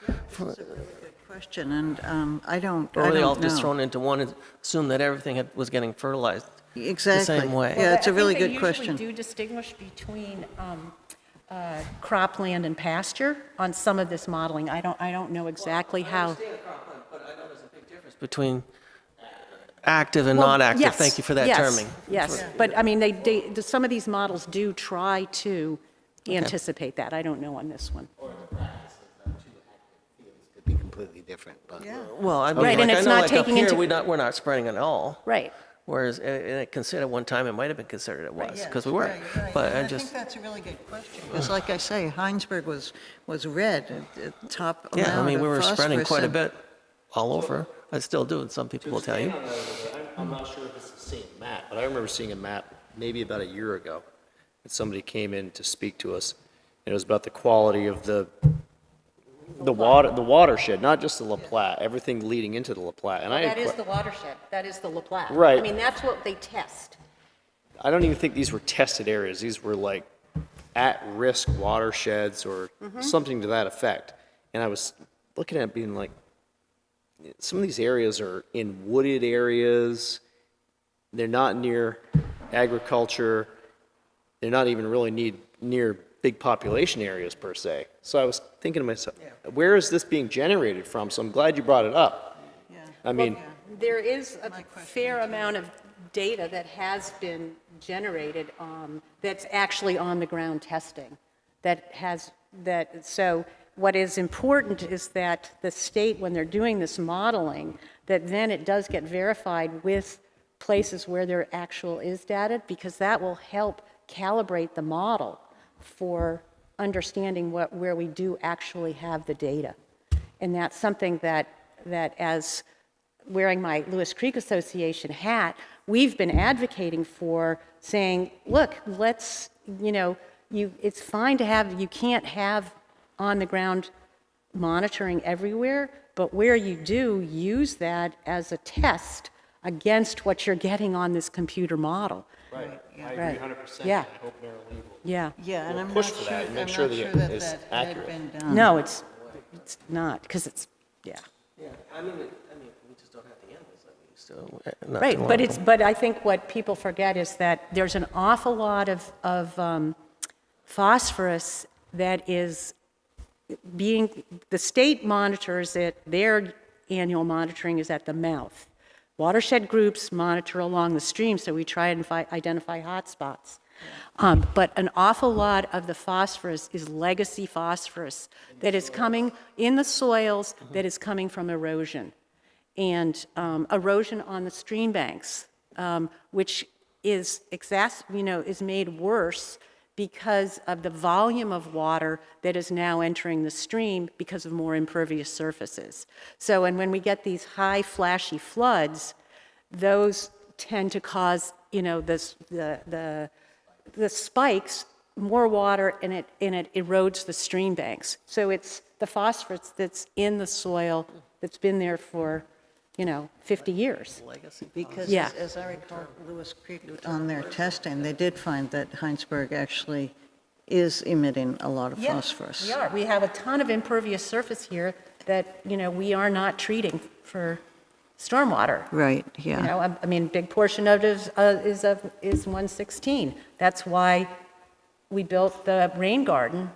That's a really good question, and I don't Or were they all know. just thrown into one and assumed that everything was getting fertilized Exactly. the same way? Yeah, it's a really I think good they question. usually do distinguish between cropland and pasture on some of this modeling. I don't know exactly how. I understand cropland, but I know there's a big difference between active and Well, not active. yes, Thank you for that yes, terming. Yes, but I mean, some of these models do try to anticipate that. I don't know on this one. Could be completely different, but. Well, I mean, Right, and like, it's I know, not like up taking here, into- we're not spreading at all. Right. Whereas it considered at one time, it might have been considered it was, because we were. Right. But And I I think just, that's a really good question, because like I say, Hinesburg was red, at top amount yeah, I mean, we were of spreading phosphorus, quite a and- bit all over. I still do, and some people will tell you. I'm not sure if it's the same map, but I remember seeing a map maybe about a year ago, and somebody came in to speak to us, and it was about the quality of the watershed, not just the La Platte, everything leading into the La Platte. And I That had is the watershed. That is the La Platte. Right. I mean, that's what they test. I don't even think these were tested areas. These were like at-risk watersheds or something to that effect. And I was looking at it being like, some of these areas are in wooded areas. They're not near agriculture. They're not even really near big population areas per se. So I was thinking to myself, where is this being generated from? So I'm glad you brought it up. I mean, There is a fair amount of data that has been generated that's actually on-the-ground testing. So what is important is that the state, when they're doing this modeling, that then it does get verified with places where there actual is data, because that will help calibrate the model for understanding where we do actually have the data. And that's something that as wearing my Lewis Creek Association hat, we've been advocating for, saying, look, let's, it's fine to have, you can't have on-the-ground monitoring everywhere, but where you do, use that as a test against what you're getting on this computer model. right, I Right. agree 100%. Yeah. I hope Marilyn will Yeah. Yeah, and We'll I'm not push sure, for that and I'm make not sure sure that that it's that had accurate. been done. No, it's not, because it's, yeah. Yeah, I mean, we just don't have the animals that we used to. not Right, too but long it's, ago. but I think what people forget is that there's an awful lot of phosphorus that is being, the state monitors it, their annual monitoring is at the mouth. Watershed groups monitor along the stream, so we try and identify hot spots. But an awful lot of the phosphorus is legacy phosphorus that is coming in the soils that is coming from erosion. And erosion on the stream banks, which is is made worse because of the volume of water that is now entering the stream because of more impervious surfaces. So, and when we get these high flashy floods, those tend to cause, the spikes, more water, and it erodes the stream banks. So it's the phosphorus that's in the soil that's been there for 50 years. Because Yeah. as I recall, Lewis Creek, on their testing, they did find that Hinesburg actually is emitting a lot of phosphorus. We are. We have a ton of impervious surface here that, we are not treating for stormwater. Right, yeah. I mean, a big portion of it is 116. That's why we built the rain garden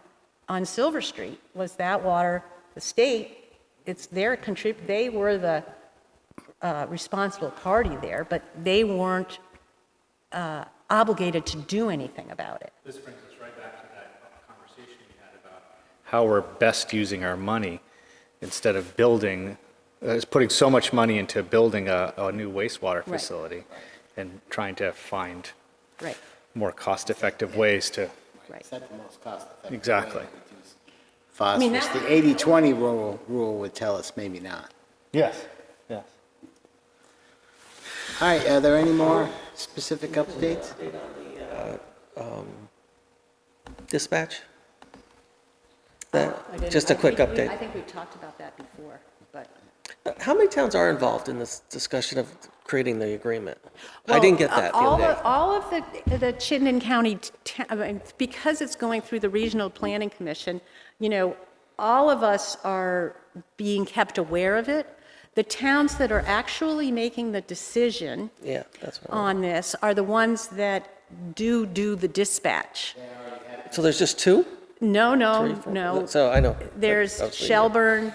on Silver Street, was that water, the state, they were the responsible party there, but they weren't obligated to do anything about it. This brings us right back to that conversation we had about how we're best using our money instead of putting so much money into building a new wastewater Right. facility and trying to find Right, more cost-effective ways to, right. Is that the most cost-effective? Exactly. way to reduce phosphorus? The 80/20 rule would tell us maybe not. yes, yes. All right, are there any more specific updates? Dispatch? I Just a quick update. I think we've talked about that before, but. How many towns are involved in this discussion of creating the agreement? I didn't get that the other day. All of the Chittenden County, because it's going through the Regional Planning Commission, all of us are being kept aware of it. The towns that are actually making the decision Yeah, that's what on this are the ones that do the dispatch. So there's just two? No, Three, four? no. So I know. There's I was reading it. Shelburne,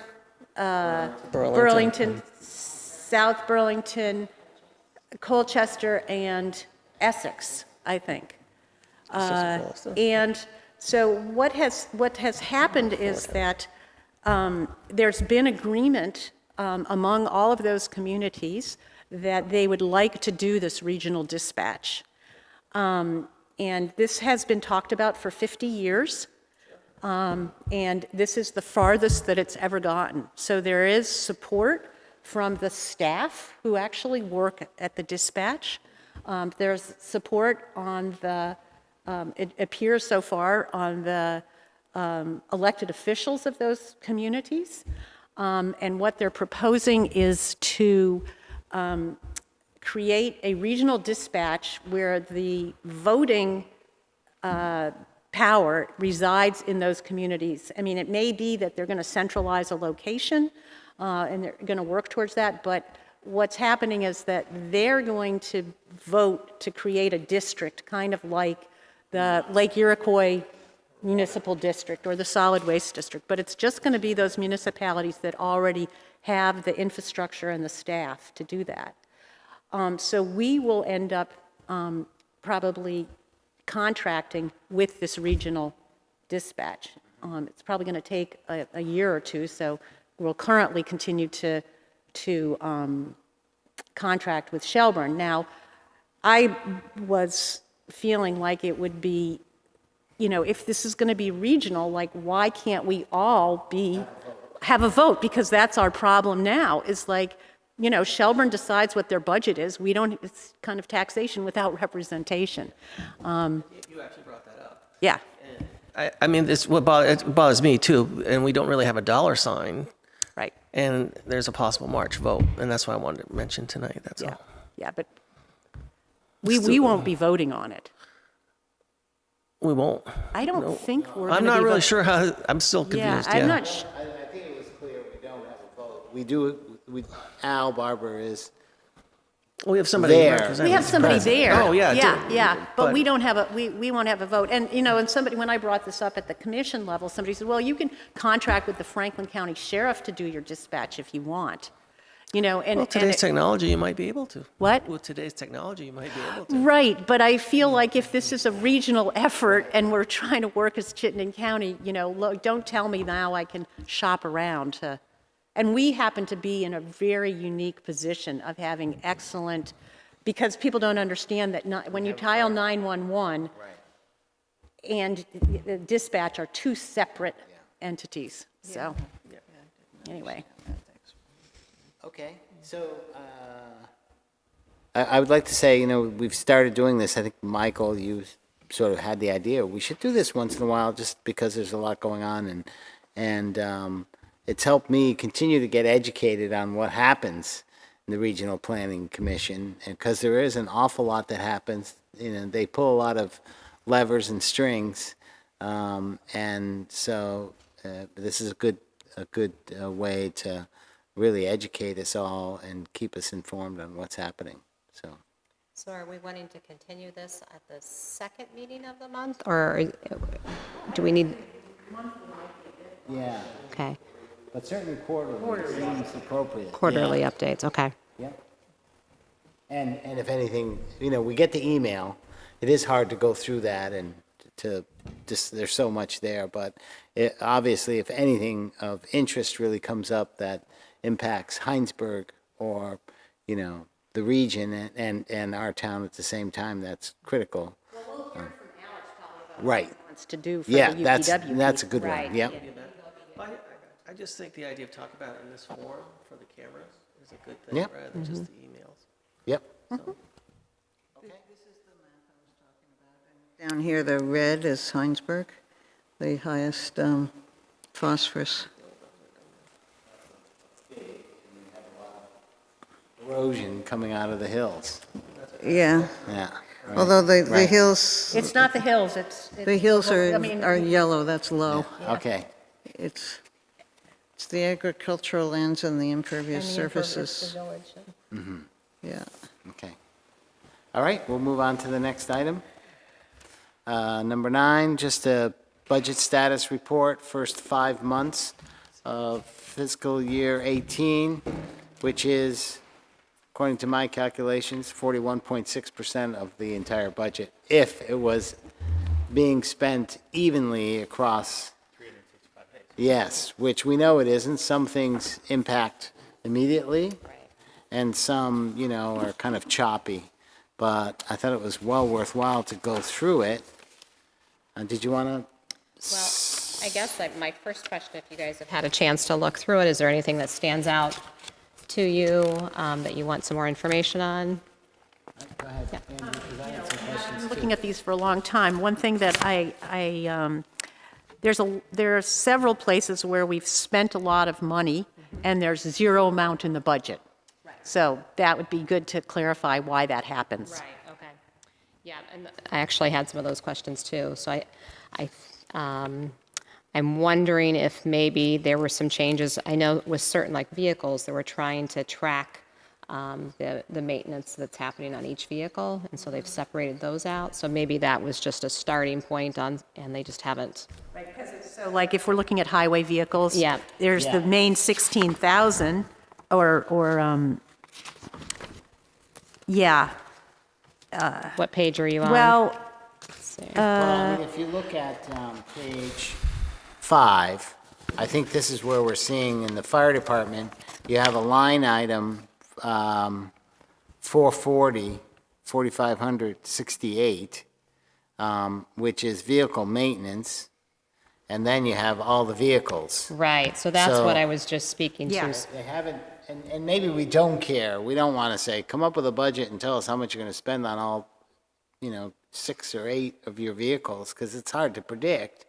Burlington, South Burlington, Colchester, and Essex, I think. And so what has happened is that there's been agreement among all of those communities that they would like to do this regional dispatch. And this has been talked about for 50 years. And this is the farthest that it's ever gotten. So there is support from the staff who actually work at the dispatch. There's support on it appears so far, on the elected officials of those communities. And what they're proposing is to create a regional dispatch where the voting power resides in those communities. I mean, it may be that they're going to centralize a location, and they're going to work towards that, but what's happening is that they're going to vote to create a district, kind of like the Lake Iroquois Municipal District or the Solid Waste District, but it's just going to be those municipalities that already have the infrastructure and the staff to do that. So we will end up probably contracting with this regional dispatch. It's probably going to take a year or two, so we'll currently continue to contract with Shelburne. Now, I was feeling like it would be, if this is going to be regional, like why can't we all have a vote? Because that's our problem now, is like, Shelburne decides what their budget is. We don't, it's kind of taxation without representation. You actually brought that up. Yeah. I mean, it bothers me too, and we don't really have a dollar sign, Right. and there's a possible March vote, and that's what I wanted to mention tonight, that's Yeah. all. Yeah, but we won't be voting on it. We won't. I don't think we're going to I'm be not really voting. sure how, I'm still Yeah, confused, I'm not, I think it was clear we don't have a vote Al Barber is We have somebody there. representing. We have somebody there. Oh, yeah, Yeah, yeah, but but- we don't have we won't have a vote. And, and somebody, when I brought this up at the commission level, somebody said, well, you can contract with the Franklin County Sheriff to do your dispatch if you want. And. Well, today's technology, you might be able to. What? With today's technology, you might be able to. Right, but I feel like if this is a regional effort and we're trying to work as Chittenden County, look, don't tell me now I can shop around to, and we happen to be in a very unique position of having excellent, because people don't understand that when you dial 911 and dispatch are two separate entities, so, anyway. Okay, so I would like to say, we've started doing this. I think, Michael, you sort of had the idea. We should do this once in a while just because there's a lot going on. And it's helped me continue to get educated on what happens in the Regional Planning Commission. And because there is an awful lot that happens, they pull a lot of levers and strings. And so this is a good way to really educate us all and keep us informed on what's happening. So are we wanting to continue this at the second meeting of the month, or do we need? Yeah, Okay, but certainly quarterly seems appropriate. quarterly Yeah. updates, okay. Yep. And if anything, we get the email. It is hard to go through that and to just, there's so much there, but obviously, if anything of interest really comes up that impacts Hinesburg or, the region and our town at the same time, that's critical. Well, we'll hear from Alex probably about Right. what he wants to do for Yeah, the that's UPW. a good one, Right. yep. I just think the idea of talking about it in this forum for the cameras is a good thing, Yep. rather than just the emails. Yep. Down here, the red is Hinesburg, the highest phosphorus. Erosion coming out of the hills. Yeah, Yeah. right. although the Right. hills, It's not the hills, it's. the hills I mean, are yellow, that's low. Okay. It's the agricultural lands and the impervious surfaces. Yeah. Okay. All right, we'll move on to the next item. Number 9, just a budget status report, first 5 months of fiscal year 18, which is, according to my calculations, 41.6% of the entire budget, if it was being spent evenly across. Yes, which we know it isn't. Some things impact immediately, and some, are kind of choppy. But I thought it was well worthwhile to go through it. Did you want to? Well, I guess my first question, if you guys have had a chance to look through it, is there anything that stands out to you that you want some more information on? Go ahead, Andrew, because I had some questions been too. looking at these for a long time. One thing that there are several places where we've spent a lot of money and there's zero amount in the budget. So that would be good to clarify why that happens. Right, okay. Yeah, and I actually had some of those questions too. So I'm wondering if maybe there were some changes. I know with certain vehicles, they were trying to track the maintenance that's happening on each vehicle, and so they've separated those out. So maybe that was just a starting point and they just haven't. Right, so like if we're looking at highway vehicles. Yeah. There's the Yeah. main 16,000 yeah, What page are you on? well, Let's see. Well, if you look at page 5, I think this is where we're seeing in the fire department, you have a line item, 4,568, which is vehicle maintenance, and then you have all the vehicles. Right, so that's So- what I was just speaking to. Yeah. They haven't, and maybe we don't care. We don't want to say, come up with a budget and tell us how much you're going to spend on all, 6 or 8 of your vehicles, because it's hard to predict.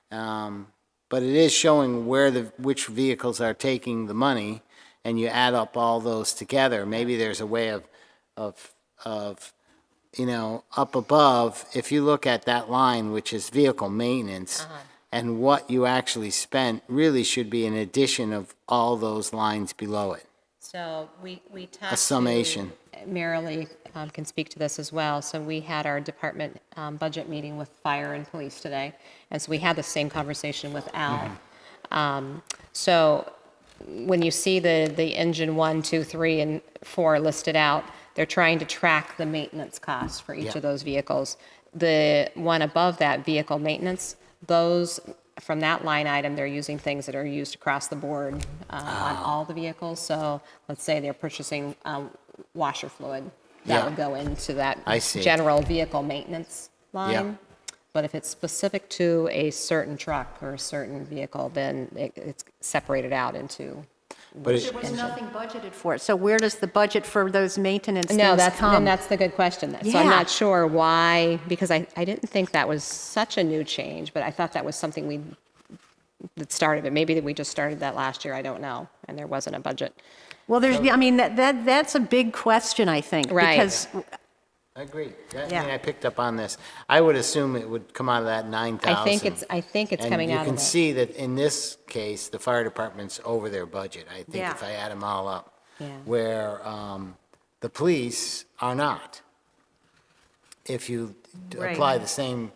But it is showing which vehicles are taking the money, and you add up all those together. Maybe there's a way of up above, if you look at that line, which is vehicle maintenance, and what you actually spent really should be an addition of all those lines below it. So we talked A summation. Marilee can speak to this as well. So we had our department budget meeting with fire and police today, and so we had the same conversation with Al. So when you see the engine 1, 2, 3, and 4 listed out, they're trying to track the maintenance costs for each Yeah. of those vehicles. The one above that, vehicle maintenance, those, from that line item, they're using things that are used across the board on all the vehicles. So let's say they're purchasing washer fluid. That Yeah. would go into that I see. general vehicle maintenance line. But if it's specific to a certain truck or a certain vehicle, then it's separated out into. But There was nothing budgeted for it. So where does the budget for those maintenance things No, come? that's the good question. So I'm Yeah. not sure why, because I didn't think that was such a new change, but I thought that was something that started it. Maybe that we just started that last year, I don't know, and there wasn't a budget. Well, I mean, that's a big question, I think. Right. Because, I agree. Yeah. I picked up on this. I would assume it would come out of that 9,000. I think it's coming out And you of can it. see that in this case, the fire department's over their budget, I think, Yeah. if I add them all up. Yeah. Where the police are not. If you Right. apply the same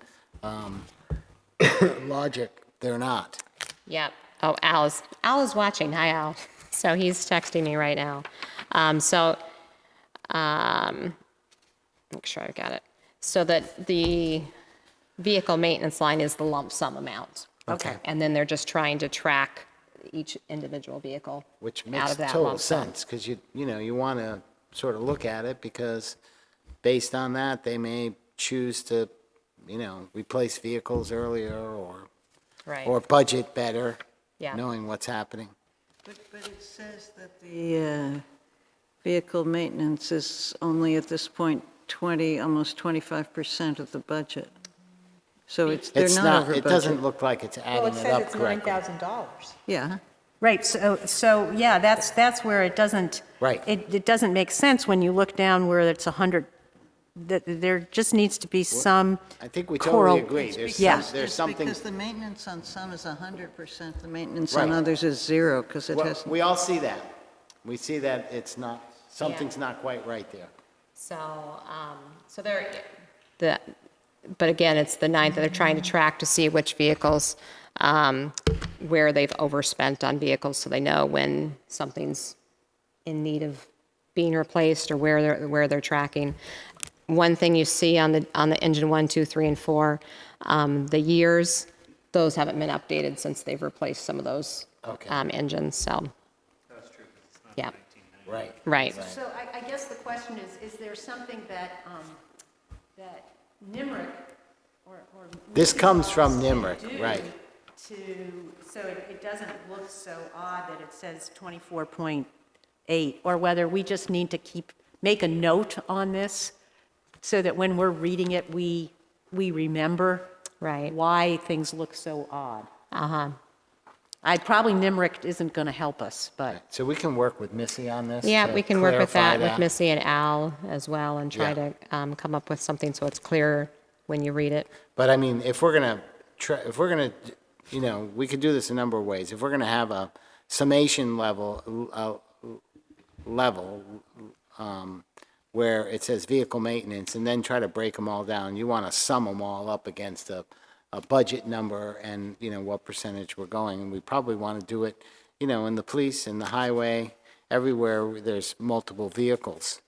logic, they're not. Yep. Oh, Al is watching. Hi, Al. So he's texting me right now. Make sure I've got it. So that the vehicle maintenance line is the lump sum amount. Okay. And then they're just trying to track each individual vehicle Which out makes of that total lump sum. sense, because you want to sort of look at it, because based on that, they may choose to, replace vehicles earlier or Right. budget better, Yeah. knowing what's happening. But it says that the vehicle maintenance is only at this point almost 25% of the budget. So they're It's not not, over it budget. doesn't look like it's adding it up correctly. Yeah. right, so yeah, that's where it doesn't. Right. It doesn't make sense when you look down where it's 100, that there just needs to be some. I think we choral- totally agree. There's Yeah. there's something. Because the maintenance on some is 100%, the maintenance Right. on others is 0, because it Well, hasn't. we all see that. We see that it's not, something's not quite right there. So but again, it's the 9th that they're trying to track to see which vehicles, where they've overspent on vehicles, so they know when something's in need of being replaced or where they're tracking. One thing you see on the engine 1, 2, 3, and 4, the years, those haven't been updated since they've replaced some of those Okay. engines, so. That's true. Yeah, Right. right. So I guess the question is there something that NIMRIC or This comes from can NIMRIC, do right. so it doesn't look so odd that it says 24.8, or whether we just need to make a note on this so that when we're reading it, we remember Right. why things look so odd. Uh-huh. Probably NIMRIC isn't going to help us, but. So we can work with Missy on this? Yeah, to we can work with clarify that with Missy and Al as well, and try Yeah. to come up with something so it's clear when you read it. But I mean, if we're gonna, we could do this a number of ways. If we're gonna have a summation level, where it says vehicle maintenance, and then try to break them all down, you wanna sum them all up against a budget number and, what percentage we're going. And we probably wanna do it, in the police, in the highway, everywhere where there's multiple vehicles.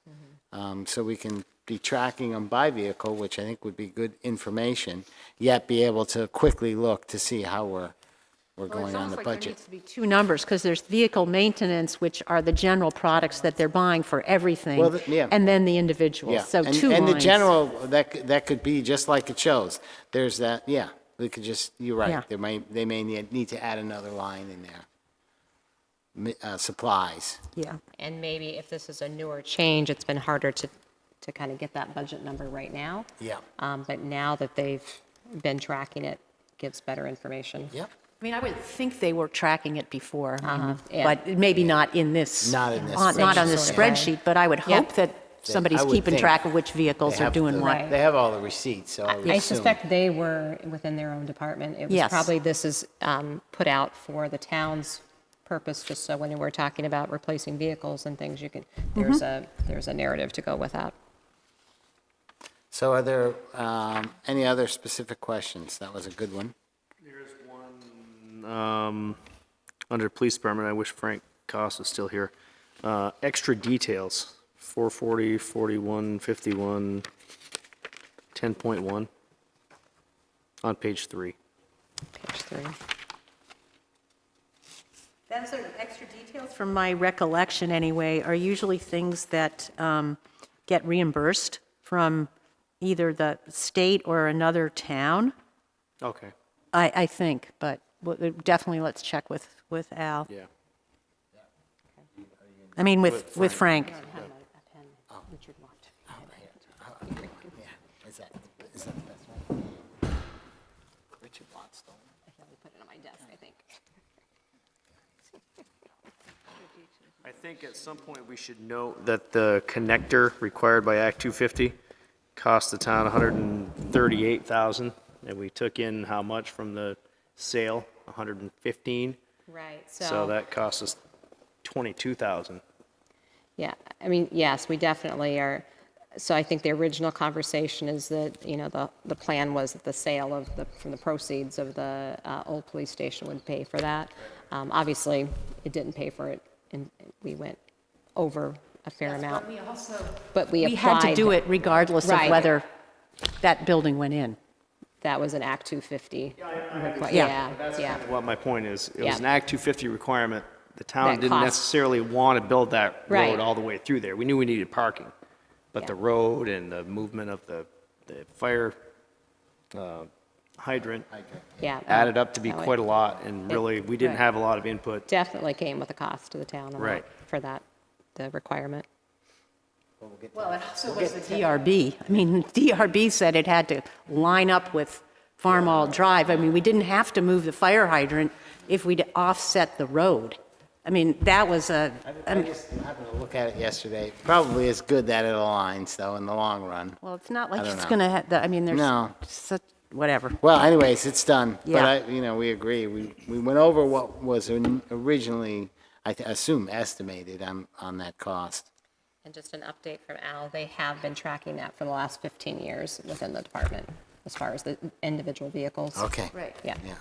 So we can be tracking them by vehicle, which I think would be good information, yet be able to quickly look to see how we're going on the There budget. needs to be two numbers, because there's vehicle maintenance, which are the general products that they're buying for everything. Well, yeah. And then the individual, Yeah, so and- two And the lines. general, that could be just like it shows. There's that, yeah, we could just, you're Yeah. right, they may need to add another line in there. Supplies. Yeah. And maybe if this is a newer change, it's been harder to kind of get that budget number right now. Yeah. But now that they've been tracking it, gives better information. Yep. I mean, I would think they were tracking it before, Yeah. but maybe not in this. Not in this Not on the spreadsheet. spreadsheet, but I would Yeah. hope that somebody's I would keeping think track of which vehicles they are have doing the- what. Right. They have all the receipts, so I would I assume. suspect they were within their own department. It was Yes. probably, this is put out for the town's purpose, just so when we're talking about replacing vehicles and things, you can, there's a narrative to go with that. So are there any other specific questions? That was a good one. There's one, under police department, I wish Frank Cost was still here. Extra details, 440, 41, 51, 10.1, on page 3. Page 3. Those are extra details. From my recollection anyway, are usually things that get reimbursed from either the state or another town, Okay, I think, but definitely let's check with Al. yeah. I mean, with Frank. Is that the best one? Richard Wattstone. Put it on my desk, I think. I think at some point we should note that the connector required by Act 250 cost the town $138,000, and we took in how much from the sale? 115. Right, So that cost us 22,000. Yeah, I mean, yes, we definitely are. So I think the original conversation is that, the plan was that the sale of from the proceeds of the old police station would pay for that. Obviously, it didn't pay for it, and we went over a fair amount. But we We had to applied- do it regardless of Right. whether that building went in. That was an Act 250. Yeah. Yeah. What my point is, it Yeah. was an Act 250 requirement. The town That didn't cost- necessarily want to build that Right. road all the way through there. We knew we needed parking. But Yeah. the road and the movement of the fire hydrant Yeah. added up to be that way. quite a lot, and really, we didn't right. have a lot of input. Definitely came with a cost to the town Right. for that, the requirement. Well, it also was the DRB. I mean, DRB said it had to line up with Farmall Drive. I mean, we didn't have to move the fire hydrant if we'd offset the road. I mean, that was I just happened to look at it yesterday. Probably is good that it aligns, though, in the long run. well, it's not like I don't it's know. going to have, I mean, there's No. such, whatever. Well, anyways, it's done. Yeah. But we agree. We went over what was originally, I assume, estimated on that cost. And just an update from Al, they have been tracking that for the last 15 years within the department, as far as the individual vehicles. Okay. Right. Yeah. Yeah.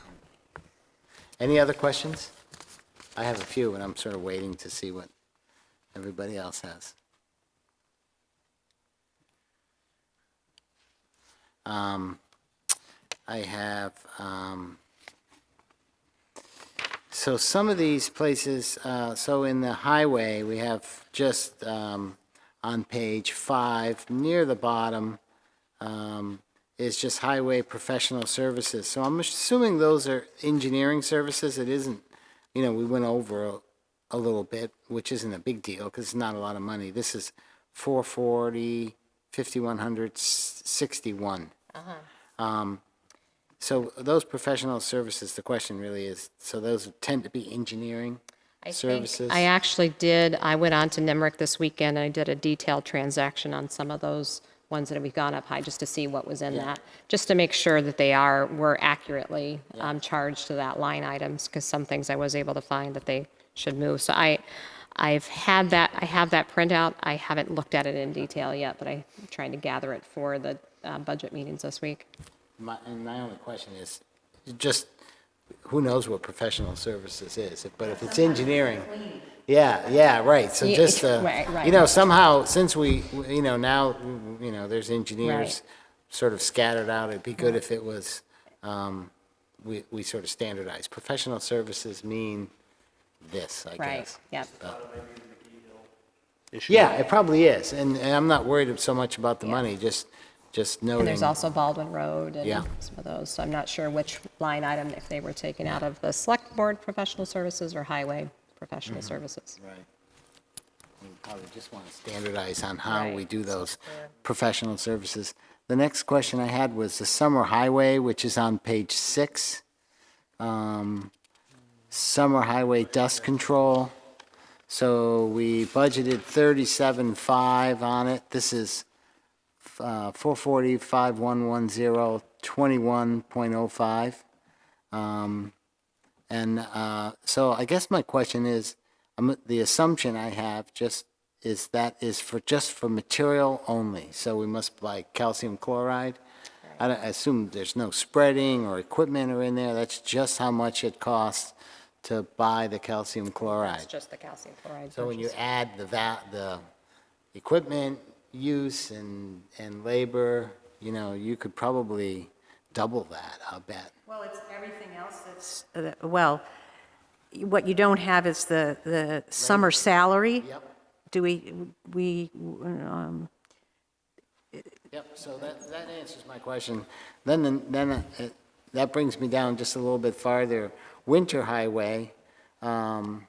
Any other questions? I have a few, and I'm sort of waiting to see what everybody else has. I have, so some of these places, so in the highway, we have just on page 5, near the bottom, is just highway professional services. So I'm assuming those are engineering services. It isn't, we went over a little bit, which isn't a big deal because it's not a lot of money. This is 440, 5100, 61. So those professional services, the question really is, so those tend to be engineering services? I actually did, I went on to Nemrick this weekend, and I did a detailed transaction on some of those ones that we've gone up high, just to see what was in that, just to make sure that were accurately charged to that line items, because some things I was able to find that they should move. So I have that printout. I haven't looked at it in detail yet, but I'm trying to gather it for the budget meetings this week. And my only question is, just, who knows what professional services is? But if it's engineering, yeah, right. So Yeah, just, right. somehow, since we, now, there's engineers sort of scattered out, it'd be good if it was, we sort of standardize. Professional services mean this, I Right, guess. yep. Yeah, it probably is. And I'm not worried so much about the money, just noting. And there's also Baldwin Road and Yeah. some of those. So I'm not sure which line item, if they were taken out of the Selectboard professional services or highway professional services. Right. We probably just want to standardize on how we Right. do those professional services. The next question I had was the summer highway, which is on page 6. Summer highway dust control. So we budgeted 37.5 on it. This is 440-5110, 21.05. So I guess my question is, the assumption I have just is that is for just for material only. So we must buy calcium chloride. I assume there's no spreading or equipment or in there. That's just how much it costs to buy the calcium chloride. It's just the calcium chloride. So when you purchase. add the equipment use and labor, you could probably double that, I'll bet. Well, it's everything else that's, well, what you don't have is the summer salary. Yep. Do Yep, so that answers my question. Then that brings me down just a little bit farther. Winter highway salt,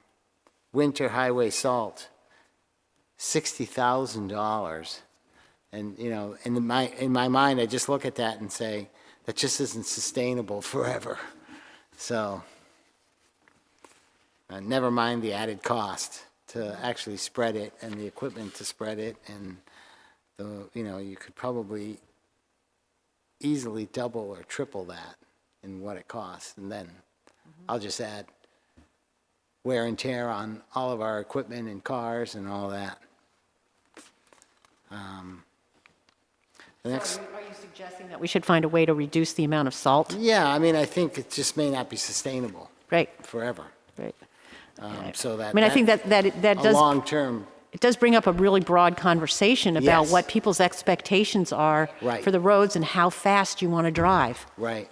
$60,000. And, in my mind, I just look at that and say, that just isn't sustainable forever. So, never mind the added cost to actually spread it and the equipment to spread it, and you could probably easily double or triple that in what it costs. And then I'll just add wear and tear on all of our equipment and cars and all that. The next, Are you suggesting that we should find a way to reduce the amount of salt? yeah, I think it just may not be sustainable Right, forever. right. So that. I mean, I think that A does, long-term, it does bring up a really broad conversation about Yes. what people's expectations are Right. for the roads and how fast you want to drive. right,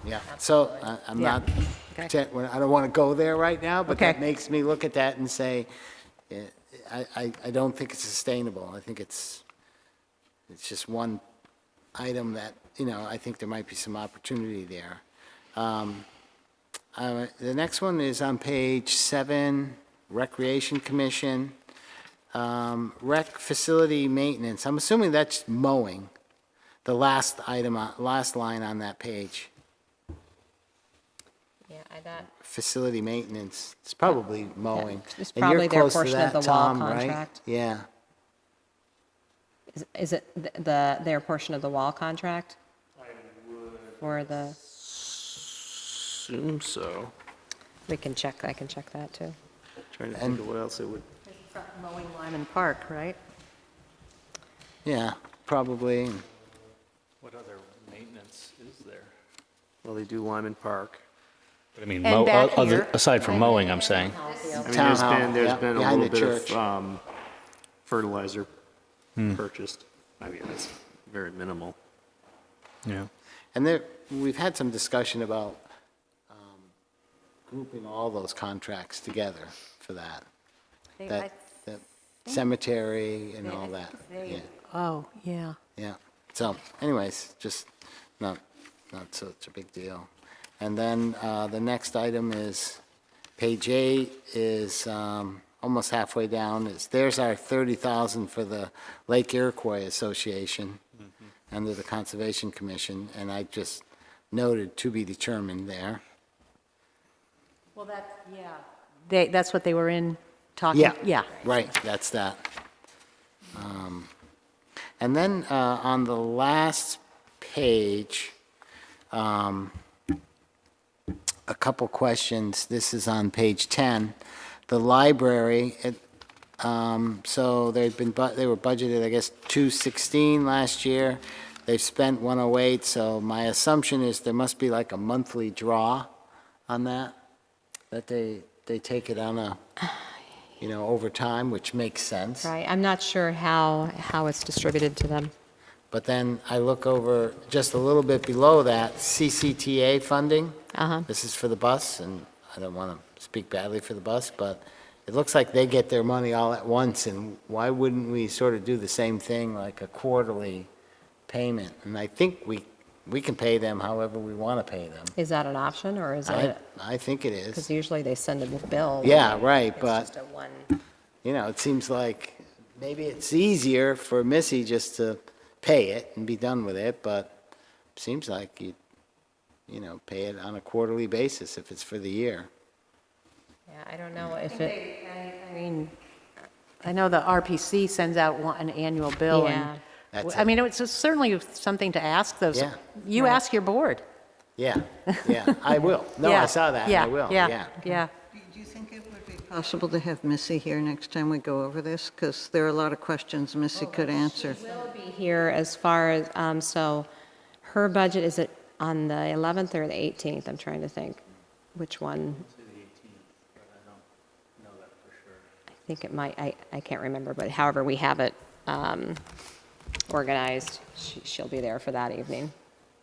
yeah. So I'm Yeah. not, I don't want to go there right now, but that Okay. makes me look at that and say, I don't think it's sustainable. I think it's just one item that, I think there might be some opportunity there. The next one is on page 7, Recreation Commission, rec facility maintenance. I'm assuming that's mowing, the last item, last line on that page. Yeah, that, Facility maintenance, it's probably mowing. It's And you're probably their close to portion of that, the wall Tom, right? contract. Yeah, is it their portion of the wall contract? For the, Assume so. I can check that too. Trying to think of what else it would. Mowing Lyman Park, right? yeah, probably. What other maintenance is there? Well, they do Lyman Park. But I mean, And back here. aside from mowing, I'm saying. I mean, Town there's hall, been yeah, a behind little the bit church. of fertilizer purchased. I mean, it's very minimal. Yeah. And we've had some discussion about grouping all those contracts together for that. That cemetery and all that. Yeah, Oh, yeah. yeah. So anyways, just not such a big deal. And then the next item is, page 8 is almost halfway down. There's our 30,000 for the Lake Iroquois Association under the Conservation Commission, and I just noted to be determined there. Well, that's what they were in talking. Yeah. Right, that's that. And then on the last page, a couple questions. This is on page 10. The library, so they were budgeted, I guess, 216 last year. They've spent 108, so my assumption is there must be like a monthly draw on that they take it on a, over time, which makes sense. Right, I'm not sure how it's distributed to them. But then I look over just a little bit below that, CCTA funding. Uh-huh. This is for the bus, and I don't want to speak badly for the bus, but it looks like they get their money all at once, and why wouldn't we sort of do the same thing, like a quarterly payment? And I think we can pay them however we want to pay them. Is that an option, or is it, I think it because is. usually they send a bill. Yeah, right, It's but, just a one, it seems like maybe it's easier for Missy just to pay it and be done with it, but it seems like you pay it on a quarterly basis if it's for the year. Yeah, I don't know if I it, I mean, I know the RPC sends out an annual bill, Yeah. and, That's I it. mean, it's certainly something to ask those. Yeah. You ask your board. Yeah, yeah, I will. No, I Yeah, saw that, yeah, I will, yeah, yeah. Yeah. Do you think it would be possible to have Missy here next time we go over this? Because there are a lot of questions Missy could answer. will be here as far as, so her budget is on the 11th or the 18th? I'm trying to think which one. I think it might, I can't remember, but however we have it organized, she'll be there for that evening.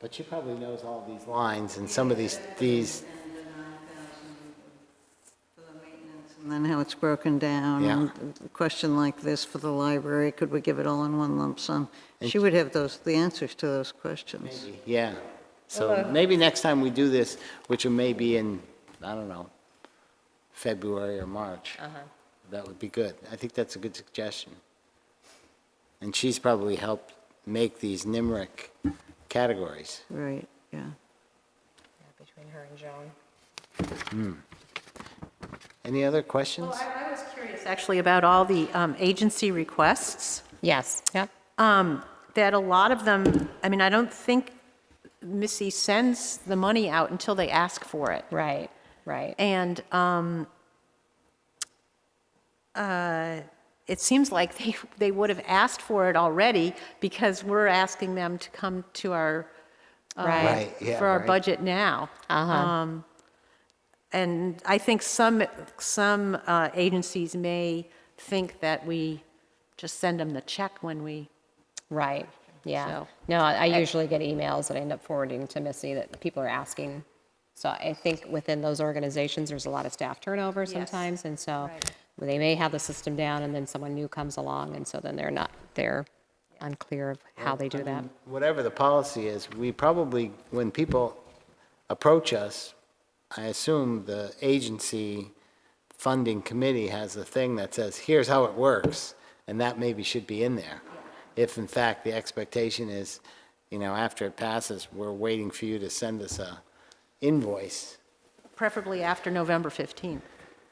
But she probably knows all these lines and some of these, And the 9,000 for the maintenance, and then how it's broken down. Yeah. And a question like this for the library, could we give it all in one lump sum? She would have the answers to those questions. yeah. So maybe next time we do this, which may be in, I don't know, February or March, that would be good. I think that's a good suggestion. And she's probably helped make these NIMRIC categories. Right, yeah. Between her and Joan. Any other questions? Well, I was curious, actually, about all the agency requests, Yes, yep. that a lot of them, I mean, I don't think Missy sends the money out until they ask for it. Right, right. And it seems like they would have asked for it already because we're asking them to come to our, Right, yeah, for our right. budget now. And I think some agencies may think that we just send them the check when we, Right, yeah. So- No, I usually get emails that I end up forwarding to Missy that people are asking. So I think within those organizations, there's a lot of staff turnover sometimes, and so Right. they may have the system down, and then someone new comes along, and so then they're unclear of how they do that. Whatever the policy is, we probably, when people approach us, I assume the agency funding committee has a thing that says, here's how it works, and that maybe should be in there. If in fact the expectation is, after it passes, we're waiting for you to send us a invoice. preferably after November 15th.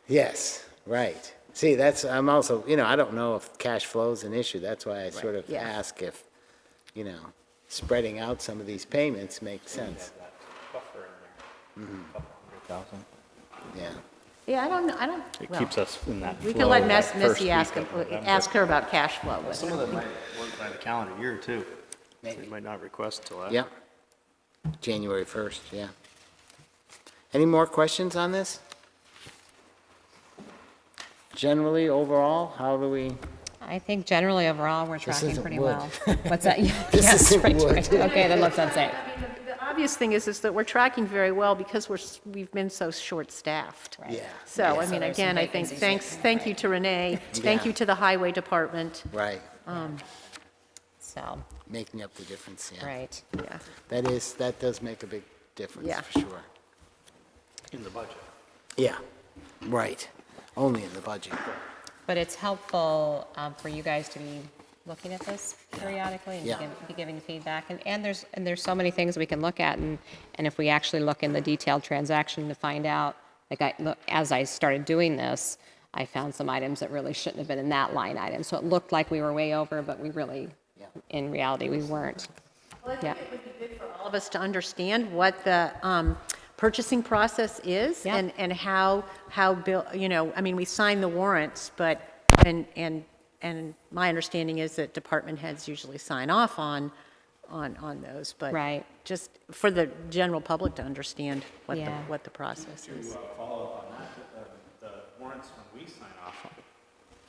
Yes, right. See, I'm also, I don't know if cash flow is an issue. That's why I sort of yeah. ask if, spreading out some of these payments makes sense. Yeah. Yeah, I don't, It well, keeps us in that we flow can let that first Missy week ask of November. her about cash flow. but- Some of them might work by the calendar year, too. Maybe. They might not request until after. Yep. January 1st, yeah. Any more questions on this? Generally, overall, how do we? I think generally overall, we're tracking isn't pretty wood. well. What's that? This Yes, isn't right, wood. right. Okay, then let's not say. I mean, the obvious thing is that we're tracking very well because we've been so short-staffed. Yeah. So, Yeah, I so mean, there's some again, I think, vacancies. thank you to Renee, thank Yeah. you to the Highway Department. Right, So, making up the difference, yeah. right. Yeah. That does make a big difference, Yeah. for sure. In the budget. Yeah, right. Only in the budget. But it's helpful for you guys to be looking at this periodically and Yeah. be giving feedback. And there's so many things we can look at, and if we actually look in the detailed transaction to find out, as I started doing this, I found some items that really shouldn't have been in that line item. So it looked like we were way over, but we really, in reality, we weren't. Well, I Yeah. think it would be good for all of us to understand what the purchasing process is Yeah. and how Bill, I mean, we sign the warrants, but, and my understanding is that department heads usually sign off on those, but Right. just for the general public to understand Yeah. what the process is. Follow up on that, the warrants when we sign off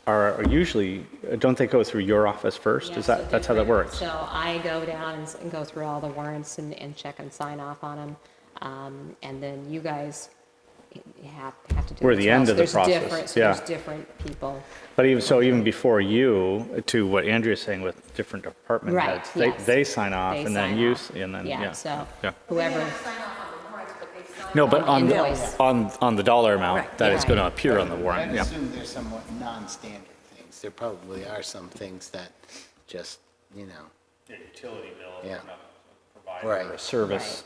are usually, don't they go through your office first? Is Yeah, so that's how that different. works? So I go down and go through all the warrants and check and sign off on them. And then you guys have to do We're it the as well. end So of the there's process, different- So yeah. there's different people. But even before you, to what Andrea's saying with different department Right, heads, yes. they sign off They and then sign you, off. and then, Yeah, yeah. so Yeah. whoever, No, but on, Invoice. on the dollar amount Right, that is right. going to appear on the I warrant, yeah. assume there's somewhat non-standard things. There probably are some things that just, Utility bill, Yeah. provider, Right. or a service,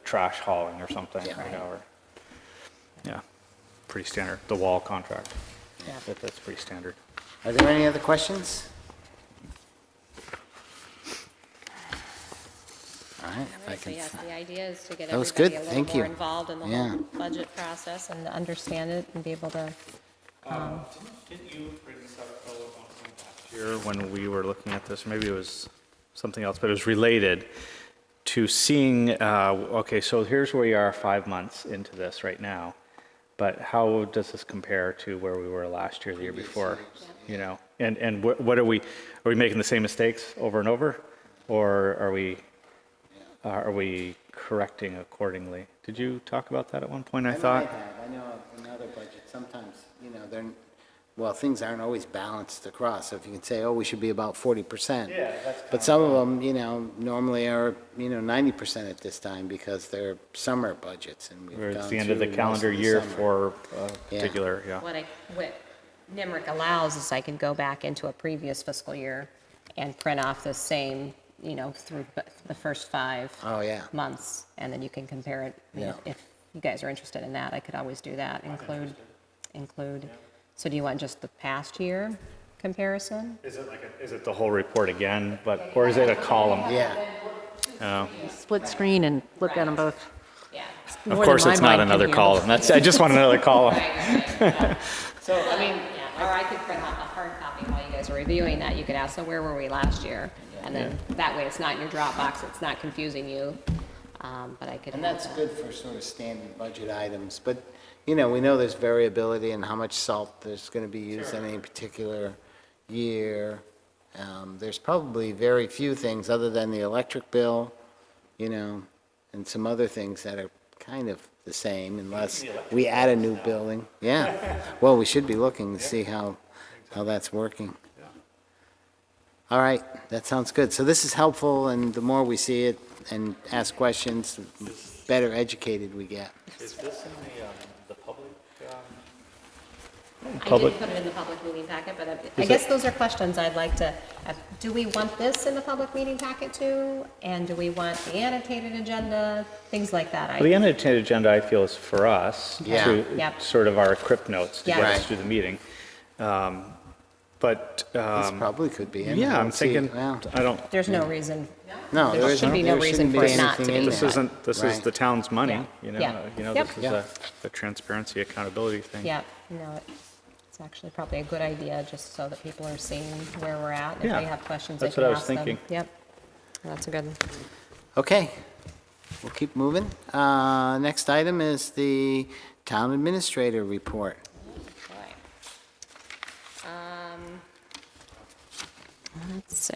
trash hauling or something, Yeah. you know, or, yeah. pretty standard. The wall contract, that's pretty standard. Are there any other questions? All right, if I So can, yes, the idea is to get That was everybody good. a little Thank more you. involved in the Yeah. whole budget process and understand it and be able to, Didn't you bring this up last year when we were looking at this? Maybe it was something else, but it was related to seeing, okay, so here's where we are 5 months into this right now, but how does this compare to where we were last year, the year before? You know, and what are we making the same mistakes over and over? Or are we correcting accordingly? Did you talk about that at one point, I thought? I know in other budgets, sometimes, things aren't always balanced across. So if you can say, oh, we should be about 40%. Yeah, that's But some of them, normally are, 90% at this time because they're summer budgets and we've Or gone it's the end of the through most calendar the year summer. for Yeah. particular, yeah. what NIMRIC allows is I can go back into a previous fiscal year and print off the same, through the first 5 Oh, yeah. months, and then you can compare it. I mean, Yeah. If you guys are interested in that, I could always do that, include. So do you want just the past year comparison? Is it the whole report again, or is it a column? Yeah. Oh. Split screen and look at them both. Yeah. Of course, it's not another column. I just want another column. So, I mean, or I could print out a hard copy while you guys are reviewing that. You could ask, so where were we last year? And then that way it's not in your Dropbox, it's not confusing you. But I could. And that's good for sort of standard budget items, but, we know there's variability in how much salt there's going to be used in any particular year. There's probably very few things other than the electric bill, and some other things that are kind of the same unless we add a new building. Yeah, well, we should be looking to see how that's working. All right, that sounds good. So this is helpful, and the more we see it and ask questions, the better educated we get. Is this in the public? I didn't put it in the public meeting packet, but I guess those are questions I'd like to, do we want this in the public meeting packet too? And do we want the annotated agenda, things like that? Well, the annotated agenda, I feel, is for us Yeah. to Yep. sort of our equip notes to Yeah. get us Right. through the meeting. But, This probably could be in. yeah, I'm Let's see. thinking, Well, I don't, There's no reason. no, there there should be no there reason shouldn't for be it not to anything be. in this there. isn't, this is Right. the town's money, Yeah. Yeah. Yep. This is a transparency, accountability thing. Yeah, it's actually probably a good idea, just so that people are seeing where we're at. If Yeah, they have questions, they that's can what I was ask them. thinking. Yep, that's a good one. Okay, we'll keep moving. Next item is the town administrator report. Let's see.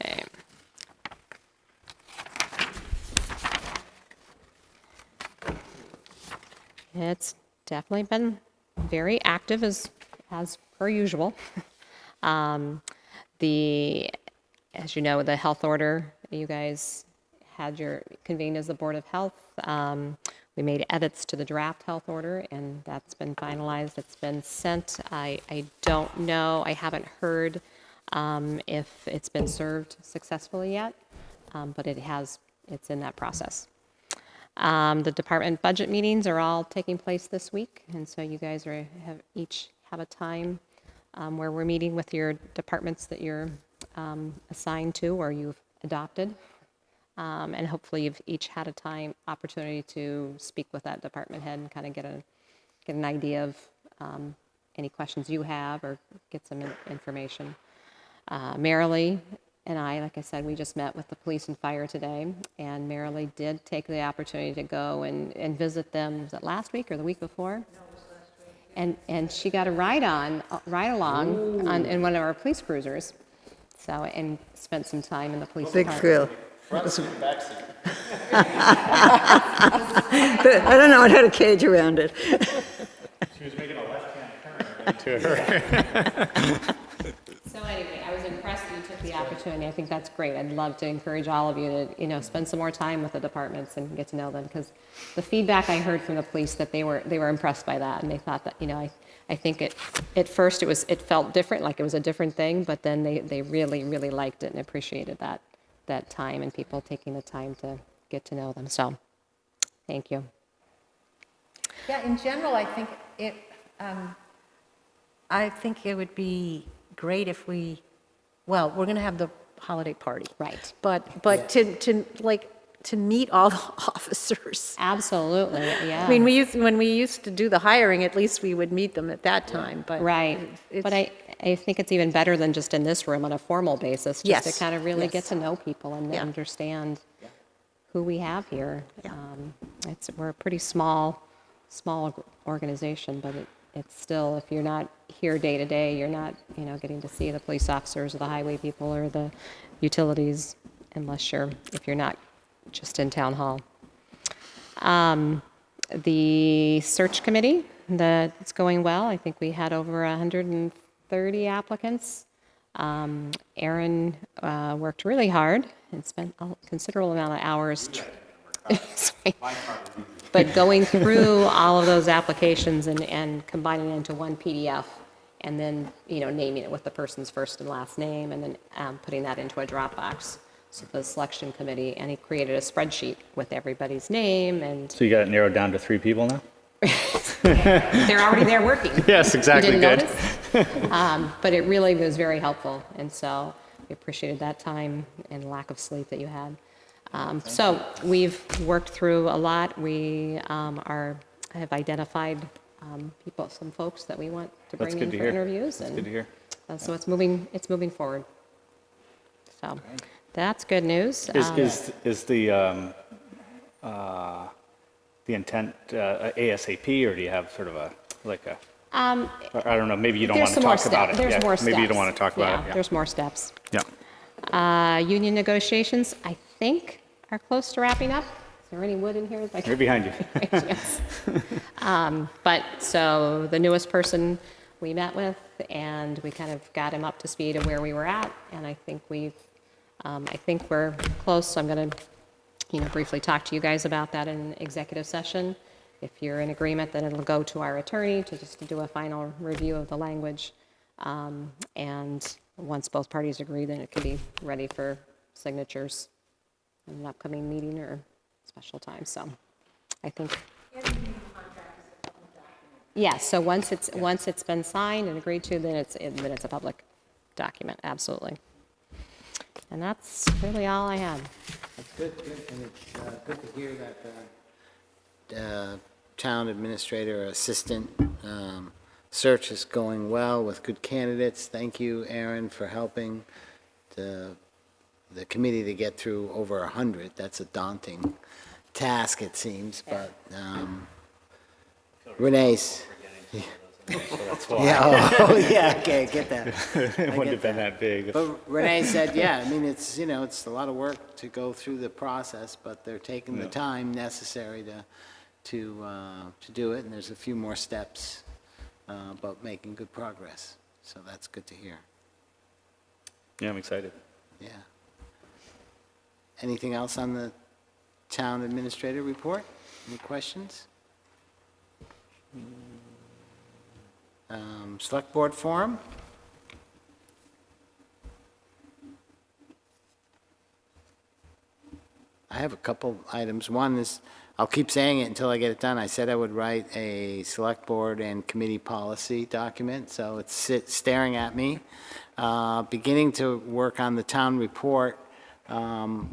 It's definitely been very active as per usual. As you know, the health order, you guys had convened as the Board of Health. We made edits to the draft health order, and that's been finalized. It's been sent. I don't know, I haven't heard if it's been served successfully yet, but it's in that process. The department budget meetings are all taking place this week, and so you guys each have a time where we're meeting with your departments that you're assigned to or you've adopted. And hopefully you've each had a opportunity to speak with that department head and kind of get an idea of any questions you have or get some information. Marilee and I, like I said, we just met with the police and fire today, and Marilee did take the opportunity to go and visit them. Was it last week or the week before? No, it was last week. And she got a ride along in one of our police cruisers. So, and spent some time in the police Big department. thrill. I don't know how to cage around it. She was making a left-hand turn to her. So anyway, I was impressed that you took the opportunity. I think that's great. I'd love to encourage all of you to, spend some more time with the departments and get to know them, because the feedback I heard from the police that they were impressed by that, and they thought that, I think at first it felt different, like it was a different thing, but then they really, really liked it and appreciated that time and people taking the time to get to know them. So, thank you. Yeah, in general, I think I think it would be great if well, we're going to have the holiday party. Right. But to meet all the officers. Absolutely, yeah. I mean, when we used to do the hiring, at least we would meet them at that time, but. Right. it's- But I think it's even better than just in this room on a formal basis, just to Yes, kind of really yes. get to know people and Yeah. understand who we have here. Yeah. We're a pretty small organization, but it's still, if you're not here day to day, you're not, getting to see the police officers or the highway people or the utilities if you're not just in town hall. The search committee, it's going well. I think we had over 130 applicants. Aaron worked really hard and spent a considerable amount of hours. But going through all of those applications and combining it into one PDF, and then, naming it with the person's first and last name, and then putting that into a Dropbox. So the selection committee, and he created a spreadsheet with everybody's name, and So you got it narrowed down to 3 people now? they're already there working. Yes, exactly, You didn't good. notice? But it really was very helpful, and so we appreciated that time and lack of sleep that you had. So we've worked through a lot. We have identified some folks that we want to That's bring good in to for hear. interviews. That's and good to hear. So it's moving forward. So that's good news. Is the intent ASAP, or do you have sort of a, I don't know, maybe you don't want to talk about it. There's Yeah, more steps. Maybe you don't want to talk about it. Yeah. There's more steps. Yeah. Union negotiations, I think, are close to wrapping up. Is there any wood in here? Right behind you. Yes. But so the newest person we met with, and we kind of got him up to speed of where we were at, and I think we're close. So I'm going to, briefly talk to you guys about that in executive session. If you're in agreement, then it'll go to our attorney to do a final review of the language. And once both parties agree, then it can be ready for signatures in an upcoming meeting or special time. So I think. Yeah, so once it's been signed and agreed to, then it's a public document, absolutely. And that's really all I had. That's good, and it's good to hear that the town administrator assistant search is going well with good candidates. Thank you, Aaron, for helping the committee to get through over 100. That's a daunting task, it seems, but Renee's. Yeah, yeah, okay, get that. It wouldn't have been that big. But Renee said, yeah, I mean, it's a lot of work to go through the process, but they're taking the time necessary to do it, and there's a few more steps, but making good progress. So that's good to hear. Yeah, I'm excited. Yeah. Anything else on the town administrator report? Any questions? Select Board Forum? I have a couple items. One is, I'll keep saying it until I get it done. I said I would write a Select Board and committee policy document, so it's staring at me. Beginning to work on the town report,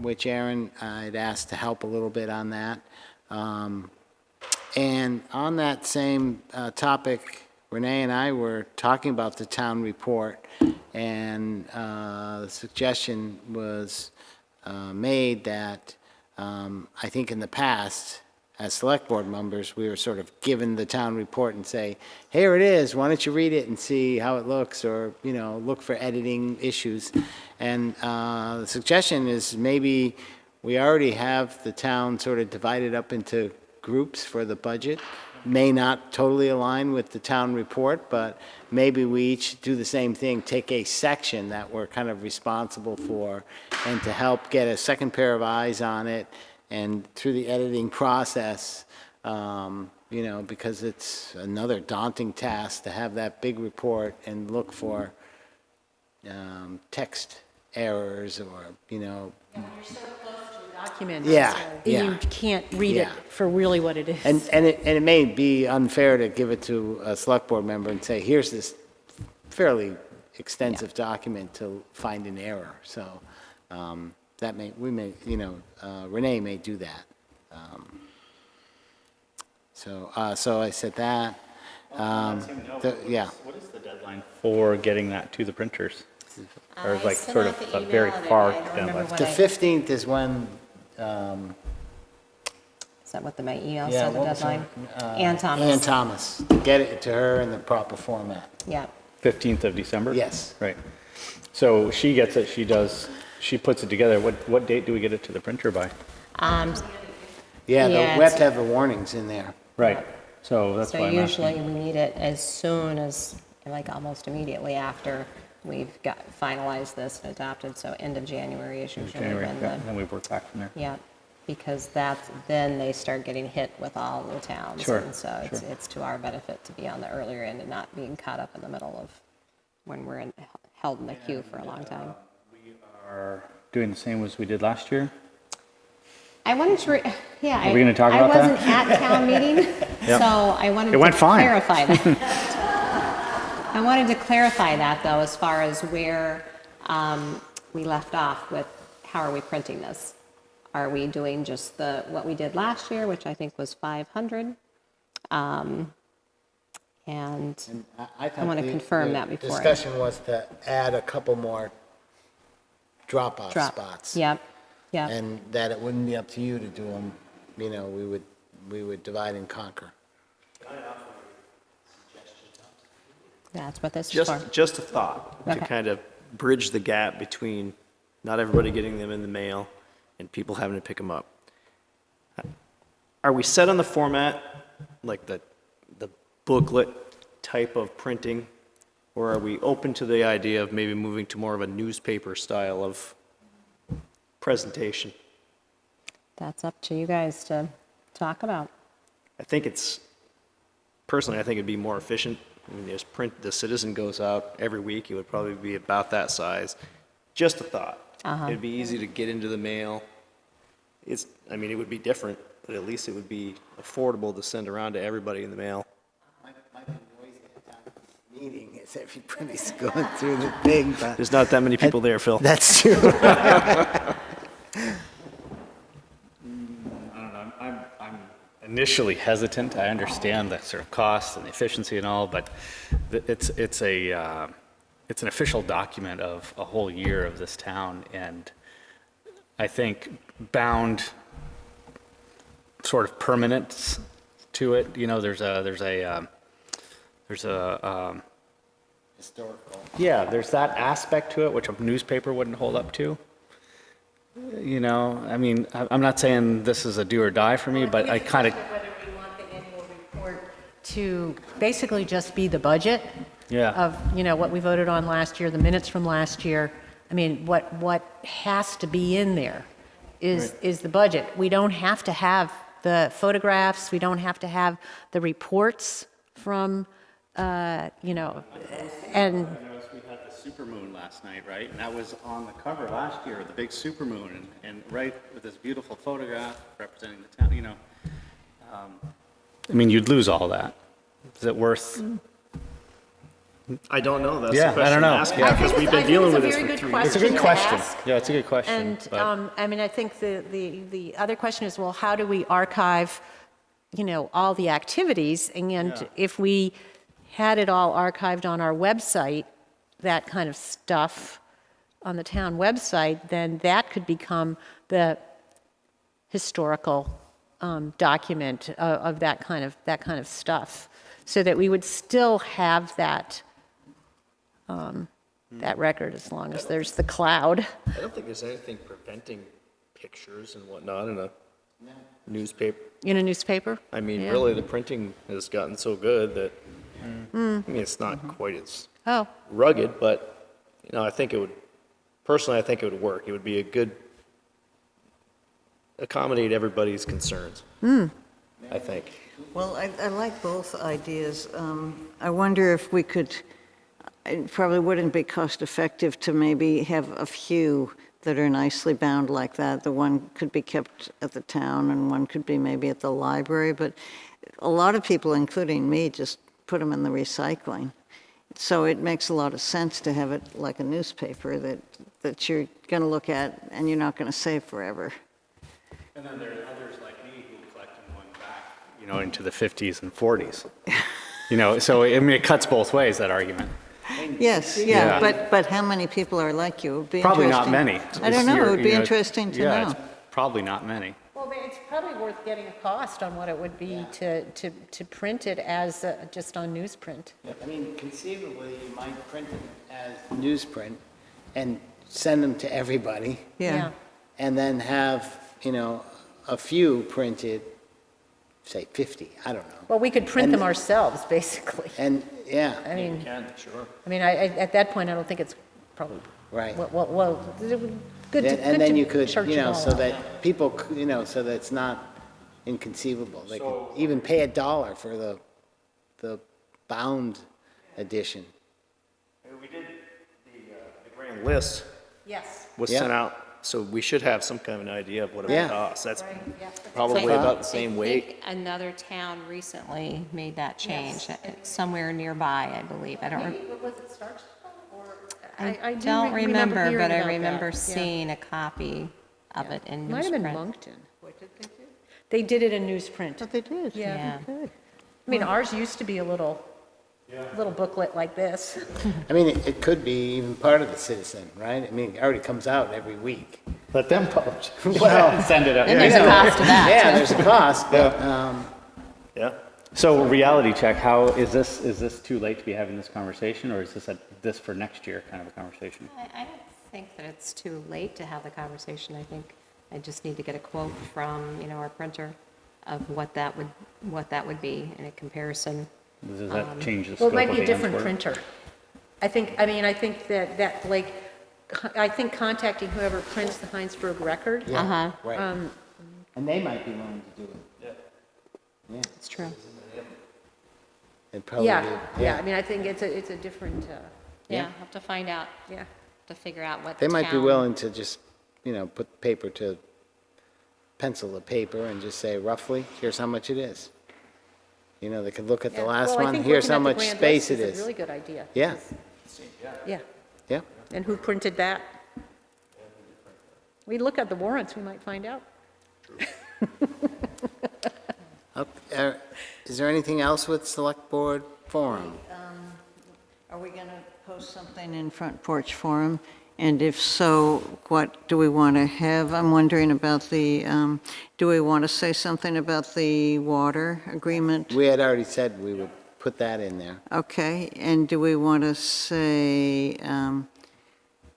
which Aaron, I'd asked to help a little bit on that. And on that same topic, Renee and I were talking about the town report, and the suggestion was made that I think in the past, as select board members, we were sort of given the town report and say, here it is, why don't you read it and see how it looks, or, look for editing issues. And the suggestion is maybe we already have the town sort of divided up into groups for the budget. May not totally align with the town report, but maybe we each do the same thing, take a section that we're kind of responsible for, and to help get a second pair of eyes on it, and through the editing process, because it's another daunting task to have that big report and look for text errors or, You're so close to document. Yeah, so yeah. You can't read it Yeah. for really what it is. And it may be unfair to give it to a select board member and say, here's this fairly extensive document to find an error. So that Renee may do that. So I said that. Yeah. What is the deadline for getting that to the printers? Or I like sent sort out of the a very email and far I don't remember deadline? what The 15th is when, Is that what my email yeah, said, the what was deadline? her- Ann Thomas. Ann Thomas, to get it to her in the proper format. Yeah. 15th of December? Yes. Right. So she gets it, she puts it together. What date do we get it to the printer by? Yeah, Yeah, we have it's- to have the warnings in there. Right. So that's So why I'm usually asking. we need it as soon as, like almost immediately after we've got finalized this and adopted, so end of January is usually January, when yeah, the, then we work back from there. yeah, because then they start getting hit with all the towns. Sure, And so sure. it's to our benefit to be on the earlier end and not being caught up in the middle of when we're held in the queue for a long time. We are doing the same as we did last year. I wanted to, yeah. Are we gonna talk about I that? wasn't at town meeting, Yep. so I wanted It to went fine. clarify that. I wanted to clarify that, though, as far as where we left off with how are we printing this? Are we doing just what we did last year, which I think was 500? And I I wanna confirm that before I- Discussion was to add a couple more drop-off spots. Yep, yep. And that it wouldn't be up to you to do them, we would divide and conquer. That's what this is for. Just a thought, to Okay. kind of bridge the gap between not everybody getting them in the mail and people having to pick them up. Are we set on the format, like the booklet type of printing? Or are we open to the idea of maybe moving to more of a newspaper style of presentation? That's up to you guys to talk about. I think personally, I think it'd be more efficient. I mean, just print, the Citizen goes out every week, it would probably be about that size. Just a thought. It'd be easy to get into the mail. It would be different, but at least it would be affordable to send around to everybody in the mail. Might be noisy at town meeting as everybody's going through the thing, but. There's not that many people there, Phil. That's true. I don't know, I'm initially hesitant. I understand the sort of cost and the efficiency and all, but it's an official document of a whole year of this town, and I think bound sort of permanence to it. There's a Historical. yeah, there's that aspect to it which a newspaper wouldn't hold up to. I'm not saying this is a do or die for me, but I kind of, Whether we want the annual report to basically just be the budget yeah. of, what we voted on last year, the minutes from last year. I mean, what has to be in there is the budget. We don't have to have the photographs, we don't have to have the reports from, and I noticed we had the supermoon last night, right? And that was on the cover last year, the big supermoon, and right with this beautiful photograph representing the town, you'd lose all that. Is it worth? I don't know, that's Yeah, the I question don't to know. ask, Yeah. because we've been dealing with this for 3 years. It's a good question. ask. Yeah, it's a good question. And, but- I think the other question is, well, how do we archive, all the activities? And Yeah. if we had it all archived on our website, that kind of stuff on the town website, then that could become the historical document of that kind of stuff, so that we would still have that record as long as there's the cloud. I don't think there's anything preventing pictures and whatnot in a newspaper. In a newspaper? I mean, Yeah. really, the printing has gotten so good that, it's not quite as Oh, rugged, but, I think it would work. It would be a good, accommodate everybody's concerns, I think. Well, I like both ideas. I wonder if we could, it probably wouldn't be cost-effective to maybe have a few that are nicely bound like that. The one could be kept at the town and one could be maybe at the library, but a lot of people, including me, just put them in the recycling. So it makes a lot of sense to have it like a newspaper that you're going to look at and you're not going to save forever. And then there are others like me who collected one back, into the 50s and 40s. So I mean, it cuts both ways, that argument. Yes, Yeah. but how many people are like you? It would be Probably not interesting. many. I don't know, it would be You're- interesting to Yeah, know. it's probably not many. Well, it's probably worth getting a cost on what it would be to print it as just on newsprint. I mean, conceivably, you might print them as newsprint and send them to everybody, Yeah. and then have, a few printed, say 50, I don't know. Well, we could print And- them ourselves, basically. And, yeah, I mean, Sure. at that point, I don't think it's probably, right. well, good to And then you could, church it all so out. that people, so that it's not inconceivable. They could even pay $1 for the bound edition. We did the grand list Yes. was Yeah. sent out, so we should have some kind of an idea of what it Yeah. would cost. That's Right, yeah. probably So- about the same I weight. think another town recently made that change, somewhere nearby, I believe. I don't, Was it Starkville or? I do don't remember, hearing but I about that, remember yeah. seeing a copy of it in Might have been newsprint. Moncton. What did they do? They did it in newsprint. But they did. Yeah. Good. I mean, ours used to be a little booklet like this. I mean, it could be even part of the Citizen, right? I mean, it already comes out every week. Let them publish. Well, Send it up. And there's a cost to that, Yeah, too. there's a cost, but, Yeah. So reality check, how, is this too late to be having this conversation, or is this for next year kind of a conversation? I don't think that it's too late to have the conversation. I think I just need to get a quote from, our printer of what that would be in a comparison. Does that change the Well, scope it might of be a the different answer? printer. I think that Blake, I think contacting whoever prints the Hinesburg record. yeah, Uh-huh. right. Um, And they might be willing to do it. Yeah. It's true. It'd probably Yeah, be- yeah, I mean, I think it's a different, Yeah, I'll have to find out, yeah. to figure out what They the might be town- willing to just, put paper to pencil to paper and just say roughly, here's how much it is. They could look at the Yeah. last Well, I one, think here's looking how at the much grand space list it a is. really good idea. Yeah, Yeah, yeah. and who printed that? We look at the warrants, we might find out. Is there anything else with Select Board Forum? Are we going to post something in Front Porch Forum? And if so, what do we want to have? I'm wondering about do we want to say something about the water agreement? We had already said we would put that in there. Okay, and do we want to say,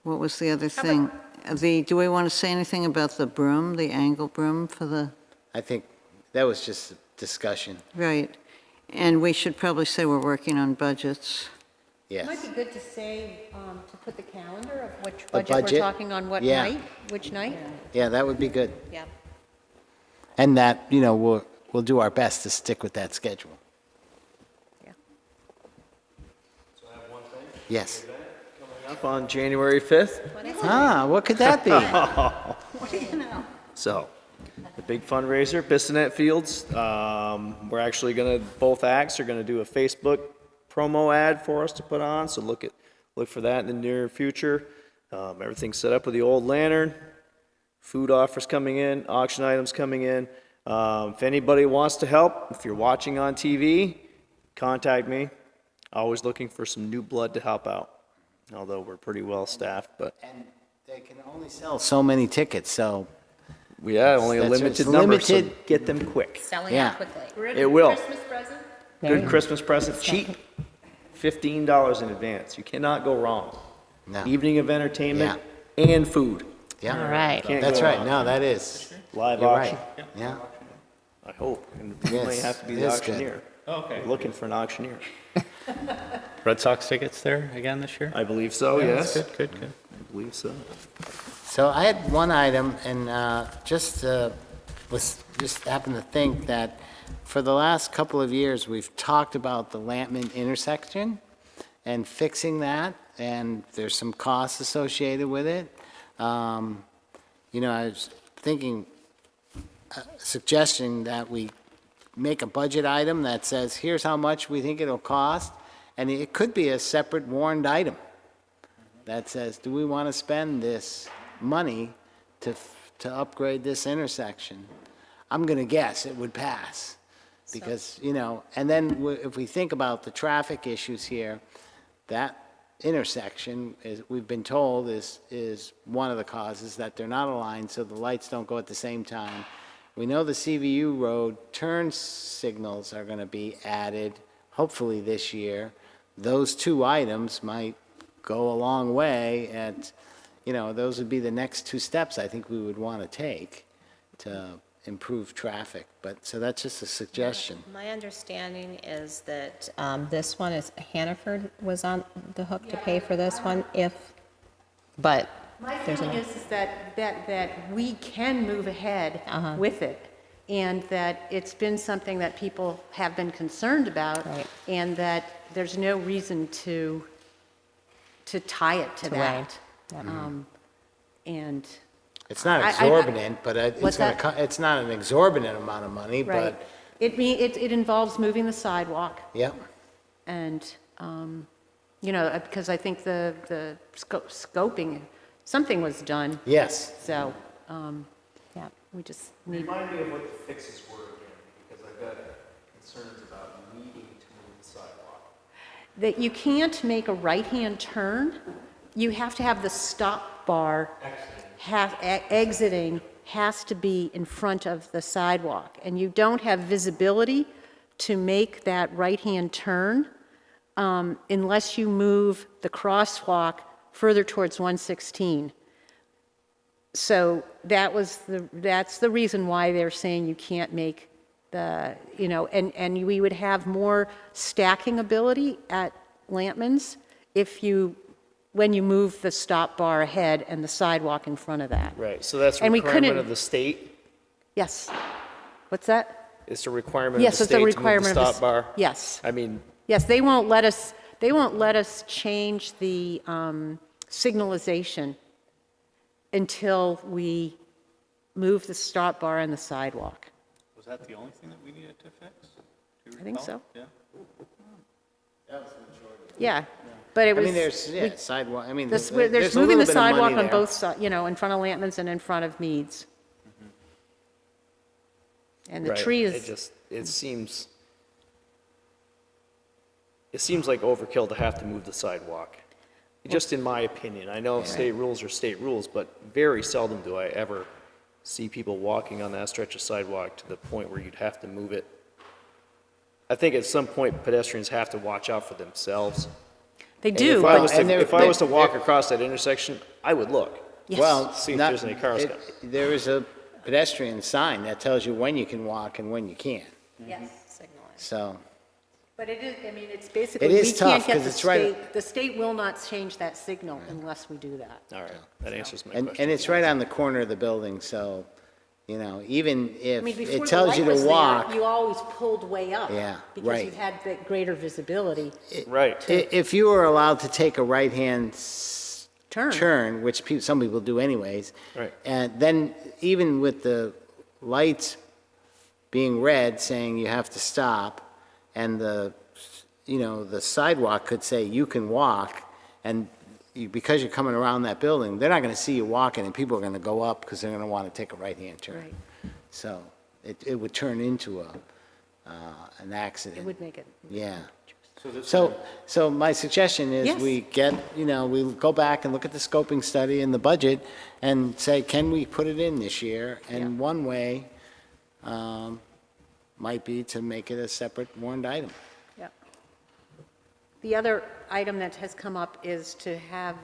what was the other thing? Do we want to say anything about the broom, the angle broom for the, I think that was just a discussion, right? And we should probably say we're working on budgets. It might yes. be good to say, to put the calendar of which The budget we're budget? talking on what Yeah. night, which night. Yeah, that would be good. Yeah. And that, we'll do our best to stick with that schedule. Yeah. Yes. Up on January 5th. Ah, what could that be? So, the big fundraiser, Bissonnet Fields. We're actually both acts are gonna do a Facebook promo ad for us to put on, so look for that in the near future. Everything's set up with the old lantern, food offers coming in, auction items coming in. If anybody wants to help, if you're watching on TV, contact me. Always looking for some new blood to help out, although we're pretty well staffed, but And they can only sell so many tickets, so, yeah, only a That's right. limited It's number, so limited. get them quick. Selling Yeah. out quickly. It will. Christmas present? Good Christmas present, cheap, $15 in advance. You cannot go wrong. no. Evening of entertainment and food. Yeah. All right. Can't That's go right. wrong. No, that is, Live you're auction, right. Yeah. I hope. And you may Yes, have to be it the is good. auctioneer. Okay. We're looking for an auctioneer. Red Sox tickets there again this year? I believe so, yes. Good, good, good. I believe so. So I had one item, and just happened to think that for the last couple of years, we've talked about the Lampman intersection and fixing that, and there's some costs associated with it. I was thinking, suggesting that we make a budget item that says, here's how much we think it'll cost, and it could be a separate warrant item that says, do we want to spend this money to upgrade this intersection? I'm going to guess it would pass, because, and then if we think about the traffic issues here, that intersection, we've been told, is one of the causes, that they're not aligned, so the lights don't go at the same time. We know the CVU road turn signals are going to be added, hopefully this year. Those two items might go a long way at, those would be the next two steps I think we would want to take to improve traffic. But, so that's just a suggestion. My understanding is that this one is, Hannaford was on the hook to pay for this one but My there's feeling another. is that we can move ahead with it, and that it's been something that people have been concerned about, Right. and that there's no reason to tie it to that. Yep. And, It's not I- exorbitant, but it's What's going that? to, it's not an exorbitant amount of money, right, but, it involves moving the sidewalk, yep. and, because I think the scoping, something was done, Yes. so, Yeah. we just need. Remind me of what the fixes were again, because I've got concerns about needing to move the sidewalk. That you can't make a right-hand turn. You have to have the stop bar exiting has to be in front of the sidewalk. And you don't have visibility to make that right-hand turn unless you move the crosswalk further towards 116. So that's the reason why they're saying you can't make and we would have more stacking ability at Lampman's when you move the stop bar ahead and the sidewalk in front of that. Right, so that's a And we requirement couldn't- of the state? Yes. What's that? It's a requirement of Yes, the it's a state to move the requirement of the. stop bar? Yes. I mean, Yes, they won't let us change the signalization until we move the stop bar and the sidewalk. Was that the only thing that we needed to fix? Do you I think recall? so. Yeah. Yeah, but it I was. mean, there's sidewalk, I mean, There's there's a moving the little bit of money sidewalk on there. both sides, in front of Lampman's and in front of Mead's. And the right, tree it is, just, it seems like overkill to have to move the sidewalk. Just in my opinion. I know state rules are state rules, but very seldom do I ever see people walking on that stretch of sidewalk to the point where you'd have to move it. I think at some point pedestrians have to watch out for themselves. they And do, If I but was to, if I was to walk across that intersection, I would look. yes. Well, See if not- there's any cars coming. there is a pedestrian sign that tells you when you can walk and when you can't, Yes. so. But it is, it's basically, It is we can't tough, get 'cause the it's right- state, the state will not change that signal unless we do that. All right, that answers my And question. it's right on the corner of the building, so, even I if mean, before it the tells you light was to there, walk, you always pulled way up. Yeah, Because you right. had the greater visibility. Right. if you were allowed to take a right-hand Turn. which some people do anyways. Right. And then even with the lights being red saying you have to stop, and the sidewalk could say you can walk, and because you're coming around that building, they're not going to see you walking, and people are going to go up because they're going to want to take a right-hand turn. Right. So it would turn into an accident. It would make it. Yeah. So my suggestion is Yes. we we go back and look at the scoping study and the budget and say, can we put it in this year? And one way might be to make it a separate warrant item. Yeah. The other item that has come up is to have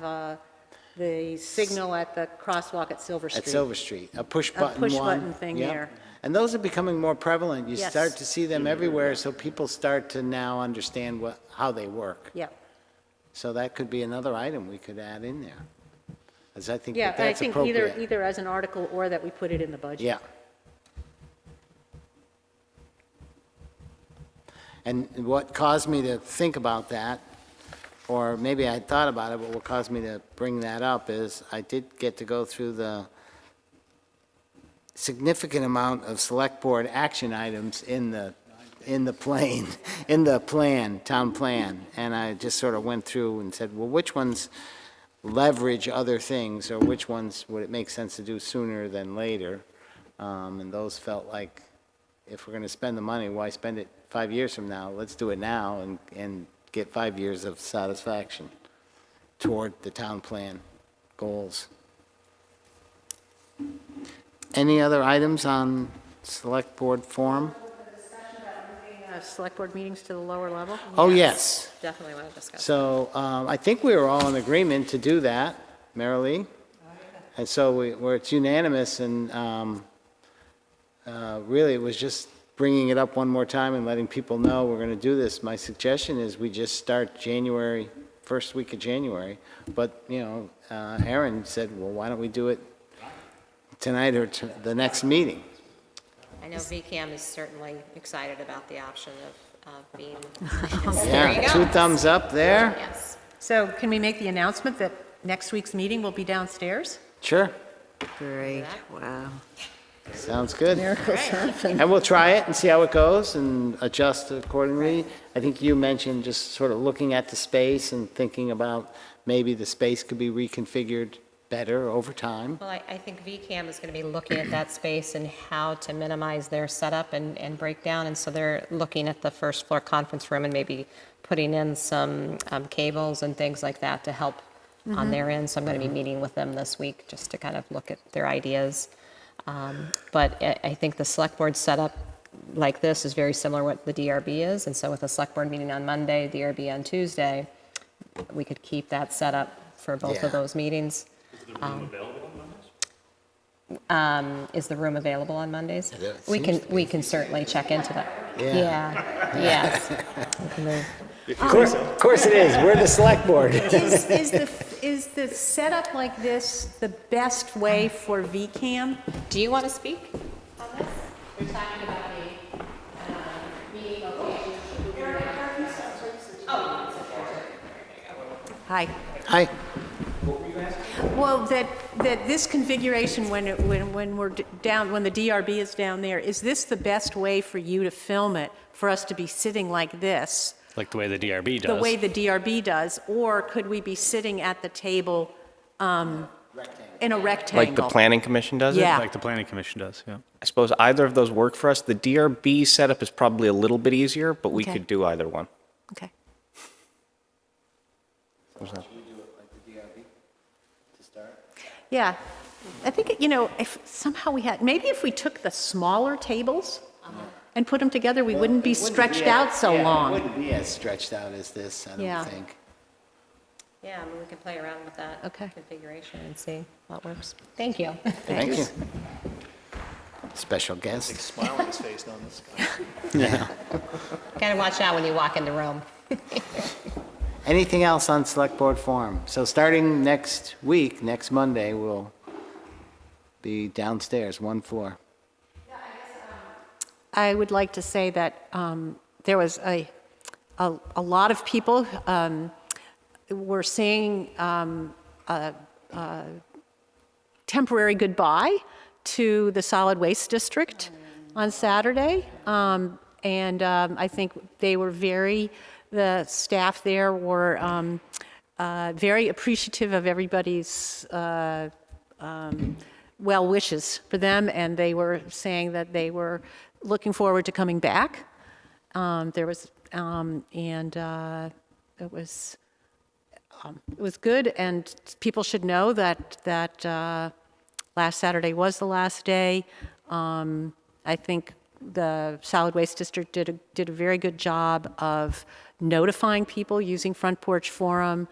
the signal at the crosswalk at Silver Street. At Silver Street, a push A button one. push-button thing Yep. there. And those are becoming more prevalent. You Yes. start to see them everywhere, so people start to now understand how they work. Yeah. So that could be another item we could add in there. As I think Yeah, that and I that's think appropriate. either as an article or that we put it in the budget. Yeah. And what caused me to think about that or maybe I thought about it, but what caused me to bring that up is I did get to go through the significant amount of select board action items in the town plan, and I just sort of went through and said, well, which ones leverage other things, or which ones would it make sense to do sooner than later? And those felt like, if we're going to spend the money, why spend it 5 years from now? Let's do it now and get 5 years of satisfaction toward the town plan goals. Any other items on select board forum? Select board meetings to the lower level? Oh, yes. Definitely want to discuss. So I think we were all in agreement to do that, Marilee. And so where it's unanimous, and really it was just bringing it up one more time and letting people know we're going to do this. My suggestion is we just start January, first week of January. But, Aaron said, well, why don't we do it tonight or the next meeting? I know VCAM is certainly excited about the option of being. Yeah, 2 thumbs up there. Yes. So can we make the announcement that next week's meeting will be downstairs? Sure. Great, wow. Sounds good. Miracles happen. And we'll try it and see how it goes and adjust accordingly. I think you mentioned just sort of looking at the space and thinking about maybe the space could be reconfigured better over time. Well, I think VCAM is going to be looking at that space and how to minimize their setup and breakdown. And so they're looking at the first floor conference room and maybe putting in some cables and things like that to help on their end. So I'm going to be meeting with them this week just to kind of look at their ideas. But I think the select board setup like this is very similar to what the DRB is. And so with the select board meeting on Monday, DRB on Tuesday, we could keep that set up for both of those meetings. Is the room available on Mondays? We can certainly check into that. Yeah. Yes. Of course it is. We're the select board. Is the setup like this the best way for VCAM? Do you want to speak on this? We're talking about the meeting location. Hi. Hi. Well, that this configuration, when we're down, when the DRB is down there, is this the best way for you to film it, for us to be sitting like this? Like the way the DRB does. The way the DRB does, or could we be sitting at the table in a rectangle? Like the Planning Commission does it? Yeah. Like the Planning Commission does, yeah. I suppose either of those work for us. The DRB setup is probably a little bit easier, but we Okay. could do either one. Okay. Yeah, I think, if somehow we had, maybe if we took the smaller tables and put them together, we wouldn't be stretched out so It long. wouldn't be as stretched out as this, I Yeah. don't think. Yeah, I mean, we can play around with that Okay. configuration and see what works. Thank you. Thank you. Special guest. Smile on his face, not this guy. Yeah. Got to watch out when you walk in the room. Anything else on select board forum? So starting next week, next Monday, we'll be downstairs, 1 floor. I would like to say that there was a lot of people were saying a temporary goodbye to the solid waste district on Saturday. And I think the staff there were very appreciative of everybody's well wishes for them, and they were saying that they were looking forward to coming back. It was good, and people should know that last Saturday was the last day. I think the solid waste district did a very good job of notifying people using Front Porch Forum,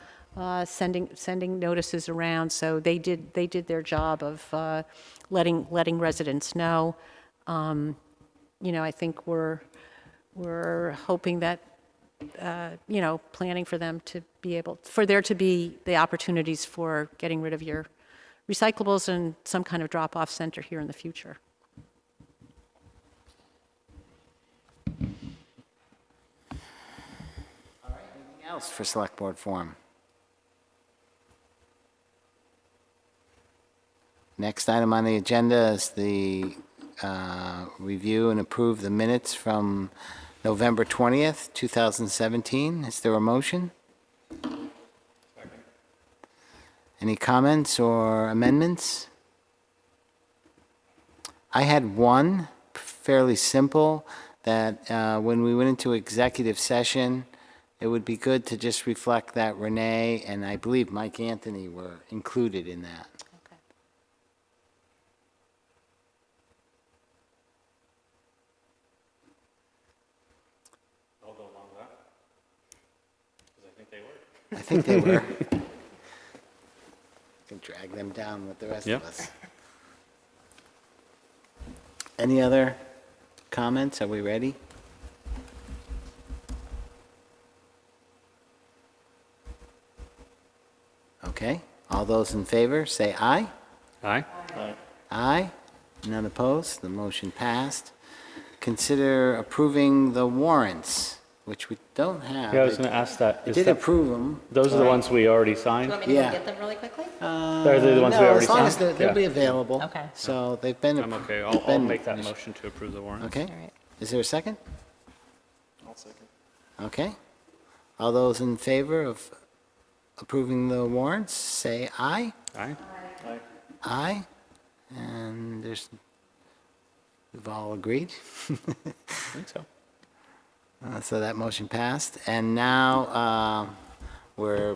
sending notices around. So they did their job of letting residents know. I think we're hoping that planning for them to be for there to be the opportunities for getting rid of your recyclables and some kind of drop-off center here in the future. else for Select Board Forum? Next item on the agenda is the review and approve the minutes from November 20th, 2017. Is there a motion? Any comments or amendments? I had one, fairly simple, that when we went into executive session, it would be good to just reflect that Renee and I believe Mike Anthony were included in that. Okay. I'll go along with that. Because I think they were. I think they were. Can drag them down with the rest of Yep. us. Any other comments? Are we ready? Okay. All those in favor, say aye. Aye? Aye. None opposed. The motion passed. Consider approving the warrants, which we don't have. Yeah, I was going to ask that. I Is did that- approve them. Those are the ones we already signed? Do you want me to go Yeah. get them really quickly? Those are the ones we No, already as long as signed? they'll be Yeah. available. Okay. So they've been. I'm okay. I'll been- make that motion to approve the warrants. Okay. All right. Is there a second? I'll second. Okay. All those in favor of approving the warrants, say aye. Aye? Aye. And we've all agreed. I think so. So that motion passed. And now we're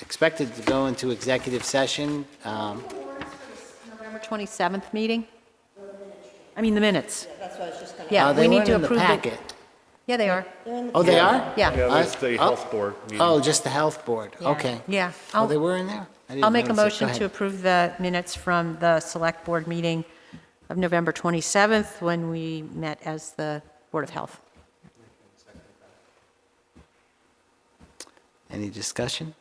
expected to go into executive session. November 27th meeting? I mean, the minutes. That's what I was just going Yeah, They we need weren't to in the approve the... packet. Yeah, they are. Oh, they are? Yeah. Yeah, it was the Oh. health board meeting. Oh, just the health board. Okay. Yeah. Oh, they were in there? I didn't I'll make a notice it. Go motion ahead. to approve the minutes from the Select Board meeting of November 27th, when we met as the Board of Health. Any discussion?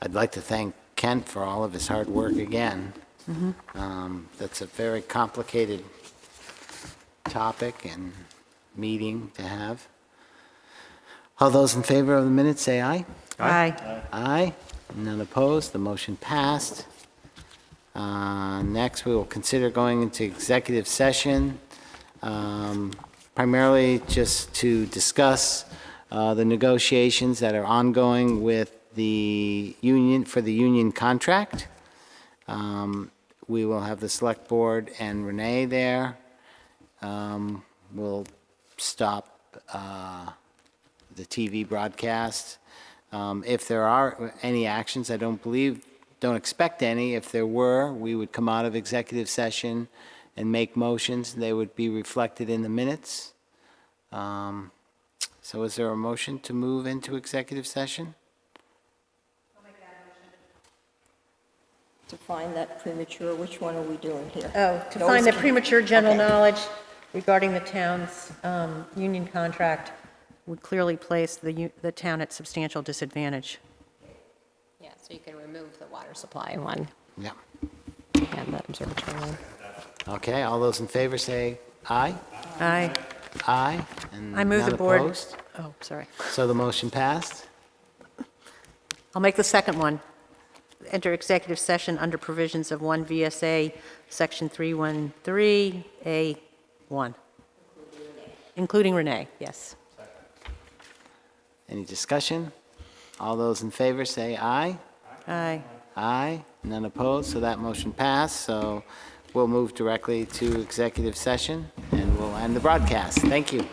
I'd like to thank Kent for all of his hard work again. That's a very complicated topic and meeting to have. All those in favor of the minutes, say aye. Aye. Aye. None opposed. The motion passed. Next, we will consider going into executive session, primarily just to discuss the negotiations that are ongoing with the union, for the union contract. We will have the Select Board and Renee there. We'll stop the TV broadcast. If there are any actions, I don't expect any. If there were, we would come out of executive session and make motions. They would be reflected in the minutes. So is there a motion to move into executive session? To find that premature, which one are we doing here? Oh, to Those find the can- premature general Okay. knowledge regarding the town's union contract would clearly place the town at substantial disadvantage. Yeah, so you can remove the water supply one Yeah. and the observatory one. Okay, all those in favor say aye. Aye. Aye. And I move none the board... opposed. Oh, sorry. So the motion passed. I'll make the second one. Enter executive session under provisions of 1 VSA, Section 313A1. Including Renee, yes. Any discussion? All those in favor say aye. Aye. Aye. None opposed, so that motion passed. So we'll move directly to executive session, and we'll end the broadcast. Thank you.